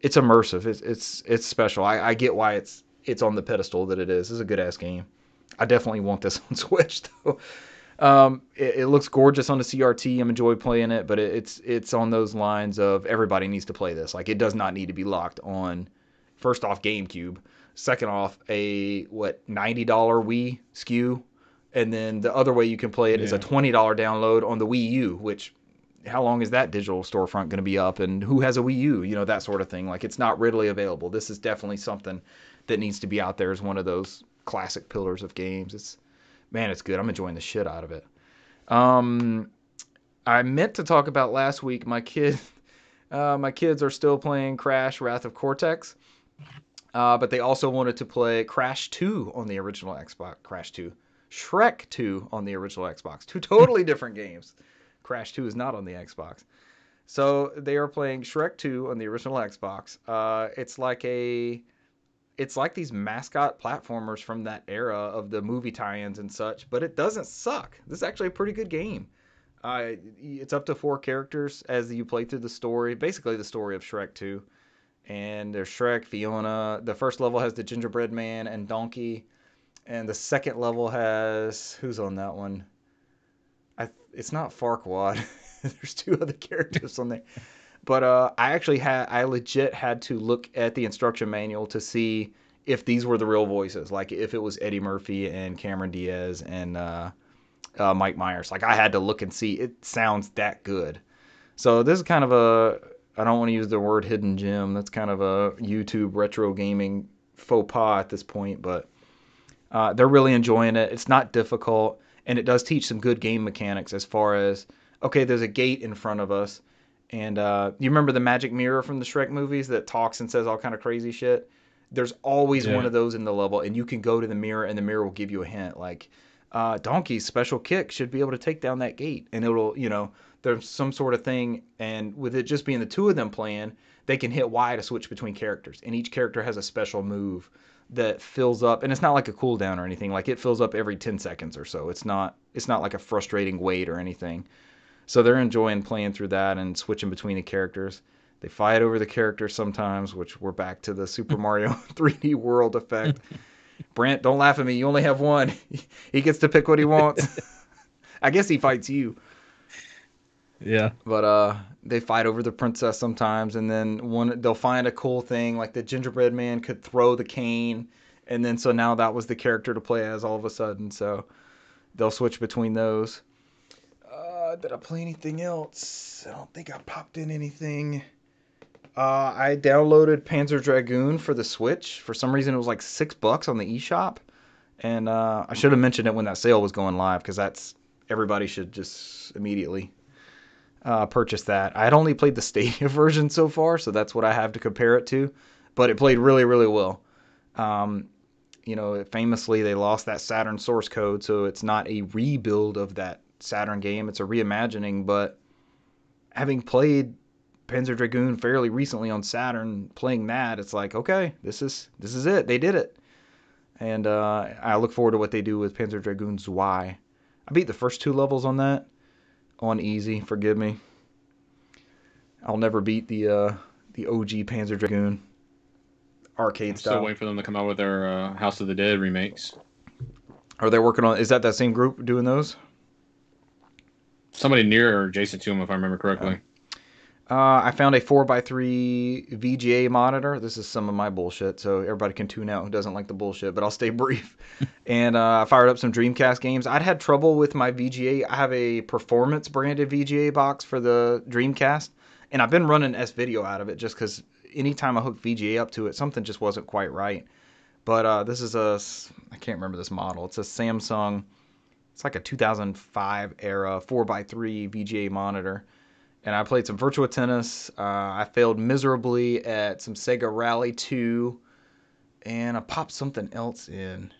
it's immersive. It's special. I get why it's on the pedestal that it is. It's a good ass game. I definitely want this on Switch though. It looks gorgeous on the CRT. I'm enjoying playing it, but it's on those lines of everybody needs to play this. Like it does not need to be locked on. First off, GameCube. Second off, a $90 Wii SKU, and then the other way you can play it is a $20 download on the Wii U. Which, how long is that digital storefront going to be up, and who has a Wii U? That sort of thing. Like it's not readily available. This is definitely something that needs to be out there as one of those classic pillars of games. It's good. I'm enjoying the shit out of it. I meant to talk about last week. My kids are still playing Crash: Wrath of Cortex, but they also wanted to play Crash 2 on the original Xbox. Crash 2, Shrek 2 on the original Xbox. Two totally different games. Crash 2 is not on the Xbox, so they are playing Shrek 2 on the original Xbox. It's like these mascot platformers from that era of the movie tie-ins and such, but it doesn't suck. This is actually a pretty good game. It's up to 4 characters as you play through the story, basically the story of Shrek 2. And there's Shrek, Fiona. The first level has the Gingerbread Man and Donkey, and the second level has who's on that one? It's not Farquaad. There's 2 other characters on there. But I legit had to look at the instruction manual to see if these were the real voices, like if it was Eddie Murphy and Cameron Diaz and Mike Myers. Like I had to look and see. It sounds that good. So this is kind of I don't want to use the word hidden gem. That's kind of a YouTube retro gaming faux pas at this point, but they're really enjoying it. It's not difficult, and it does teach some good game mechanics as far as, okay, there's a gate in front of us. And you remember the magic mirror from the Shrek movies that talks and says all kind of crazy shit? There's always one of those in the level, and you can go to the mirror, and the mirror will give you a hint. Like, Donkey's special kick should be able to take down that gate. And it'll, there's some sort of thing. And with it just being the 2 of them playing, they can hit Y to switch between characters. And each character has a special move that fills up. And it's not like a cooldown or anything. Like, it fills up every 10 seconds or so. It's not like a frustrating wait or anything. So they're enjoying playing through that and switching between the characters. They fight over the characters sometimes, which we're back to the Super Mario 3D World effect. Brent, don't laugh at me. You only have one. He gets to pick what he wants. I guess he fights you. Yeah. But they fight over the princess sometimes, and then they'll find a cool thing, like the gingerbread man could throw the cane, and then so now that was the character to play as all of a sudden. So they'll switch between those. Did I play anything else? I don't think I popped in anything. I downloaded Panzer Dragoon for the Switch. For some reason, it was like $6 on the eShop, and I should have mentioned it when that sale was going live because that's everybody should just immediately purchase that. I had only played the Stadia version so far, so that's what I have to compare it to, but it played really, really well. Famously they lost that Saturn source code, so it's not a rebuild of that Saturn game. It's a reimagining, but having played Panzer Dragoon fairly recently on Saturn, playing that, it's like, okay, this is it. They did it. And I look forward to what they do with Panzer Dragoon Zwei. I beat the first 2 levels on that on easy. Forgive me. I'll never beat the OG Panzer Dragoon arcade style. Still waiting for them to come out with their House of the Dead remakes. Are they working on? Is that same group doing those? Somebody near or adjacent to them, if I remember correctly. I found a 4x3 VGA monitor. This is some of my bullshit, so everybody can tune out who doesn't like the bullshit, but I'll stay brief. And I fired up some Dreamcast games. I'd had trouble with my VGA. I have a performance branded VGA box for the Dreamcast, and I've been running S-Video out of it just because anytime I hook VGA up to it, something just wasn't quite right. But this is I can't remember this model. It's a Samsung, it's like a 2005 era 4x3 VGA monitor. And I played some Virtua Tennis. I failed miserably at some Sega Rally 2. And I popped something else in.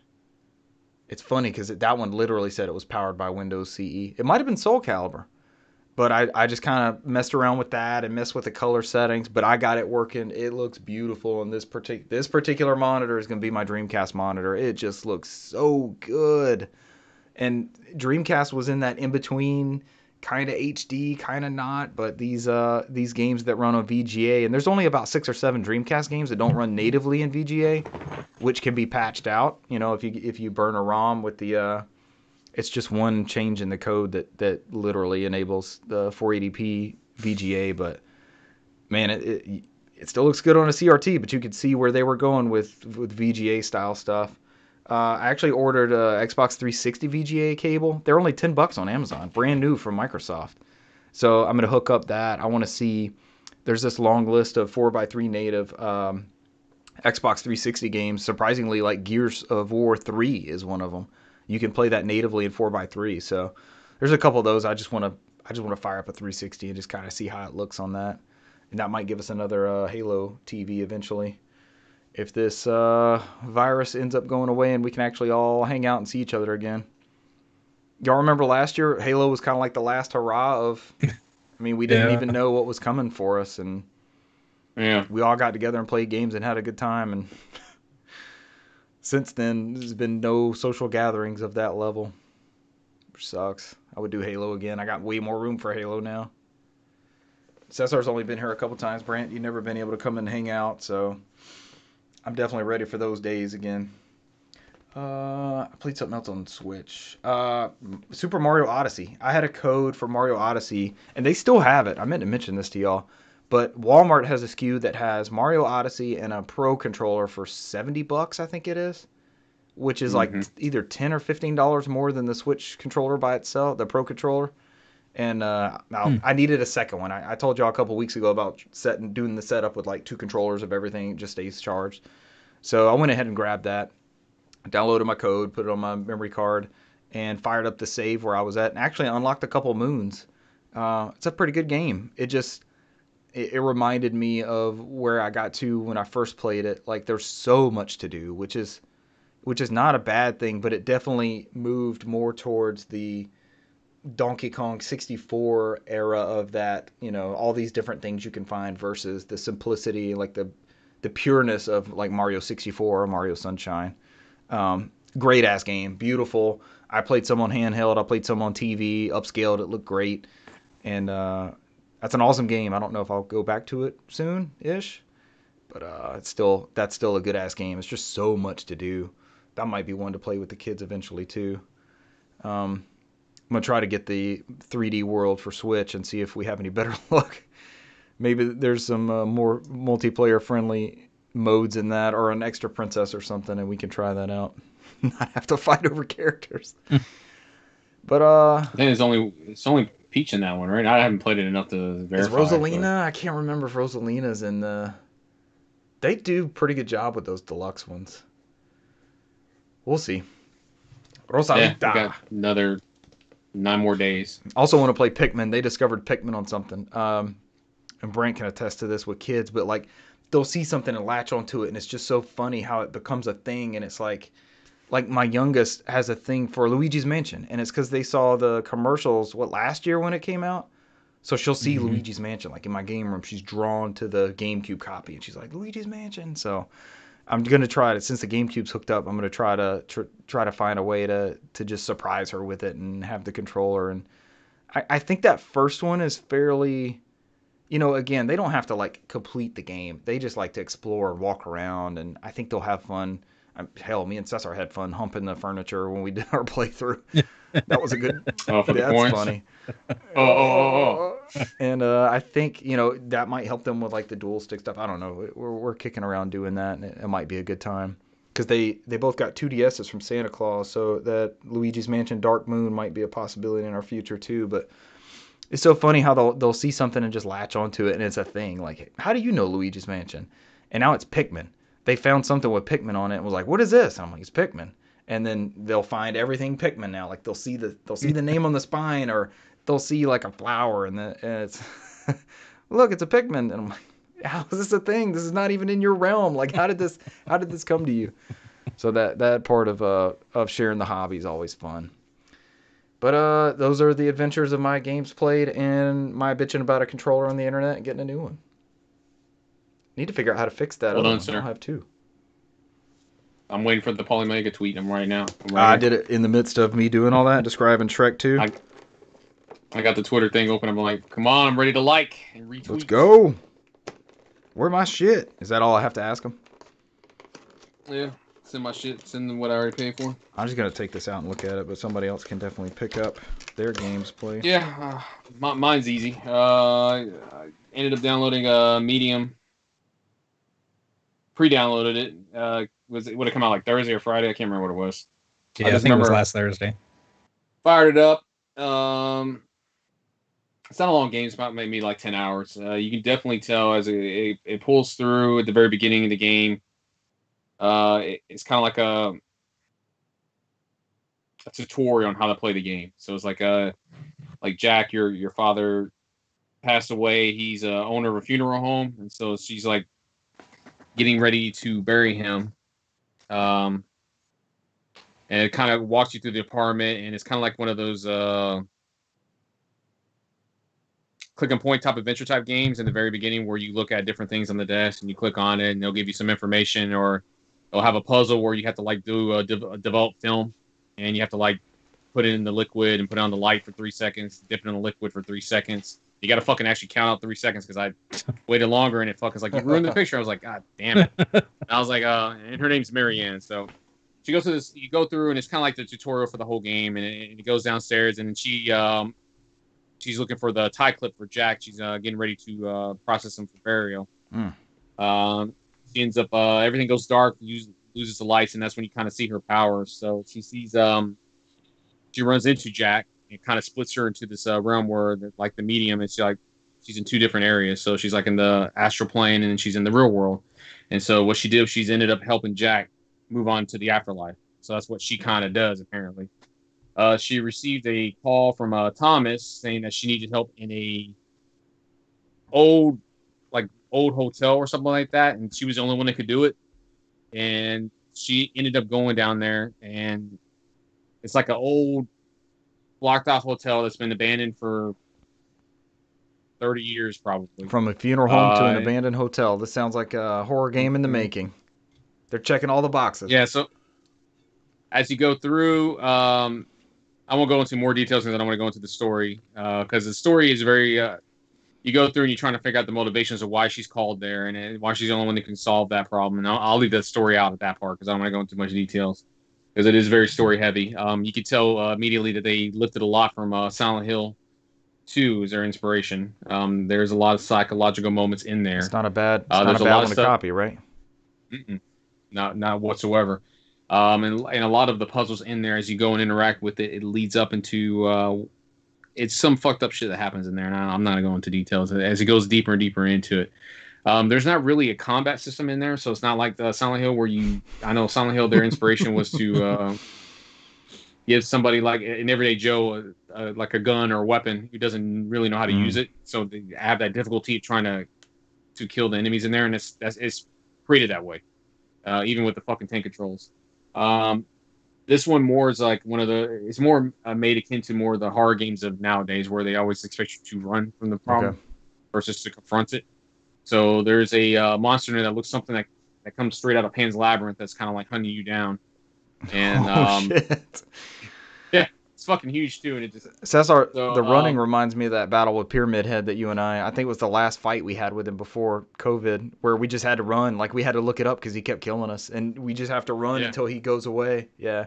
It's funny because that one literally said it was powered by Windows CE. It might have been Soul Calibur. But I just kind of messed around with that and messed with the color settings. But I got it working. It looks beautiful. And this particular monitor is going to be my Dreamcast monitor. It just looks so good. And Dreamcast was in that in-between, kind of HD, kind of not, but these games that run on VGA, and there's only about 6 or 7 Dreamcast games that don't run natively in VGA, which can be patched out. If you burn a ROM with the, it's just one change in the code that literally enables the 480p VGA. But man, it still looks good on a CRT, but you could see where they were going with VGA style stuff. I actually ordered a Xbox 360 VGA cable. They're only $10 on Amazon, brand new from Microsoft. So I'm going to hook up that. I want to see, there's this long list of 4x3 native Xbox 360 games. Surprisingly, like Gears of War 3 is one of them. You can play that natively in 4x3. So there's a couple of those. I just want to fire up a 360 and just kind of see how it looks on that. And that might give us another Halo TV eventually. If this virus ends up going away and we can actually all hang out and see each other again. Y'all remember last year, Halo was kind of like the last hurrah of, we didn't even know what was coming for us. And we all got together and played games and had a good time. And since then, there's been no social gatherings of that level, which sucks. I would do Halo again. I got way more room for Halo now. Cesar's only been here a couple times. Brant, you've never been able to come and hang out, so I'm definitely ready for those days again. I played something else on Switch. Super Mario Odyssey. I had a code for Mario Odyssey, and they still have it. I meant to mention this to y'all. But Walmart has a SKU that has Mario Odyssey and a Pro controller for $70, I think it is. Which is like either $10 or $15 more than the Switch controller by itself, the Pro controller. And I needed a second one. I told y'all a couple weeks ago about doing the setup with like 2 controllers of everything. It just stays charged. So I went ahead and grabbed that. Downloaded my code, put it on my memory card, and fired up the save where I was at. And actually unlocked a couple moons. It's a pretty good game. It reminded me of where I got to when I first played it. Like there's so much to do, which is not a bad thing, but it definitely moved more towards the Donkey Kong 64 era of that, all these different things you can find versus the simplicity, like the pureness of like Mario 64 or Mario Sunshine. Great ass game, beautiful. I played some on handheld, I played some on TV, upscaled, it looked great. And that's an awesome game. I don't know if I'll go back to it soon-ish, but that's still a good ass game. It's just so much to do. That might be one to play with the kids eventually too. I'm going to try to get the 3D World for Switch and see if we have any better luck. Maybe there's some more multiplayer-friendly modes in that, or an extra princess or something, and we can try that out. Not have to fight over characters. But I think it's only Peach in that one, right? I haven't played it enough to verify. Is Rosalina? I can't remember if Rosalina's in the. They do pretty good job with those deluxe ones. We'll see. Yeah, Rosalita. we got another 9 more days. Also want to play Pikmin. They discovered Pikmin on something. And Brent can attest to this with kids, but like they'll see something and latch onto it, and it's just so funny how it becomes a thing. And it's like my youngest has a thing for Luigi's Mansion, and it's because they saw the commercials last year when it came out. So she'll see Luigi's Mansion like in my game room. She's drawn to the GameCube copy, and she's like Luigi's Mansion. So I'm gonna try to, since the GameCube's hooked up, I'm gonna try to find a way to just surprise her with it and have the controller. And I think that first one is fairly, again, they don't have to like complete the game. They just like to explore and walk around, and I think they'll have fun. Hell, me and Cesar had fun humping the furniture when we did our playthrough. That was a good. Oh, for the That's points? funny. Oh. And I think that might help them with like the dual stick stuff. I don't know. We're kicking around doing that, and it might be a good time because they both got 2DSs from Santa Claus, so that Luigi's Mansion Dark Moon might be a possibility in our future too. But it's so funny how they'll see something and just latch onto it, and it's a thing. Like, how do you know Luigi's Mansion? And now it's Pikmin. They found something with Pikmin on it and was like, "What is this?" And I'm like, "It's Pikmin." And then they'll find everything Pikmin now. Like they'll see the name on the spine, or they'll see like a flower, and it's look, it's a Pikmin. And I'm like, how is this a thing? This is not even in your realm. Like, how did this come to you? So that part of sharing the hobby is always fun. But those are the adventures of my games played and my bitching about a controller on the internet and getting a new one. Need to figure out how to fix that. Well done, I sir. don't have two. I'm waiting for the Polymega tweet. I'm right now. I did it in the midst of me doing all that, describing Shrek 2. I got the Twitter thing open. I'm like, come on, I'm ready to like and retweet. Let's go. Where my shit? Is that all I have to ask them? Yeah, send my shit. Send what I already paid for. I'm just going to take this out and look at it, but somebody else can definitely pick up their games, please. Yeah, mine's easy. I ended up downloading Medium. Pre-downloaded it. It would have come out like Thursday or Friday. I can't remember what it was. Yeah, I think it was last Thursday. Fired it up. It's not a long game. It's about maybe like 10 hours. You can definitely tell as it pulls through at the very beginning of the game. It's kind of like a tutorial on how to play the game. So it's like Jack, your father passed away. He's a owner of a funeral home, and so she's like getting ready to bury him. And it kind of walks you through the apartment, and it's kind of like one of those click and point type adventure type games in the very beginning where you look at different things on the desk and you click on it and they'll give you some information, or they'll have a puzzle where you have to like do a develop film, and you have to like put it in the liquid and put it on the light for 3 seconds, dip it in the liquid for 3 seconds. You got to fucking actually count out 3 seconds because I waited longer and it fucking like, you ruined the picture. I was like, God damn it. And I was like, and her name's Marianne. So she goes through this, you go through and it's kind of like the tutorial for the whole game. And it goes downstairs and then she's looking for the tie clip for Jack. She's getting ready to process him for burial. She ends up, everything goes dark, loses the lights, and that's when you kind of see her powers. So she sees, she runs into Jack. It kind of splits her into this realm where, like the medium, it's like she's in 2 different areas. So she's like in the astral plane and then she's in the real world. And so what she did, she's ended up helping Jack move on to the afterlife. So that's what she kind of does, apparently. She received a call from Thomas saying that she needed help in a old hotel or something like that, and she was the only one that could do it. And she ended up going down there, and it's like an old blocked off hotel that's been abandoned for 30 years probably. From a funeral home to an abandoned hotel. This sounds like a horror game in the making. They're checking all the boxes. Yeah, so as you go through, I won't go into more details because I don't want to go into the story, because the story is very you go through and you're trying to figure out the motivations of why she's called there and why she's the only one that can solve that problem. And I'll leave the story out at that part because I don't want to go into much details because it is very story heavy. You could tell immediately that they lifted a lot from Silent Hill 2 as their inspiration. There's a lot of psychological moments in there. It's not a bad one to copy, right? Not whatsoever. And a lot of the puzzles in there, as you go and interact with it, it leads up into it's some fucked up shit that happens in there, and I'm not gonna go into details as it goes deeper and deeper into it. There's not really a combat system in there, so it's not like the Silent Hill where I know Silent Hill, their inspiration was to give somebody like an everyday Joe like a gun or a weapon who doesn't really know how to use it, so they have that difficulty of trying to kill the enemies in there, and it's created that way, even with the fucking tank controls. This one more is like it's more made akin to more of the horror games of nowadays, where they always expect you to run from the problem versus to confront it. So there's a monster in there that looks something that comes straight out of Pan's Labyrinth that's kind of like hunting you down. And shit. Yeah, it's fucking huge too, and it just the running reminds me of that battle with Pyramid Head that you and I think it was the last fight we had with him before COVID, where we just had to run, like we had to look it up because he kept killing us, and we just have to run until he goes away. Yeah.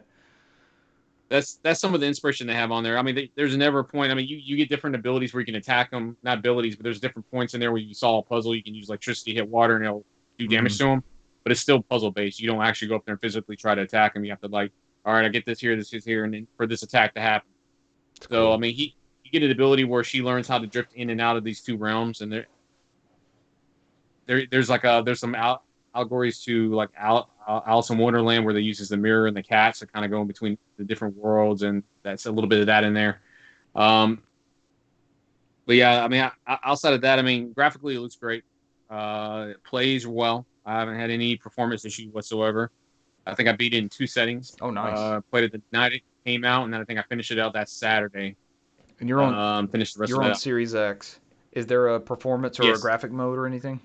That's some of the inspiration they have on there. I mean, there's never a point. I mean, you get different abilities where you can attack them, not abilities, but there's different points in there where you solve a puzzle. You can use electricity, hit water, and it'll do damage to them. But it's still puzzle based. You don't actually go up there and physically try to attack them. You have to all right, I get this here, and then for this attack to happen. That's cool. I mean, you get an ability where she learns how to drift in and out of these two realms, and there's some allegories to like Alice in Wonderland, where they uses the mirror and the cats to kind of go in between the different worlds, and that's a little bit of that in there. But yeah, I mean, outside of that, I mean, graphically it looks great. It plays well. I haven't had any performance issue whatsoever. I think I beat it in 2 settings. Oh, nice. Played it the night it came out, and then I think I finished it out that Saturday. And you're on finished the rest you're of on that. Series X. Is there a performance or a graphic mode or anything?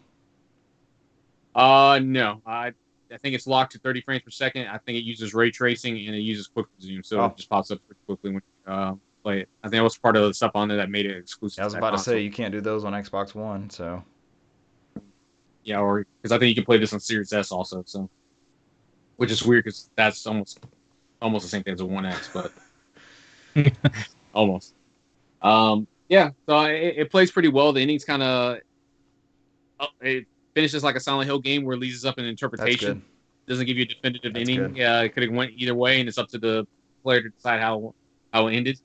No. I think it's locked to 30 frames per second. I think it uses ray tracing and it uses quick resume, so it just pops up pretty quickly when you play it. I think that was part of the stuff on there that made it exclusive. I was about to say you can't do those on Xbox One, so. Yeah, or because I think you can play this on Series S also, so which is weird because that's almost the same thing as a One X, but almost. Yeah, so it plays pretty well. The ending's kind of it finishes like a Silent Hill game where it leaves us up in interpretation. Doesn't give you a definitive ending. Yeah, it could have went either way, and it's up to the player to decide how it ended.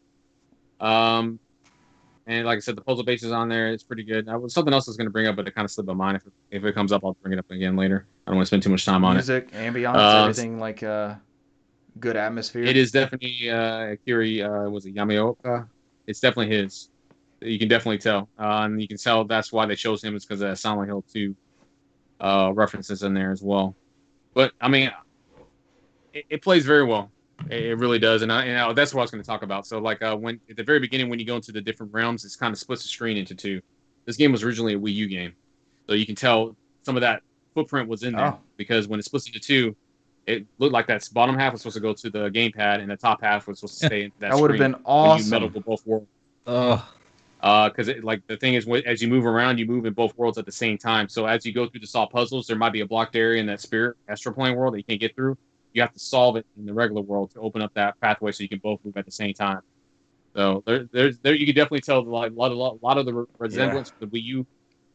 And like I said, the puzzle base is on there. It's pretty good. Something else I was going to bring up, but it kind of slipped my mind. If it comes up, I'll bring it up again later. I don't want to spend too much time on it. Music, ambiance, everything like good atmosphere. It is definitely Akira. Was it Yamaoka? It's definitely his. You can definitely tell, and you can tell that's why they chose him. Is because of Silent Hill 2 references in there as well. But I mean, it plays very well. It really does, and that's what I was going to talk about. So, like, when at the very beginning, when you go into the different realms, it's kind of splits the screen into 2. This game was originally a Wii U game, so you can tell some of that footprint was in there because when it splits into 2, it looked like that bottom half was supposed to go to the gamepad, and the top half was supposed to stay in that. That would have been awesome. When you meddle with both worlds. Because like the thing is, as you move around, you move in both worlds at the same time. So as you go through the solve puzzles, there might be a blocked area in that spirit astral plane world that you can't get through. You have to solve it in the regular world to open up that pathway so you can both move at the same time. So there you can definitely tell a lot of the resemblance to the Wii U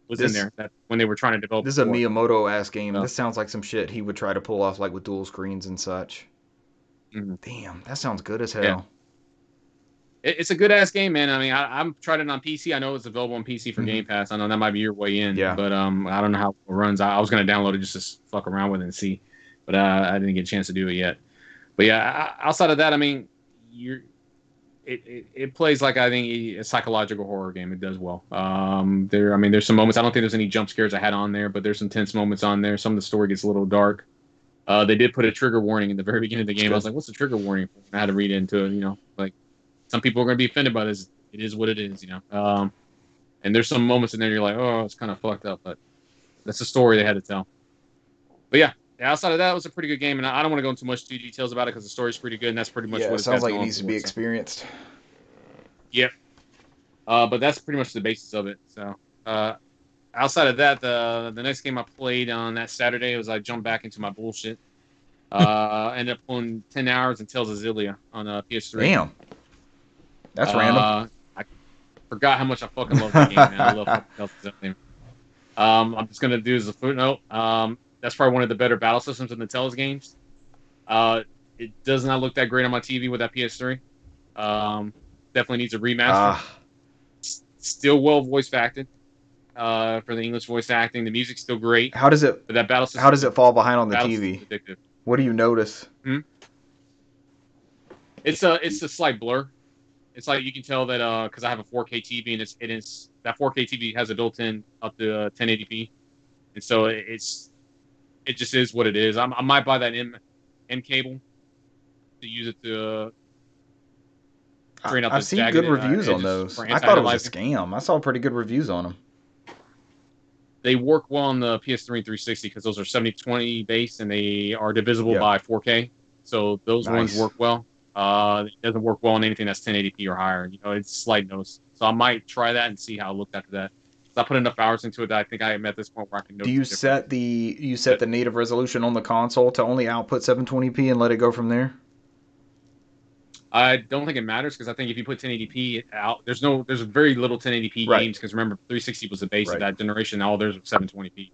was in there that when they were trying to develop. This is a Miyamoto-ass game. This sounds like some shit he would try to pull off, like with dual screens and such. Mm-hmm. Damn, that sounds good as hell. Yeah. It's a good ass game, man. I mean, I've tried it on PC. I know it's available on PC for Game Pass. I know that might be your way in. Yeah. But I don't know how it runs. I was gonna download it just to fuck around with it and see, but I didn't get a chance to do it yet. But yeah, outside of that, I mean, it plays like I think a psychological horror game. It does well. There's some moments. I don't think there's any jump scares I had on there, but there's some tense moments on there. Some of the story gets a little dark. They did put a trigger warning in the very beginning of the game. I was like, what's the trigger warning for? I had to read into it. Like some people are going to be offended by this. It is what it is. And there's some moments in there you're like, oh, it's kind of fucked up, but that's the story they had to tell. But yeah. Outside of that, it was a pretty good game, and I don't want to go into much details about it because the story's pretty good, and that's pretty much what it sounds like. It needs to be experienced. Yep. But that's pretty much the basis of it. So, outside of that, the next game I played on that Saturday was I jumped back into my bullshit. Ended up pulling 10 hours in Tales of Xillia on PS3. Damn. That's random. I forgot how much I fucking love that game, man. I love Tales of Xillia. I'm just gonna do as a footnote. That's probably one of the better battle systems in the Tales games. It does not look that great on my TV with that PS3. definitely needs a remaster. Ah, Still well voice acted for the English voice acting. The music's still great, how does it but that battle how system, does it fall behind on the battle system's TV? addictive. What do you notice? Hmm? It's a slight blur. It's like you can tell that because I have a 4K TV and it is that 4K TV has a built-in up to 1080p, and so it just is what it is. I might buy that M cable to use it to straighten out the I've seen jagged good reviews on edges those. for I thought it was a anti-aliasing. scam. I saw pretty good reviews on them. They work well on the PS3 and 360 because those are 7020 base and they are divisible Yep. by 4K. So those ones Nice. work well. It doesn't work well on anything that's 1080p or higher. You know, it's slight notice. So I might try that and see how it looked after that. So I put enough hours into it that I think I am at this point where I can Do notice you the difference. set But the native resolution on the console to only output 720p and let it go from there? I don't think it matters because I think if you put 1080p out, there's very little 1080p Right. games because remember 360 was the base of Right. that generation. All theirs were 720p.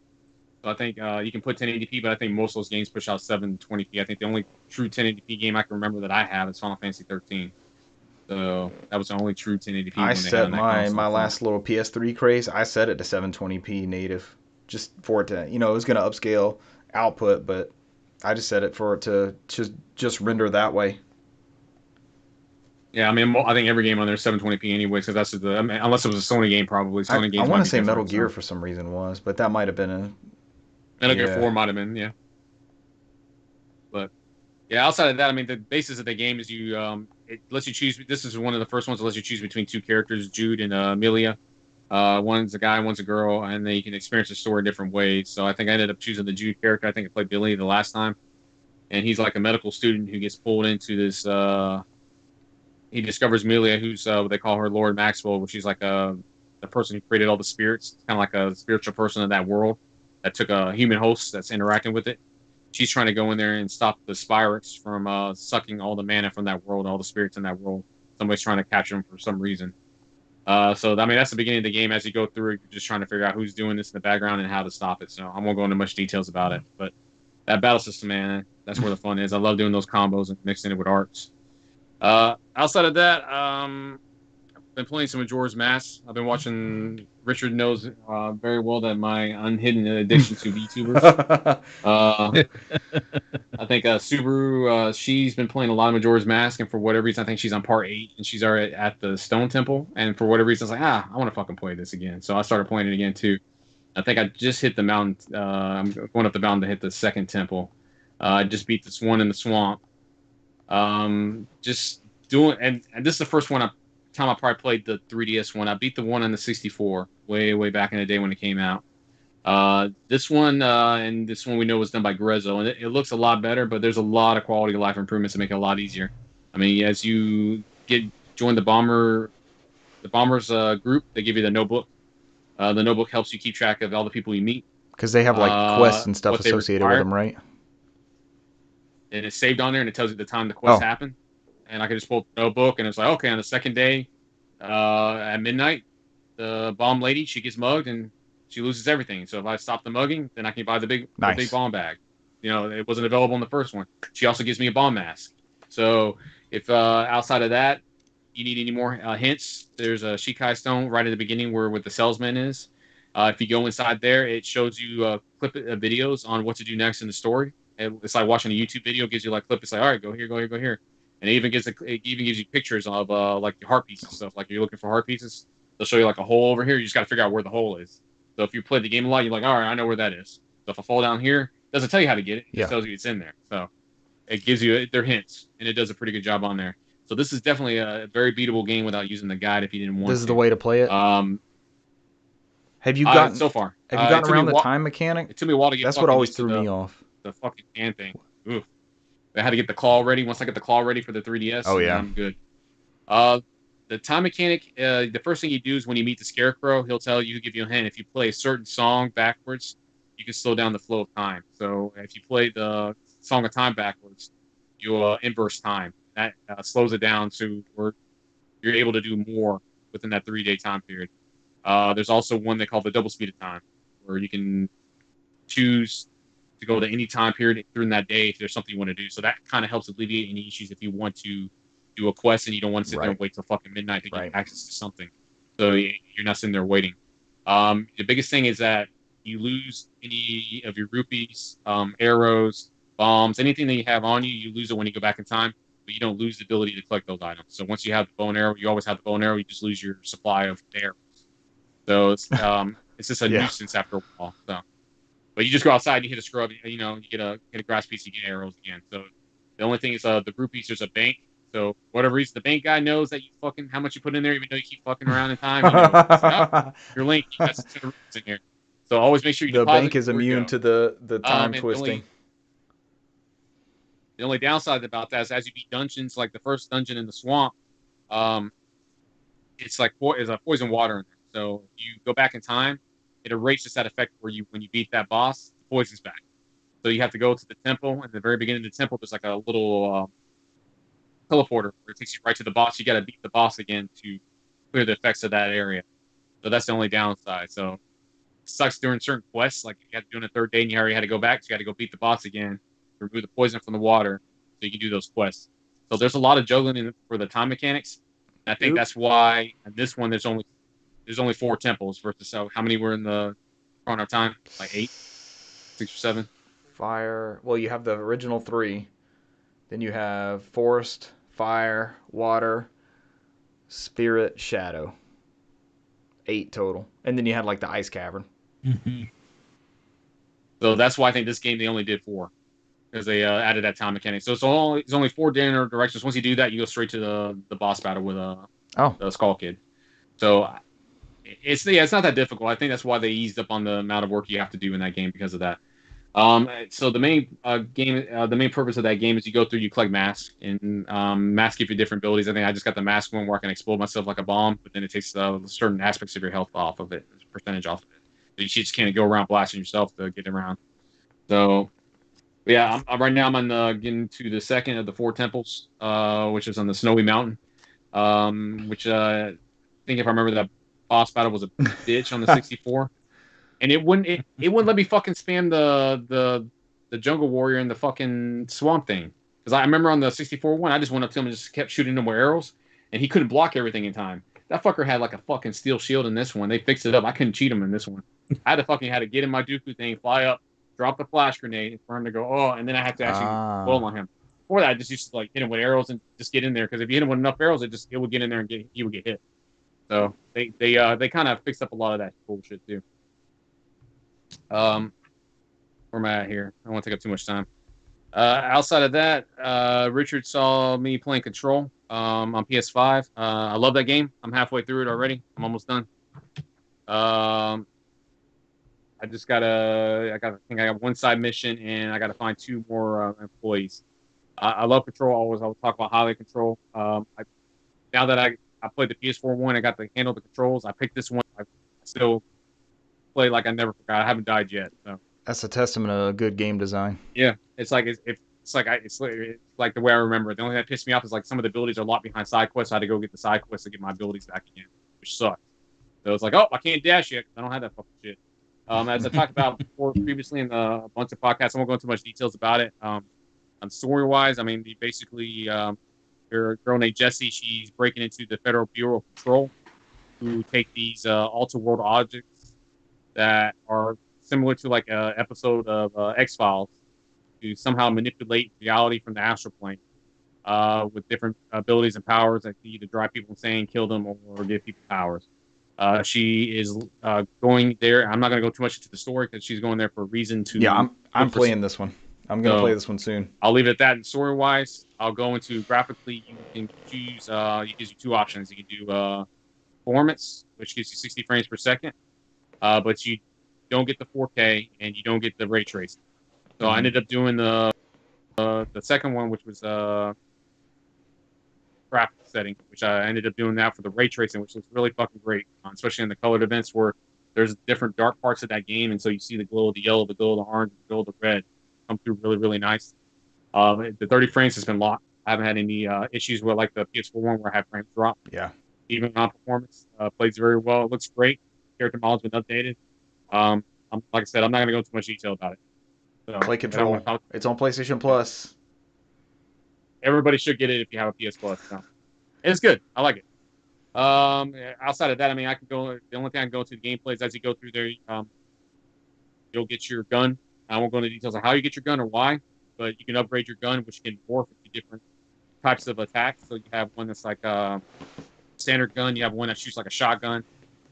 So I think you can put 1080p, but I think most of those games push out 720p. I think the only true 1080p game I can remember that I have is Final Fantasy 13. So that was the only true 1080p I one they had set on that my console. So last little PS3 craze. I set it to 720p native, just for it to, it was going to upscale output, but I just set it for it to just render that way. yeah, I mean, I think every game on there is 720p anyway. So that's I mean, unless it was a Sony game, probably Sony I games want might to be say Metal different. Gear So for some reason was, but that might have been a Metal Gear yeah. 4 might have been, yeah. But yeah, outside of that, I mean, the basis of the game is it lets you choose. This is one of the first ones that lets you choose between two characters, Jude and Amelia. One's a guy, one's a girl, and they can experience the story different ways. So I think I ended up choosing the Jude character. I think I played Billy the last time, and he's like a medical student who gets pulled into this. He discovers Amelia, who's what they call her Lord Maxwell, which is like the person who created all the spirits, kind of like a spiritual person of that world that took a human host that's interacting with it. She's trying to go in there and stop the spirits from sucking all the mana from that world, all the spirits in that world. Somebody's trying to capture them for some reason. So I mean that's the beginning of the game. As you go through it, you're just trying to figure out who's doing this in the background and how to stop it. So I won't go into much details about it, but that battle system, man, that's where the fun is. I love doing those combos and mixing it with arts. Outside of that, been playing some Majora's Mask. I've been watching. Richard knows very well that my unhidden addiction to VTubers. Uh, I think Subaru, she's been playing a lot of Majora's Mask, and for whatever reason, I think she's on part 8, and she's already at the Stone Temple. And for whatever reason, I was like, I want to fucking play this again. So I started playing it again too. I think I just hit the mountain. I'm going up the mountain to hit the second temple. I just beat this one in the swamp. Just doing, and this is the first time I probably played the 3DS one. I beat the one on the 64 way back in the day when it came out. This one and this one we know was done by Grezzo, and it looks a lot better, but there's a lot of quality of life improvements to make it a lot easier. I mean, as you join the bombers group, they give you the notebook. The notebook helps you keep track of all the people you meet, Because they have like quests and stuff what they associated with require, them, right? and it's saved on there, and it tells you the time the quest Oh, happened. And I can just pull up the notebook, and it's like, okay, on the second day, at midnight, the bomb lady she gets mugged and she loses everything. So if I stop the mugging, then I can buy the big nice. bomb bag. You know, it wasn't available in the first one. She also gives me a bomb mask. So if outside of that you need any more hints, there's a Shikai stone right at the beginning where the salesman is. If you go inside there, it shows you videos on what to do next in the story. It's like watching a YouTube video. Gives you like clip. It's like, all right, go here, go here, go here. And it even gives you pictures of like your heart pieces stuff. Like you're looking for heart pieces, they'll show you like a hole over here. You just got to figure out where the hole is. So if you play the game a lot, you're like, all right, I know where that is. So if I fall down here, it doesn't tell you how to get it. It Yeah. just tells you it's in there. So it gives you their hints, and it does a pretty good job on there. So this is definitely a very beatable game without using the guide if you didn't want This to. is the way to play it. Um, Have you gotten so far, have you gotten it took me around a the while. time mechanic? It took me a while to get That's what fucking always used to threw me off. the fucking can thing. Oof. I had to get the claw ready. Once I get the claw ready for the 3DS, Oh, and then yeah. I'm good. The time mechanic, the first thing you do is when you meet the Scarecrow, he'll give you a hint. If you play a certain song backwards, you can slow down the flow of time. So if you play the Song of Time backwards, you inverse time. That slows it down to where you're able to do more within that 3-day time period. There's also one they call the double speed of time, where you can choose to go to any time period during that day if there's something you want to do. So that kind of helps alleviate any issues if you want to do a quest and you don't want to sit there and Right. wait till fucking midnight to get Right. access to something. So you're not sitting there waiting. The biggest thing is that you lose any of your rupees, arrows, bombs, anything that you have on you, you lose it when you go back in time, but you don't lose the ability to collect those items. So once you have the bow and arrow, you always have the bow and arrow, you just lose your supply of arrows. So it's just a Yeah. nuisance after a while. So, but you just go outside and you hit a scrub, you know, you get a grass piece, you get arrows again. So the only thing is the rupees, there's a bank. So for whatever reason, the bank guy knows that you fucking how much you put in there, even though you keep fucking around in time, you know, it's like, oh, you're late, you got 600 rupees in here. So always make sure you The deposit bank is before you immune go. to the time And twisting. the only downside about that is as you beat dungeons, like the first dungeon in the swamp, um, it's like is a poison water in there. So if you go back in time, it erases that effect where you when you beat that boss, the poison's back. So you have to go to the temple. At the very beginning of the temple, there's like a little teleporter where it takes you right to the boss. You got to beat the boss again to clear the effects of that area. So that's the only downside. So it sucks during certain quests, like you had to do on the third day and you already had to go back. So you got to go beat the boss again, remove the poison from the water, so you can do those quests. So there's a lot of juggling for the time mechanics. And I think that's why in this one there's only 4 temples versus so how many were in the Chrono of Time? Like 8, 6 or 7. Fire. Well, you have the original 3. Then you have forest, fire, water, spirit, shadow. 8 total. And then you had like the ice cavern. Mm-hmm. So that's why I think this game they only did 4 because they added that time mechanic. So it's only 4 dinner directions. Once you do that, you go straight to the boss battle with the Skull Kid. So it's not that difficult. I think that's why they eased up on the amount of work you have to do in that game because of that. So the main the main purpose of that game is you go through, you collect masks, and masks give you different abilities. I think I just got the mask one where I can explode myself like a bomb, but then it takes certain aspects of your health off of it, percentage off of it. So you just can't go around blasting yourself to get around. So yeah, right now I'm on getting to the second of the 4 temples, which is on the Snowy Mountain. Which I think if I remember that boss battle was a bitch on the 64. And it wouldn't let me fucking spam the jungle warrior and the fucking swamp thing. Because I remember on the 64 one, I just went up to him and just kept shooting him with arrows, and he couldn't block everything in time. That fucker had like a fucking steel shield in this one. They fixed it up. I couldn't cheat him in this one. I had to get in my Dooku thing, fly up, drop the flash grenade for him to go, oh, and then I have to actually blow on him. Before that, I just used to like hit him with arrows and just get in there. Because if you hit him with enough arrows, it would get in there and he would get hit. So they kind of fixed up a lot of that bullshit too. Where am I at here? I don't want to take up too much time. Outside of that, Richard saw me playing Control on PS5. I love that game. I'm halfway through it already. I'm almost done. I just I think I got one side mission, and I got to find 2 more employees. I love Control. I'll talk about highly Control. Now that I played the PS4 one, I got to handle the controls. I picked this one. I still play like I never forgot. I haven't died yet. So. That's a testament to good game design. Yeah, it's like the way I remember it. The only thing that pissed me off is like some of the abilities are locked behind side quests. So I had to go get the side quests to get my abilities back again, which sucks. So it's like, oh, I can't dash yet because I don't have that fucking shit. As I talked about before previously in a bunch of podcasts, I won't go into much details about it. On story wise, I mean, basically, your girl named Jessie, she's breaking into the Federal Bureau of Patrol, who take these alter world objects that are similar to like an episode of X-Files to somehow manipulate reality from the astral plane with different abilities and powers that can either drive people insane, kill them, or give people powers. She is going there. I'm not going to go too much into the story because she's going there for a reason to. Yeah, I'm playing this one. I'm going to play this one soon. I'll leave it at that. Story-wise, I'll go into graphically. You can choose. It gives you 2 options. You can do performance, which gives you 60 frames per second, but you don't get the 4K and you don't get the ray tracing. So I ended up doing the second one, which was graphic setting, which I ended up doing that for the ray tracing, which looks really fucking great, especially in the colored events where there's different dark parts of that game, and so you see the glow of the yellow, the glow of the orange, the glow of the red come through really, really nice. The 30 frames has been locked. I haven't had any issues with like the PS4 one where I had frames drop. Yeah. Even on performance, plays very well. It looks great. Character model's been updated. Like I said, I'm not going to go into much detail about it. So, Play Control. It's on PlayStation Plus. everybody should get it if you have a PS Plus. So. It's good. I like it. Outside of that, I mean, I can go. The only thing I can go into the gameplay is as you go through there, you'll get your gun. I won't go into details on how you get your gun or why, but you can upgrade your gun, which can morph into different types of attacks. So you have one that's like a standard gun. You have one that shoots like a shotgun.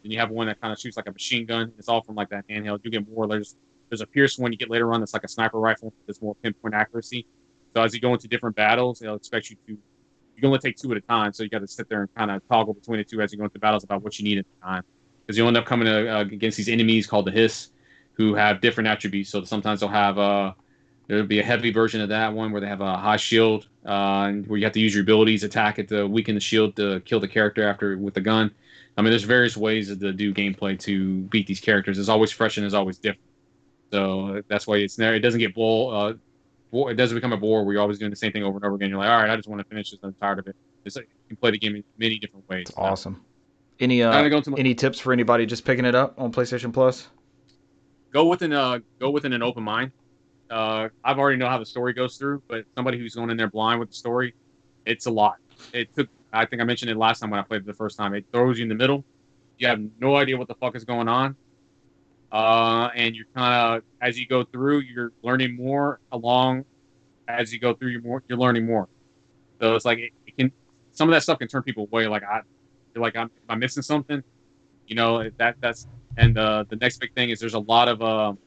And you have one that kind of shoots like a machine gun. It's all from like that handheld. You get more. There's a Pierce one you get later on that's like a sniper rifle. That's more pinpoint accuracy. So as you go into different battles, they'll expect you to. You can only take two at a time, so you got to sit there and kind of toggle between the two as you go into battles about what you need at the time. Because you'll end up coming against these enemies called the Hiss, who have different attributes. So sometimes they'll have there'll be a heavy version of that one where they have a high shield, where you have to use your abilities, attack it to weaken the shield to kill the character after with the gun. I mean, there's various ways to do gameplay to beat these characters. It's always fresh and it's always different. So that's why it's there. It doesn't get it doesn't become a bore where you're always doing the same thing over and over again. You're like, all right, I just want to finish this. I'm tired of it. It's like you can play the game in many different ways. It's awesome. Any tips for anybody just picking it up on PlayStation Plus? Go with an open mind. I've already know how the story goes through, but somebody who's going in there blind with the story, it's a lot. I think I mentioned it last time when I played it the first time. It throws you in the middle. You have no idea what the fuck is going on. And you're kind of, as you go through, you're learning more along. As you go through, you're learning more. So it's like some of that stuff can turn people away. Am I missing something? You know, that's and the next big thing is there's a lot of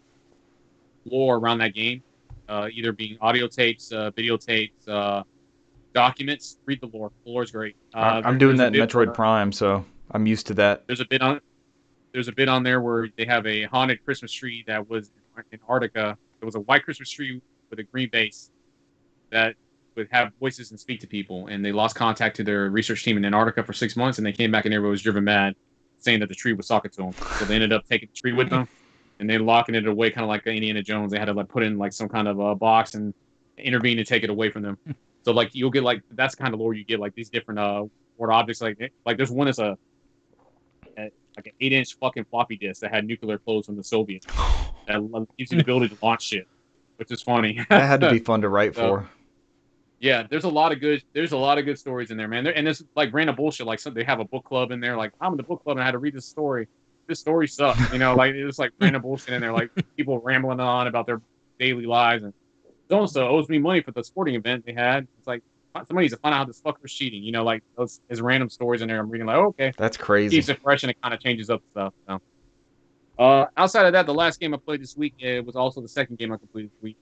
lore around that game, either being audio tapes, videotapes, documents. Read the lore. The lore is great. I'm doing that in Metroid Prime, so I'm used to that. There's a bit on there where they have a haunted Christmas tree that was in Antarctica. It was a white Christmas tree with a green base that would have voices and speak to people. And they lost contact to their research team in Antarctica for 6 months, and they came back and everybody was driven mad, saying that the tree was talking to them. So they ended up taking the tree with them, and they locking it away, kind of like Indiana Jones. They had to like put in like some kind of a box and intervene and take it away from them. So like you'll get like that's the kind of lore you get, like these different word objects. Like there's one that's like an 8-inch fucking floppy disk that had nuclear codes from the Soviets that gives you the ability to launch shit, which is funny. That had to be fun to write for. Yeah, there's a lot of good stories in there, man. And there's like random bullshit. Like they have a book club in there. Like I'm in the book club and I had to read this story. This story sucks, you know. Like it was like random bullshit in there. Like people rambling on about their daily lives and so and so owes me money for the sporting event they had. It's like somebody needs to find out how this fucker's cheating. You know, like those his random stories in there. I'm reading like, oh, okay, that's crazy. Keeps it fresh and it kind of changes up stuff. So. Outside of that, the last game I played this week was also the second game I completed this week.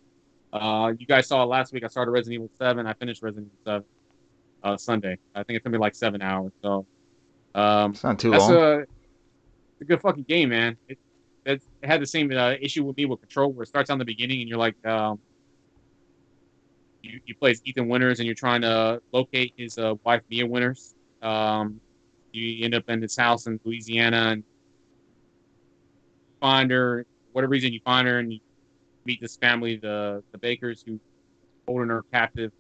You guys saw it last week. I started Resident Evil 7. I finished Resident Evil 7 Sunday. I think it took me like 7 hours. So it's not too long. It's a good fucking game, man. It had the same issue with me with Control, where it starts on the beginning and you're like, you play as Ethan Winters and you're trying to locate his wife Mia Winters. You end up in this house in Louisiana and find her. For whatever reason, you find her and you meet this family, the Bakers, who holding her captive.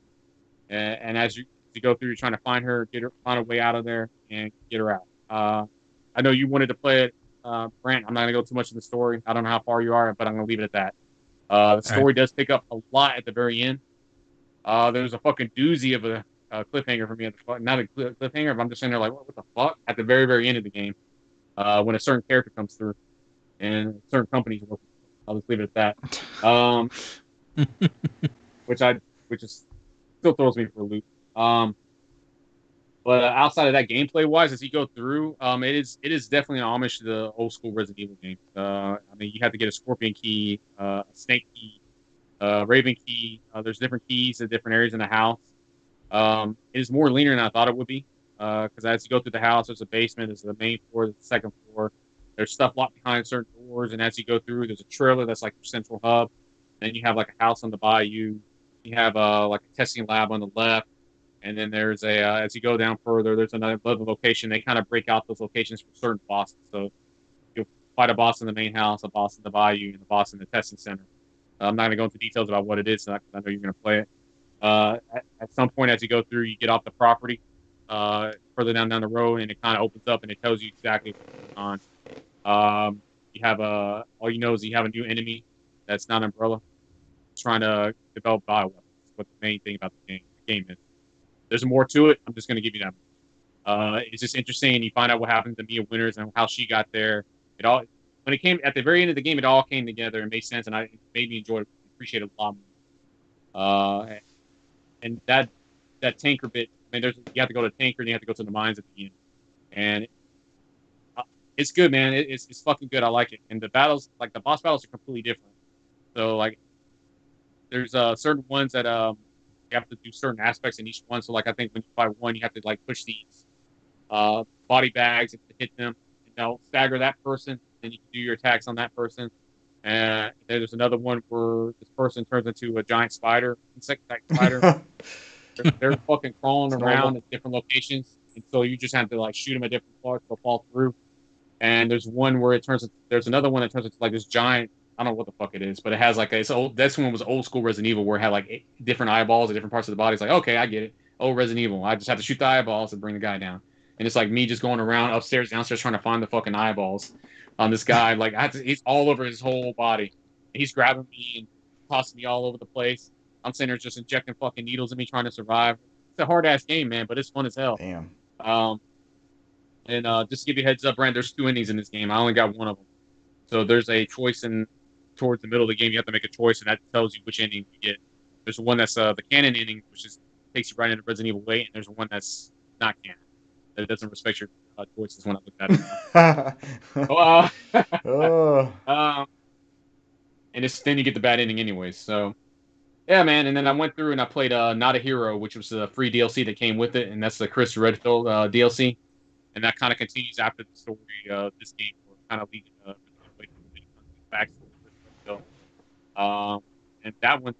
And as you go through, you're trying to find her, find a way out of there, and get her out. I know you wanted to play it, Brent. I'm not gonna go too much in the story. I don't know how far you are, but I'm gonna leave it at that. The story does pick up a lot at the very end. There's a fucking doozy of a cliffhanger for me. Not a cliffhanger, but I'm just sitting there like, what the fuck? At the very, very end of the game, when a certain character comes through, and certain companies work. I'll just leave it at that. Which is still throws me for a loop. But outside of that, gameplay wise, as you go through, it is definitely an homage to the old school Resident Evil games. I mean, you have to get a Scorpion key, a Snake key, Raven key. There's different keys at different areas in the house. It is more linear than I thought it would be. Because as you go through the house, there's a basement, there's the main floor, there's the second floor. There's stuff locked behind certain doors, and as you go through, there's a trailer that's like your central hub. Then you have like a house on the bayou. You have like a testing lab on the left, and then there's as you go down further, there's another location. They kind of break out those locations for certain bosses. So you'll fight a boss in the main house, a boss in the bayou, and a boss in the testing center. I'm not going to go into details about what it is, because I know you're going to play it. At some point, as you go through, you get off the property further down the road, and it kind of opens up and it tells you exactly what's going on. You have all you know is you have a new enemy that's not Umbrella, trying to develop bioweapons. That's what the main thing about the game is. there's more to it. I'm just going to give you that. It's just interesting. You find out what happened to Mia Winters and how she got there. It all when it came at the very end of the game, it all came together and made sense, and it made me appreciate it a lot more. And that tanker bit. I mean, you have to go to tanker and you have to go to the mines at the end, and it's good, man. It's fucking good. I like it. And the battles, like the boss battles, are completely different. So like, there's certain ones that you have to do certain aspects in each one. So like, I think when you fight one, you have to like push these body bags to hit them. Stagger that person, and you can do your attacks on that person. And there's another one where this person turns into a giant spider, insect-type spider. they're fucking crawling around at different locations, and so you just have to like shoot them at different parts. They'll fall through. And there's one where there's another one that turns into like this giant. I don't know what the fuck it is, but it has like it's old. This one was old school Resident Evil where it had like different eyeballs at different parts of the body. It's like, okay, I get it. Oh, Resident Evil. I just have to shoot the eyeballs and bring the guy down. And it's like me just going around upstairs, downstairs, trying to find the fucking eyeballs on this guy. Like he's all over his whole body. And he's grabbing me and tossing me all over the place. I'm sitting there just injecting fucking needles in me, trying to survive. It's a hard ass game, man, but it's fun as hell. Damn. And just to give you a heads up, Brand, there's 2 endings in this game. I only got one of them. So there's a choice towards the middle of the game. You have to make a choice, and that tells you which ending you get. There's one that's the canon ending, which takes you right into Resident Evil 8, and there's one that's not canon. That doesn't respect your choices when I looked at it. And then you get the bad ending anyways. So, yeah, man. And then I went through and I played Not a Hero, which was the free DLC that came with it, and that's the Chris Redfield DLC. And that kind of continues after the story of this game, kind of leading back to Redfield. And that went.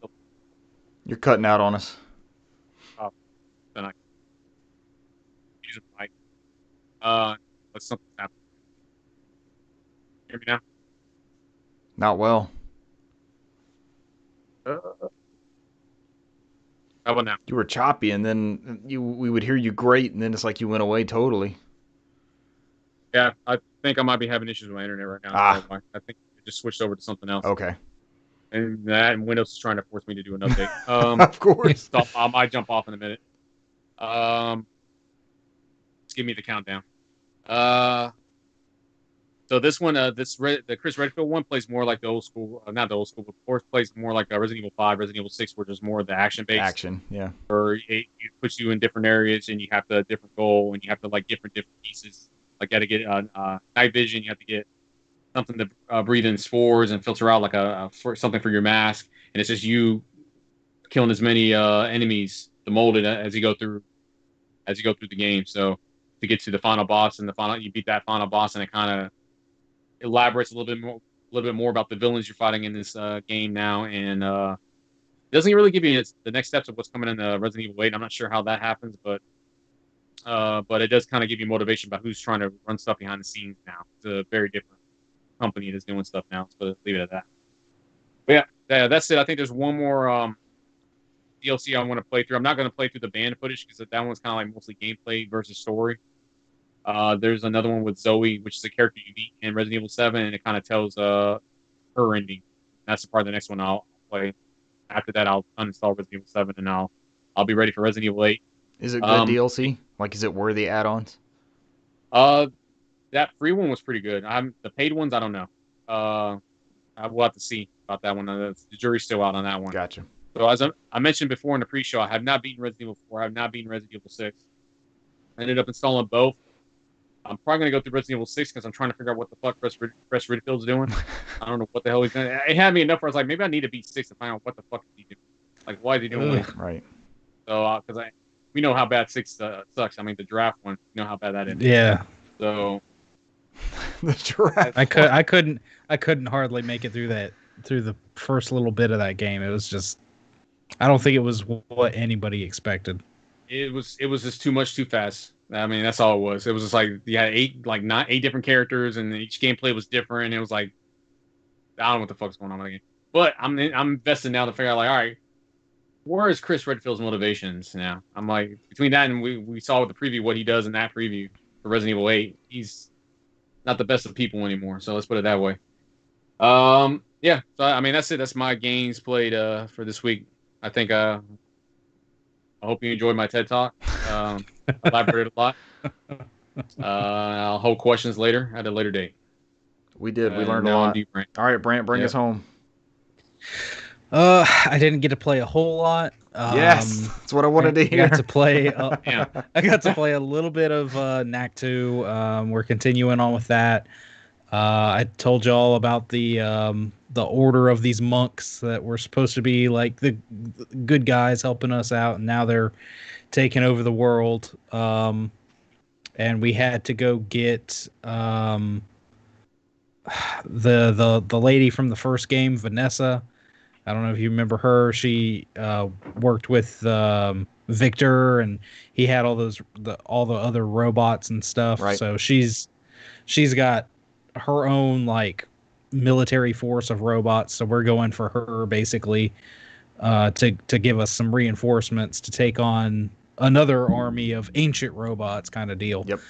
You're cutting out on us. Oh, then I use a mic. But something's happening. Hear me now? Not well. How about now? You were choppy, and then we would hear you great, and then it's like you went away totally. Yeah, I think I might be having issues with my internet right now. I think it just switched over to something else. Okay. And Windows is trying to force me to do an update. Of course. I might jump off in a minute. Just give me the countdown. So this one, the Chris Redfield one plays more like the old school, not the old school, but of course plays more like Resident Evil 5, Resident Evil 6, where there's more of the action-based. Action, yeah. Or it puts you in different areas, and you have the different goal, and you have to like different pieces. Like you got to get night vision, you have to get something to breathe in spores and filter out like something for your mask, and it's just you killing as many enemies to mold it as you go through the game. So to get to the final boss, and you beat that final boss, and it kind of elaborates a little bit more about the villains you're fighting in this game now, and it doesn't really give you the next steps of what's coming in the Resident Evil 8. I'm not sure how that happens, but it does kind of give you motivation about who's trying to run stuff behind the scenes now. It's a very different company that's doing stuff now, so leave it at that. But yeah, that's it. I think there's one more DLC I want to play through. I'm not going to play through the band footage because that one's kind of like mostly gameplay versus story. There's another one with Zoe, which is a character you meet in Resident Evil 7, and it kind of tells her ending. That's the part of the next one I'll play. After that, I'll uninstall Resident Evil 7, and I'll be ready for Resident Evil 8. Is it good DLC? Like, is it worthy add-ons? That free one was pretty good. The paid ones, I don't know. I will have to see about that one. The jury's still out on that one. Gotcha. So as I mentioned before in the pre-show, I have not beaten Resident Evil 4. I have not beaten Resident Evil 6. I ended up installing both. I'm probably going to go through Resident Evil 6 because I'm trying to figure out what the fuck Chris Redfield's doing. I don't know what the hell he's doing. It had me enough where I was like, maybe I need to beat 6 to find out what the fuck is he doing. Like, why is he doing this? Right. So, because we know how bad 6 sucks. I mean, the draft one, you know how bad that is. Yeah. So the draft. I couldn't hardly make it through the first little bit of that game. It was just, I don't think it was what anybody expected. It was just too much too fast. I mean, that's all it was. It was just like you had 8 different characters, and each gameplay was different. It was like, I don't know what the fuck's going on with the game. But I'm invested now to figure out, like, all right, where is Chris Redfield's motivations now? I'm like, between that and we saw with the preview what he does in that preview for Resident Evil 8, he's not the best of people anymore. So let's put it that way. Yeah. So I mean, that's it. That's my games played for this week. I think I'll I hope you enjoyed my TED Talk. Elaborated a lot. I'll hold questions later at a later date. We did. We learned a Now on lot. to you, Brent. All right, Brant, bring Yep. us home. I didn't get to play a whole lot. Yes, that's what I wanted to hear. Got to play. Yeah. I got to play a little bit of Knack 2. We're continuing on with that. I told y'all about the order of these monks that were supposed to be like the good guys helping us out, and now they're taking over the world. And we had to go get the lady from the first game, Vanessa. I don't know if you remember her. She worked with Victor, and he had all the other robots and stuff. Right. So she's got her own like military force of robots. So we're going for her basically to give us some reinforcements to take on another army of ancient robots, kind of deal. Yep.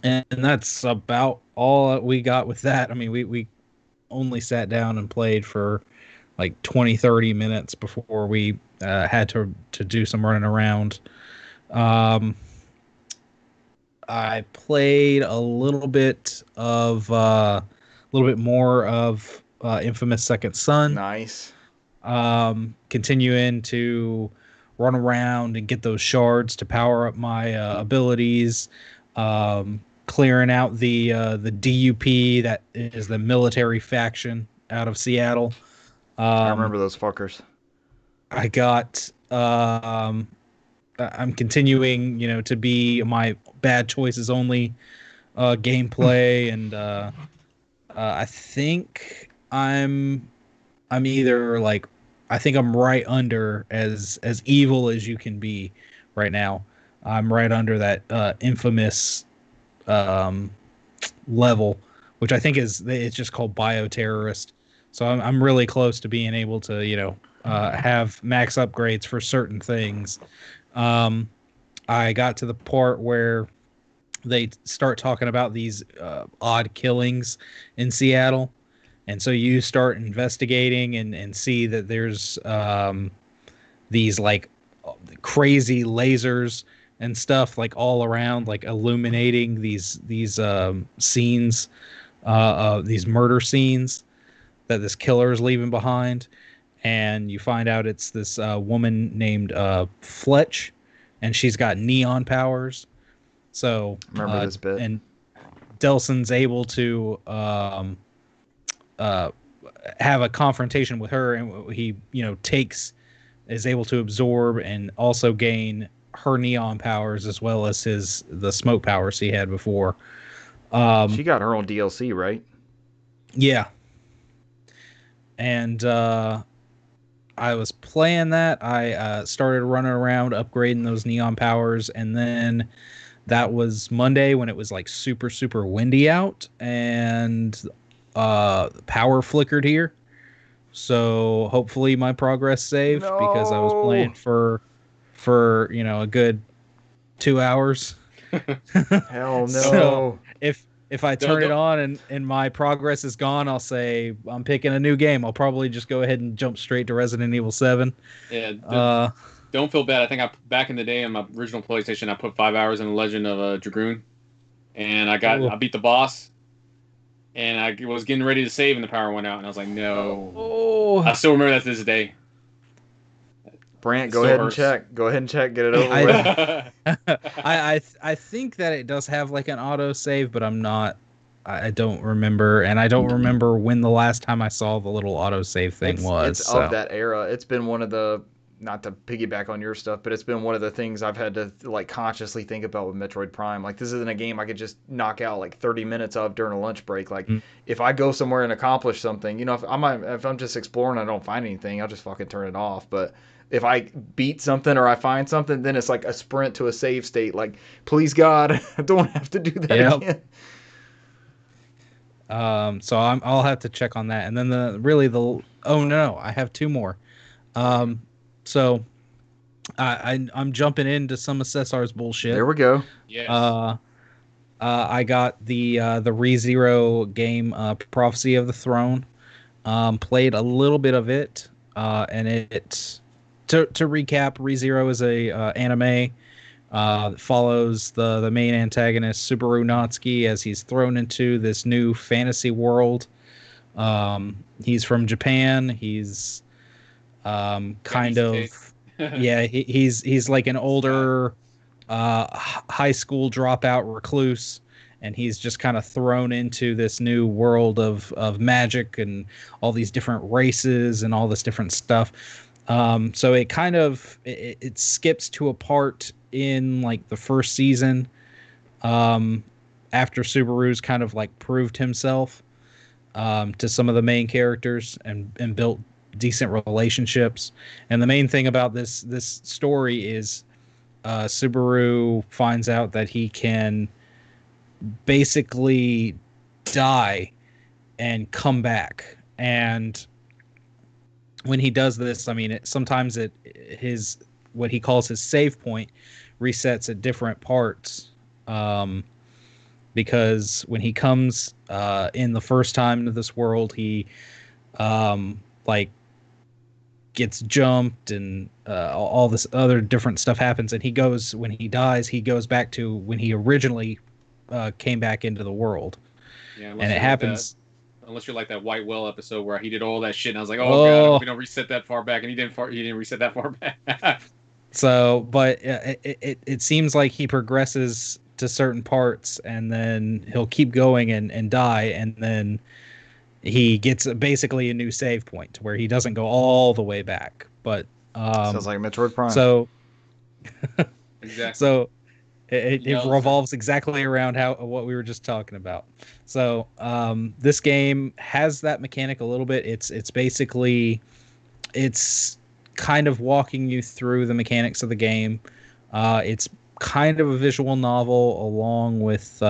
And that's about all that we got with that. I mean, we only sat down and played for like 20-30 minutes before we had to do some running around. I played a little bit more of Infamous Second Son. Nice. Continuing to run around and get those shards to power up my abilities. Clearing out the DUP, that is the military faction out of Seattle. I remember those fuckers. I got I'm continuing, to be my bad choices only gameplay, and I think I'm either like, I think I'm right under as evil as you can be right now. I'm right under that infamous level, which I think it's just called bioterrorist. So I'm really close to being able to have max upgrades for certain things. I got to the part where they start talking about these odd killings in Seattle, and so you start investigating and see that there's these like crazy lasers and stuff like all around, like illuminating these scenes, these murder scenes that this killer is leaving behind. And you find out it's this woman named Fletch, and she's got neon powers. So Remember this bit. And Delson's able to have a confrontation with her, and he is able to absorb and also gain her neon powers as well as the smoke powers he had before. She got her own DLC, right? Yeah. And I was playing that. I started running around upgrading those neon powers, and then that was Monday when it was like super, super windy out, and power flickered here. So hopefully my progress saved, because I was playing for a good 2 hours. Hell no. So if I turn it on and my progress is gone, I'll say I'm picking a new game. I'll probably just go ahead and jump straight to Resident Evil 7. Yeah. Don't feel bad. I think back in the day on my original PlayStation, I put 5 hours in The Legend of Dragoon, and I beat the boss, and I was getting ready to save, and the power went out, and I was like, no. Oh. I still remember that to this day. Brant, go ahead and check. Go ahead and check. Get it over with. I think that it does have like an auto save, but I don't remember, and I don't remember when the last time I saw the little auto save thing was. It's of that era. It's been one of the, not to piggyback on your stuff, but it's been one of the things I've had to like consciously think about with Metroid Prime. Like, this isn't a game I could just knock out like 30 minutes of during a lunch break. Like, if I go somewhere and accomplish something, if I'm just exploring and I don't find anything, I'll just fucking turn it off. But if I beat something or I find something, then it's like a sprint to a save state. Like, please God, I don't have to do that again. So I'll have to check on that. And then I have two more. So I'm jumping into some of Cesar's bullshit. There we go. Yes. I got the ReZero game, Prophecy of the Throne. Played a little bit of it, and to recap, ReZero is a anime that follows the main antagonist Subaru Natsuki as he's thrown into this new fantasy world. He's from Japan. He's kind of yeah. He's like an older high school dropout recluse, and he's just kind of thrown into this new world of magic and all these different races and all this different stuff. So it kind of it skips to a part in like the first season, after Subaru's kind of like proved himself to some of the main characters and built decent relationships. And the main thing about this story is Subaru finds out that he can basically die and come back. And when he does this, I mean, sometimes his what he calls his save point resets at different parts. Because when he comes in the first time into this world, he like gets jumped and all this other different stuff happens, and when he dies, he goes back to when he originally came back into the world. Yeah, and it happens. Unless you're like that White Whale episode where he did all that shit, and I was like, oh god, I hope we don't reset that far back, and he didn't reset that far back. So, but it seems like he progresses to certain parts, and then he'll keep going and die, and then he gets basically a new save point where he doesn't go all the way back. But sounds like Metroid Prime. So exactly. So it revolves exactly around what we were just talking about. So this game has that mechanic a little bit. It's basically kind of walking you through the mechanics of the game. It's kind of a visual novel along with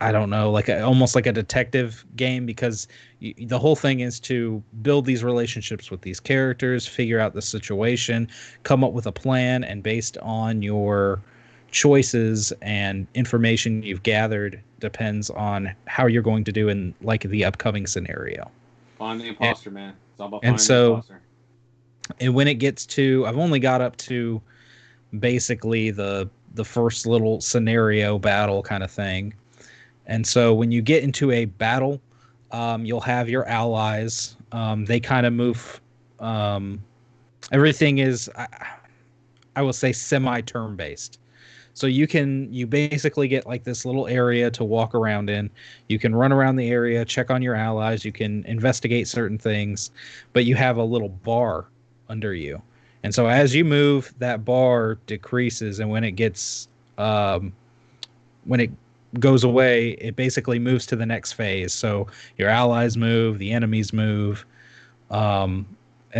I don't know, like almost like a detective game, because the whole thing is to build these relationships with these characters, figure out the situation, come up with a plan, and based on your choices and information you've gathered depends on how you're going to do in like the upcoming scenario. Find the imposter, man. It's all about finding the imposter. And when it gets to, I've only got up to basically the first little scenario battle kind of thing. And so when you get into a battle, you'll have your allies. They kind of move. Everything is, I will say, semi-turn based. So you basically get like this little area to walk around in. You can run around the area, check on your allies. You can investigate certain things, but you have a little bar under you. And so as you move, that bar decreases, and when it goes away, it basically moves to the next phase. So your allies move, the enemies move, and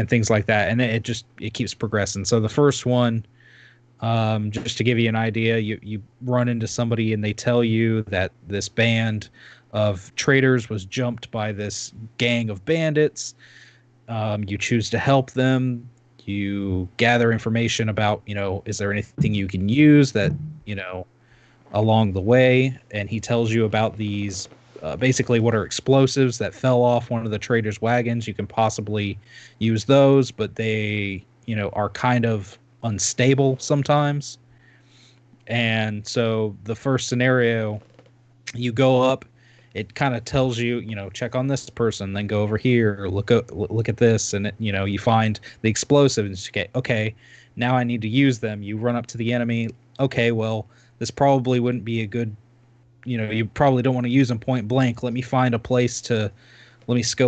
things like that. And it keeps progressing. So the first one, just to give you an idea, you run into somebody and they tell you that this band of traders was jumped by this gang of bandits. You choose to help them. You gather information about, is there anything you can use that, along the way. And he tells you about these, basically what are explosives that fell off one of the traders' wagons. You can possibly use those, but they, are kind of unstable sometimes. And so the first scenario, you go up, it kind of tells you, check on this person, then go over here, look at this, and you find the explosives. Okay, now I need to use them. You run up to the enemy. Okay, well, this probably wouldn't be a good, you probably don't want to use them point blank. Let me scope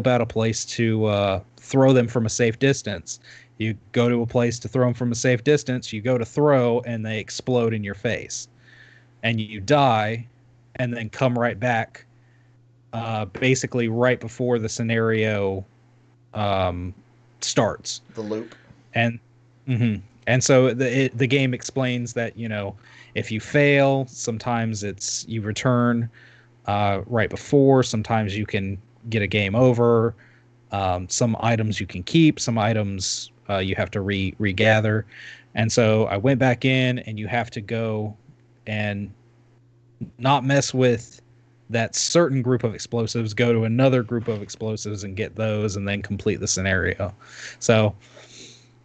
out a place to throw them from a safe distance. You go to a place to throw them from a safe distance, you go to throw, and they explode in your face. And you die, and then come right back, basically right before the scenario starts. The loop. And so the game explains that, if you fail, sometimes you return right before. Sometimes you can get a game over. Some items you can keep. Some items you have to regather. And so I went back in, and you have to go and not mess with that certain group of explosives, go to another group of explosives and get those, and then complete the scenario. So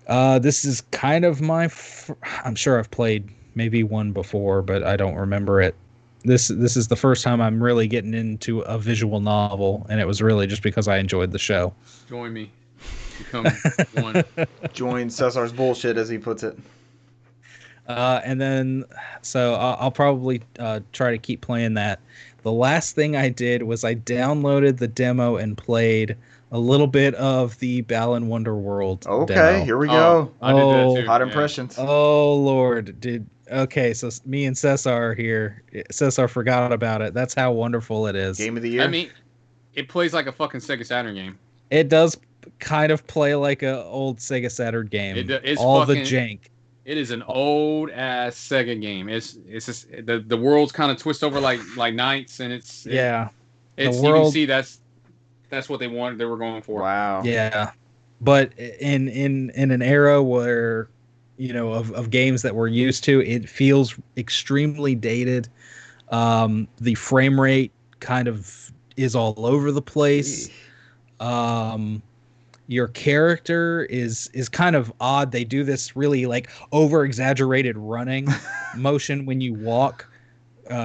this is kind of I'm sure I've played maybe one before, but I don't remember it. This is the first time I'm really getting into a visual novel, and it was really just because I enjoyed the show. Join me. Become one. Join Cesar's bullshit, as he puts it. And then, so I'll probably try to keep playing that. The last thing I did was I downloaded the demo and played a little bit of the Balan Wonderworld Okay, demo. here we go. I did that too. Hot yeah. impressions. Oh, Lord. Okay, so me and Cesar are here. Cesar forgot about it. That's how wonderful it is. Game of the year. I mean, it plays like a fucking Sega Saturn game. It does kind of play like a old Sega Saturn game. It's all fucking, the jank. It is an old ass Sega game. It's just the world's kind of twist over like nights, and it's the world, you can see that's what they wanted. They were going for. Wow. Yeah, but in an era where, you know, of games that we're used to, it feels extremely dated. The frame rate kind of is all over the place. Your character is kind of odd. They do this really like over exaggerated running motion when you walk,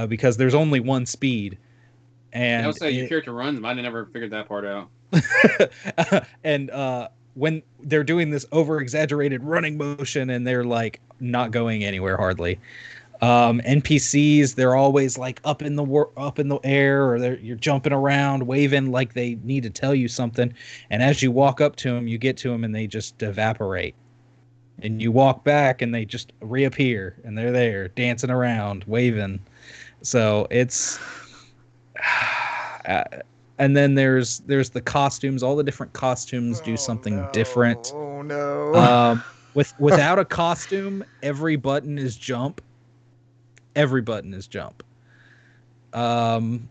because there's only one speed. And I would say your character runs. I never figured that part out. and when they're doing this over exaggerated running motion and they're like not going anywhere hardly. NPCs, they're always like up in the air, or you're jumping around, waving like they need to tell you something. And as you walk up to them, you get to them and they just evaporate. And you walk back and they just reappear and they're there dancing around, waving. So it's and then there's the costumes. All the different costumes do something different. Oh no. Without a costume, every button is jump. Every button is jump. Then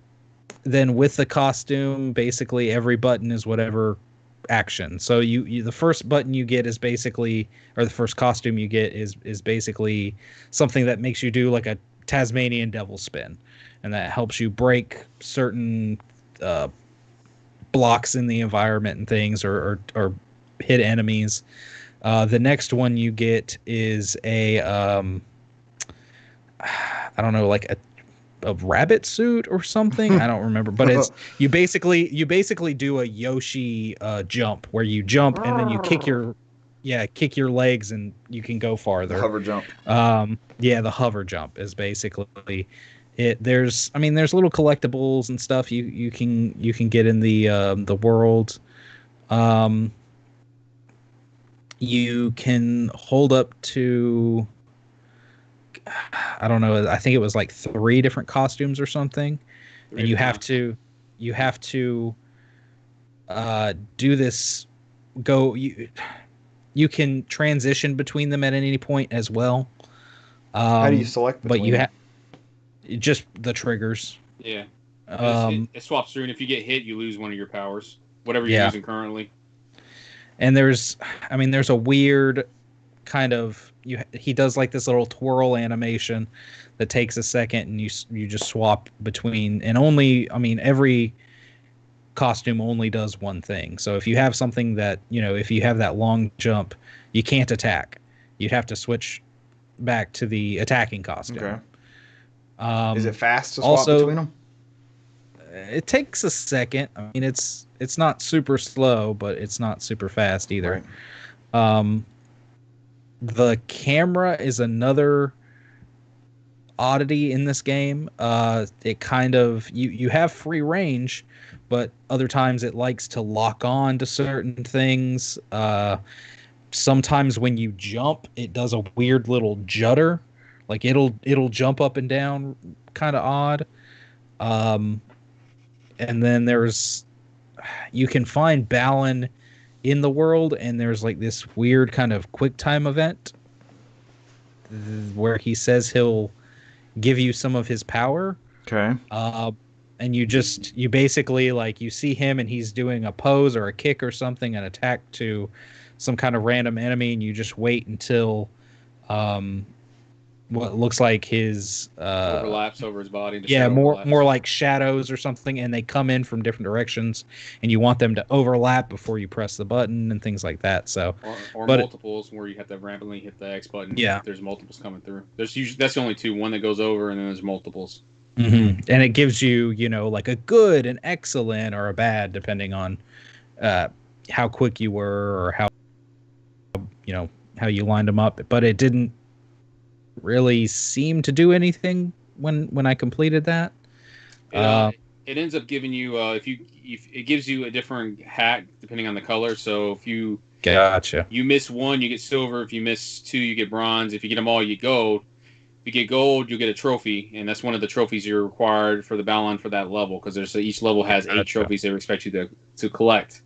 with the costume, basically every button is whatever action. So you the first button you get is basically, or the first costume you get is basically something that makes you do like a Tasmanian devil spin, and that helps you break certain blocks in the environment and things, or hit enemies. The next one you get is a I don't know, like a rabbit suit or something. I don't remember, but it's you basically do a Yoshi jump, where you jump and then you kick your legs and you can go farther. The hover jump. The hover jump is basically it. There's little collectibles and stuff you can get in the world. You can hold up to, I don't know, I think it was like 3 different costumes or something. And you have to do this. You can transition between them at any point as well. How do you select between but you have just the triggers. Yeah. It swaps through, and if you get hit, you lose one of your powers, whatever you're using currently. And there's a weird kind of, he does like this little twirl animation that takes a second, and you just swap between, and every costume only does one thing. So if you have something that, if you have that long jump, you can't attack. You'd have to switch back to the attacking costume. Okay. Is it fast to swap between them? It takes a second. I mean, it's not super slow, but it's not super fast either. Right. The camera is another oddity in this game. It kind of, you have free range, but other times it likes to lock on to certain things. Sometimes when you jump, it does a weird little judder. Like it'll jump up and down, kind of odd. And then you can find Balan in the world, and there's like this weird kind of quick time event where he says he'll give you some of his power. Okay. And you basically, like, you see him and he's doing a pose or a kick or something, an attack to some kind of random enemy, and you just wait until what looks like his overlaps over his body. The yeah, shadow more overlaps. more like shadows or something, and they come in from different directions, and you want them to overlap before you press the button and things like that. So, Or but multiples where you have to rapidly hit the X button yeah, if there's multiples coming through. There's usually that's the only two. One that goes over, and then there's multiples. and it gives you like a good, an excellent, or a bad, depending on uh, how quick you were or how how you lined them up. But it didn't really seem to do anything when I completed that. It Uh, it ends up giving you if it gives you a different hat depending on the color. So if Gotcha. you miss one, you get silver. If you miss two, you get bronze. If you get them all, you get gold. If you get gold, you get a trophy, and that's one of the trophies you're required for the Balon for that level because there's each level has 8 Gotcha. trophies they expect you to collect.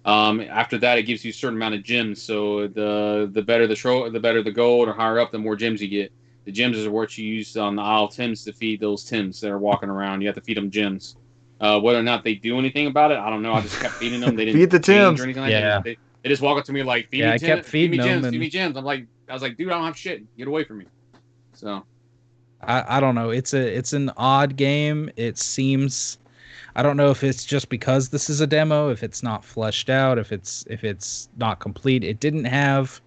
After that, it gives you a certain amount of gems. So the better the better the gold, or higher up, the more gems you get. The gems is what you use on the Isle of Tims to feed those Tims that are walking around. You have to feed them gems. Whether or not they do anything about it, I don't know. I just kept feeding them. They didn't Feed the change or Tims. anything like Yeah. that. They just walk up to me like, Yeah, I kept feed me feeding them, gems, feed and me gems. I was like, dude, I don't have shit. Get away from me. So I don't know. It's an odd game. It seems, I don't know if it's just because this is a demo, if it's not fleshed out, if it's not complete. It didn't have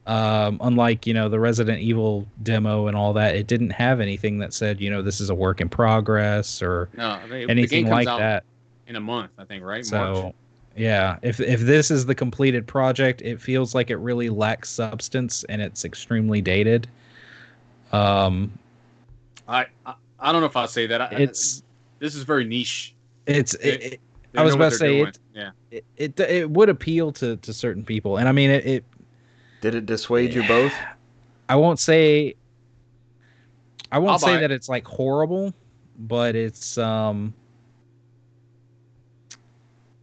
unlike, the Resident Evil demo and all that, it didn't have anything that said, this is a work in progress or no, the anything game comes like out that. in a month, I think, right? March. So, yeah, if this is the completed project, it feels like it really lacks substance and it's extremely dated. Um, I don't know if I'll say that. it's This is very niche. it's They, it, they I was know what about to they're say doing. Yeah. it would appeal to certain people, and I mean Did it dissuade you both? I won't say I I'll won't say buy it. that it's like horrible, but it's I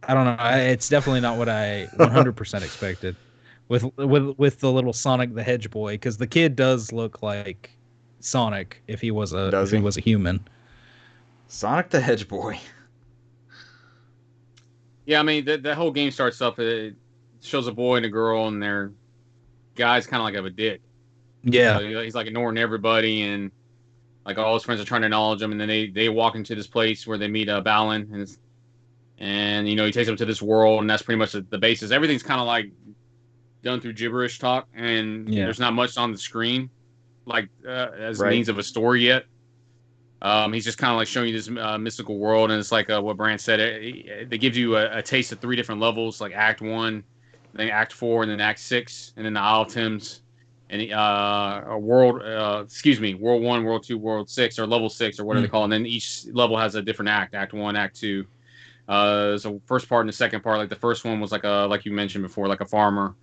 don't know. It's definitely not what I 100% expected with the little Sonic the Hedge boy, because the kid does look like Sonic if he was Does he? a human. Sonic the Hedge Boy. Yeah, I mean, the whole game starts up. It shows a boy and a girl, and their guy's kind of like a dick. Yeah, He's like ignoring everybody, and like all his friends are trying to acknowledge him. And then they walk into this place where they meet Balin, and he takes them to this world, and that's pretty much the basis. Everything's kind of like done through gibberish talk, and yeah. there's not much on the screen like as Right. means of a story yet. He's just kind of like showing you this mystical world, and it's like what Brand said. They give you a taste of 3 different levels, like Act 1, then Act 4, and then Act 6, and then the Isle of Tims, and World 1, World 2, World 6, or Level 6, or whatever they call it. And then each level has a different Act 1, Act 2. So first part and the second part, like the first one was like you mentioned before, like a farmer.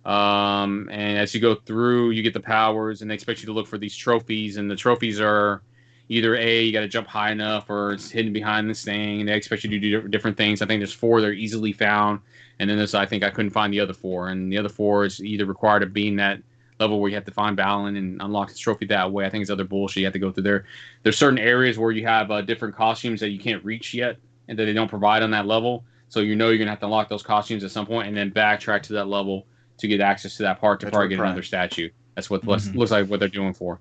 And as you go through, you get the powers, and they expect you to look for these trophies, and the trophies are either you got to jump high enough, or it's hidden behind this thing, and they expect you to do different things. I think there's 4 that are easily found, and then I think I couldn't find the other 4, and the other 4 is either required of being that level where you have to find Balin and unlock this trophy that way. I think it's other bullshit you have to go through there. There's certain areas where you have different costumes that you can't reach yet, and that they don't provide on that level, so you're gonna have to unlock those costumes at some point, and then backtrack to that level to get access to that part to probably get another statue. That's what looks like what they're doing for.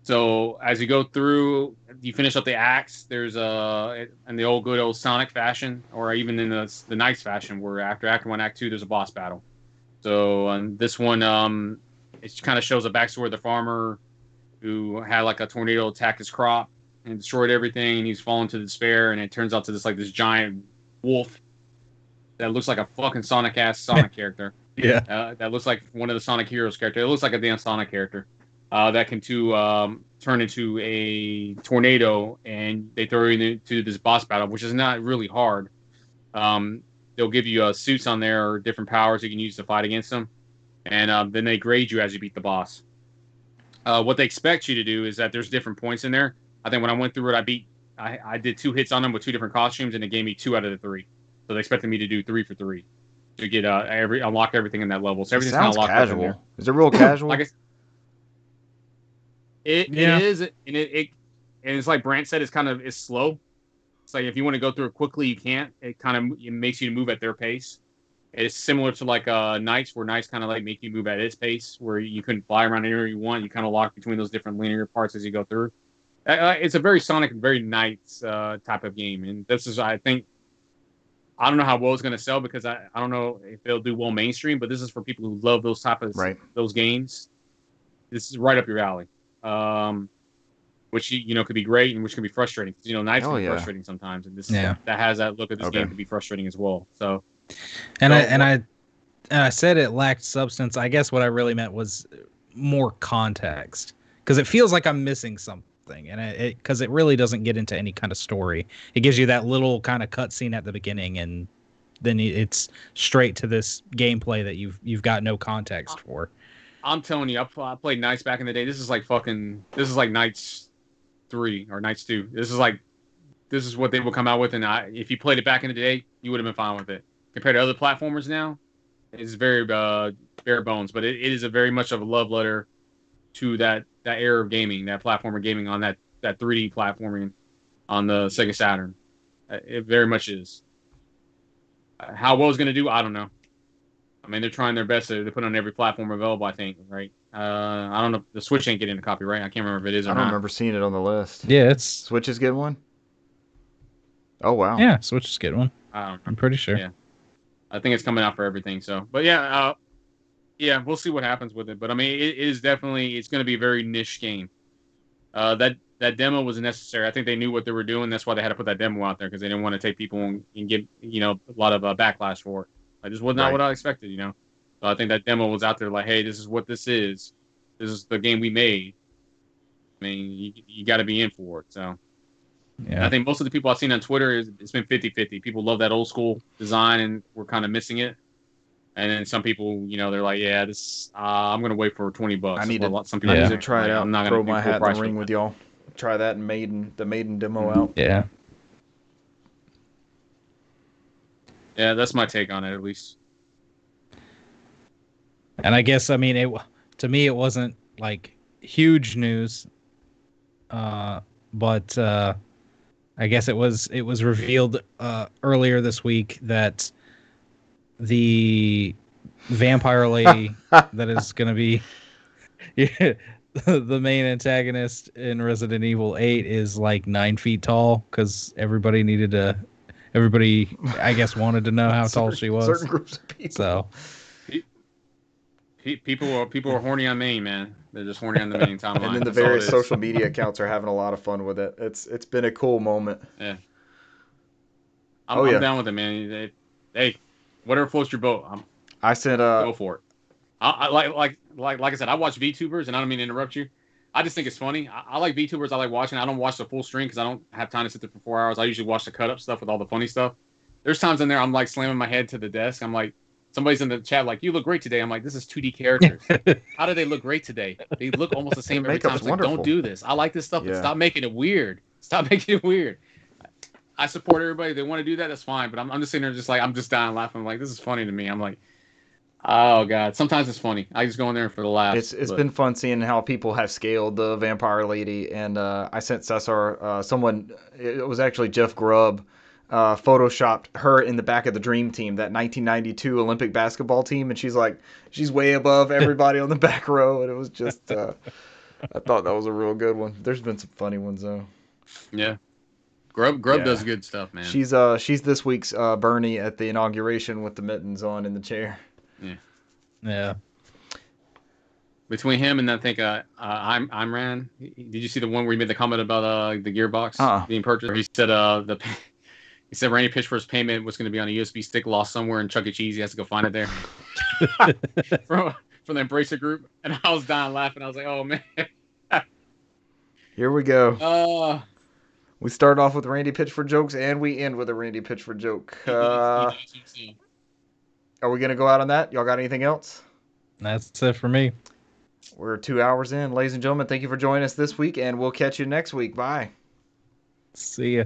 So as you go through, you finish up the acts. There's in the good old Sonic fashion, or even in the Knights fashion, where after Act 1, Act 2, there's a boss battle. So this one, it kind of shows a backstory of the farmer who had like a tornado attack his crop and destroyed everything, and he's fallen to despair, and it turns out to this giant wolf that looks like a fucking Sonic character. Yeah. That looks like one of the Sonic Heroes characters. It looks like a damn Sonic character. That can turn into a tornado, and they throw you into this boss battle, which is not really hard. They'll give you suits on there or different powers you can use to fight against them, and then they grade you as you beat the boss. What they expect you to do is that there's different points in there. I think when I went through it, I did 2 hits on them with 2 different costumes, and it gave me 2 out of the 3. So they expected me to do 3 for 3 to get unlock everything in that level. So everything's kind of locked up in there. Is it real casual? It is, and it's like Brant said, it's slow. It's like if you want to go through it quickly, you can't. It makes you move at their pace. It's similar to like Knights, where Knights kind of like make you move at its pace, where you couldn't fly around anywhere you want. You kind of lock between those different linear parts as you go through. It's a very Sonic, very Knights type of game, and this is, I think, I don't know how well it's going to sell because I don't know if it'll do well mainstream, but this is for people who love those type of those games. This is right up your alley, which could be great and which can be frustrating. Knights can be frustrating sometimes, and this that has that look of this game to be frustrating as well. So, I said it lacked substance. I guess what I really meant was more context, because it feels like I'm missing something. And because it really doesn't get into any kind of story. It gives you that little kind of cutscene at the beginning, and then it's straight to this gameplay that you've got no context for. I'm telling you, I played Knights back in the day. This is like Knights 3 or Knights 2. This is what they will come out with, and if you played it back in the day, you would have been fine with it. Compared to other platformers now, it's very bare bones, but it is a very much of a love letter to that era of gaming, that platformer gaming on that 3D platforming on the Sega Saturn. It very much is. How well it's going to do, I don't know. I mean, they're trying their best to put on every platform available, I think, right? I don't know. The Switch ain't getting a copy, right? I can't remember if it is or not. I don't remember seeing it on the list. Yeah, Switch is getting one? Oh, wow. Yeah, Switch is getting one. I'm pretty sure. Yeah. I think it's coming out for everything, so. But yeah, we'll see what happens with it. But I mean, it is definitely, it's going to be a very niche game. That demo was necessary. I think they knew what they were doing. That's why they had to put that demo out there, because they didn't want to take people and get a lot of backlash for it. Like, this was not what I expected. So I think that demo was out there like, hey, this is what this is. This is the game we made. I mean, you got to be in for it. So I think most of the people I've seen on Twitter, it's been 50-50. People love that old school design and we're kind of missing it. And then some people, they're like, yeah, this. I'm gonna wait for $20. I need to try it out. I'm not gonna throw my hat in the ring with y'all. Try that and the Maiden demo out. Yeah. Yeah, that's my take on it, at least. And I guess, to me, it wasn't like huge news, but I guess it was revealed earlier this week that the vampire lady that is going to be the main antagonist in Resident Evil 8 is like 9 feet tall, because everybody, I guess, wanted to know how tall she was. Certain groups of people. So people are horny on Maine, man. They're just horny on the Maine timeline. And then the various social media accounts are having a lot of fun with it. It's been a cool moment. Yeah. I'm down with it, man. Hey, whatever floats your boat. I said, go for it. I like I said, I watch VTubers, and I don't mean to interrupt you. I just think it's funny. I like VTubers. I like watching. I don't watch the full stream because I don't have time to sit there for 4 hours. I usually watch the cut up stuff with all the funny stuff. There's times in there I'm like slamming my head to the desk. I'm like, somebody's in the chat like, you look great today. I'm like, this is 2D characters. How do they look great today? They look almost the same every time. It's like, don't do this. I like this stuff, but stop making it weird. Stop making it weird. I support everybody. If they want to do that, that's fine. But I'm just sitting there just like, I'm just dying laughing. I'm like, this is funny to me. I'm like, oh God. Sometimes it's funny. I just go in there for the laughs. It's been fun seeing how people have scaled the vampire lady. And I sent Cesar, it was actually Jeff Grubb, photoshopped her in the back of the Dream Team, that 1992 Olympic basketball team. And she's way above everybody on the back row. And it was just, I thought that was a real good one. There's been some funny ones though. Yeah. Grubb does good stuff, man. She's this week's Bernie at the inauguration with the mittens on in the chair. Yeah. Between him and I think Imran, did you see the one where he made the comment about the gearbox being purchased? He said Randy Pitchford's payment was going to be on a USB stick lost somewhere in Chuck E. Cheese. He has to go find it there from the Embracer group, and I was dying laughing. I was like, oh man. Here we go. We start off with Randy Pitchford jokes, and we end with a Randy Pitchford joke. Are we going to go out on that? Y'all got anything else? That's it for me. We're 2 hours in. Ladies and gentlemen, thank you for joining us this week, and we'll catch you next week. Bye. See ya.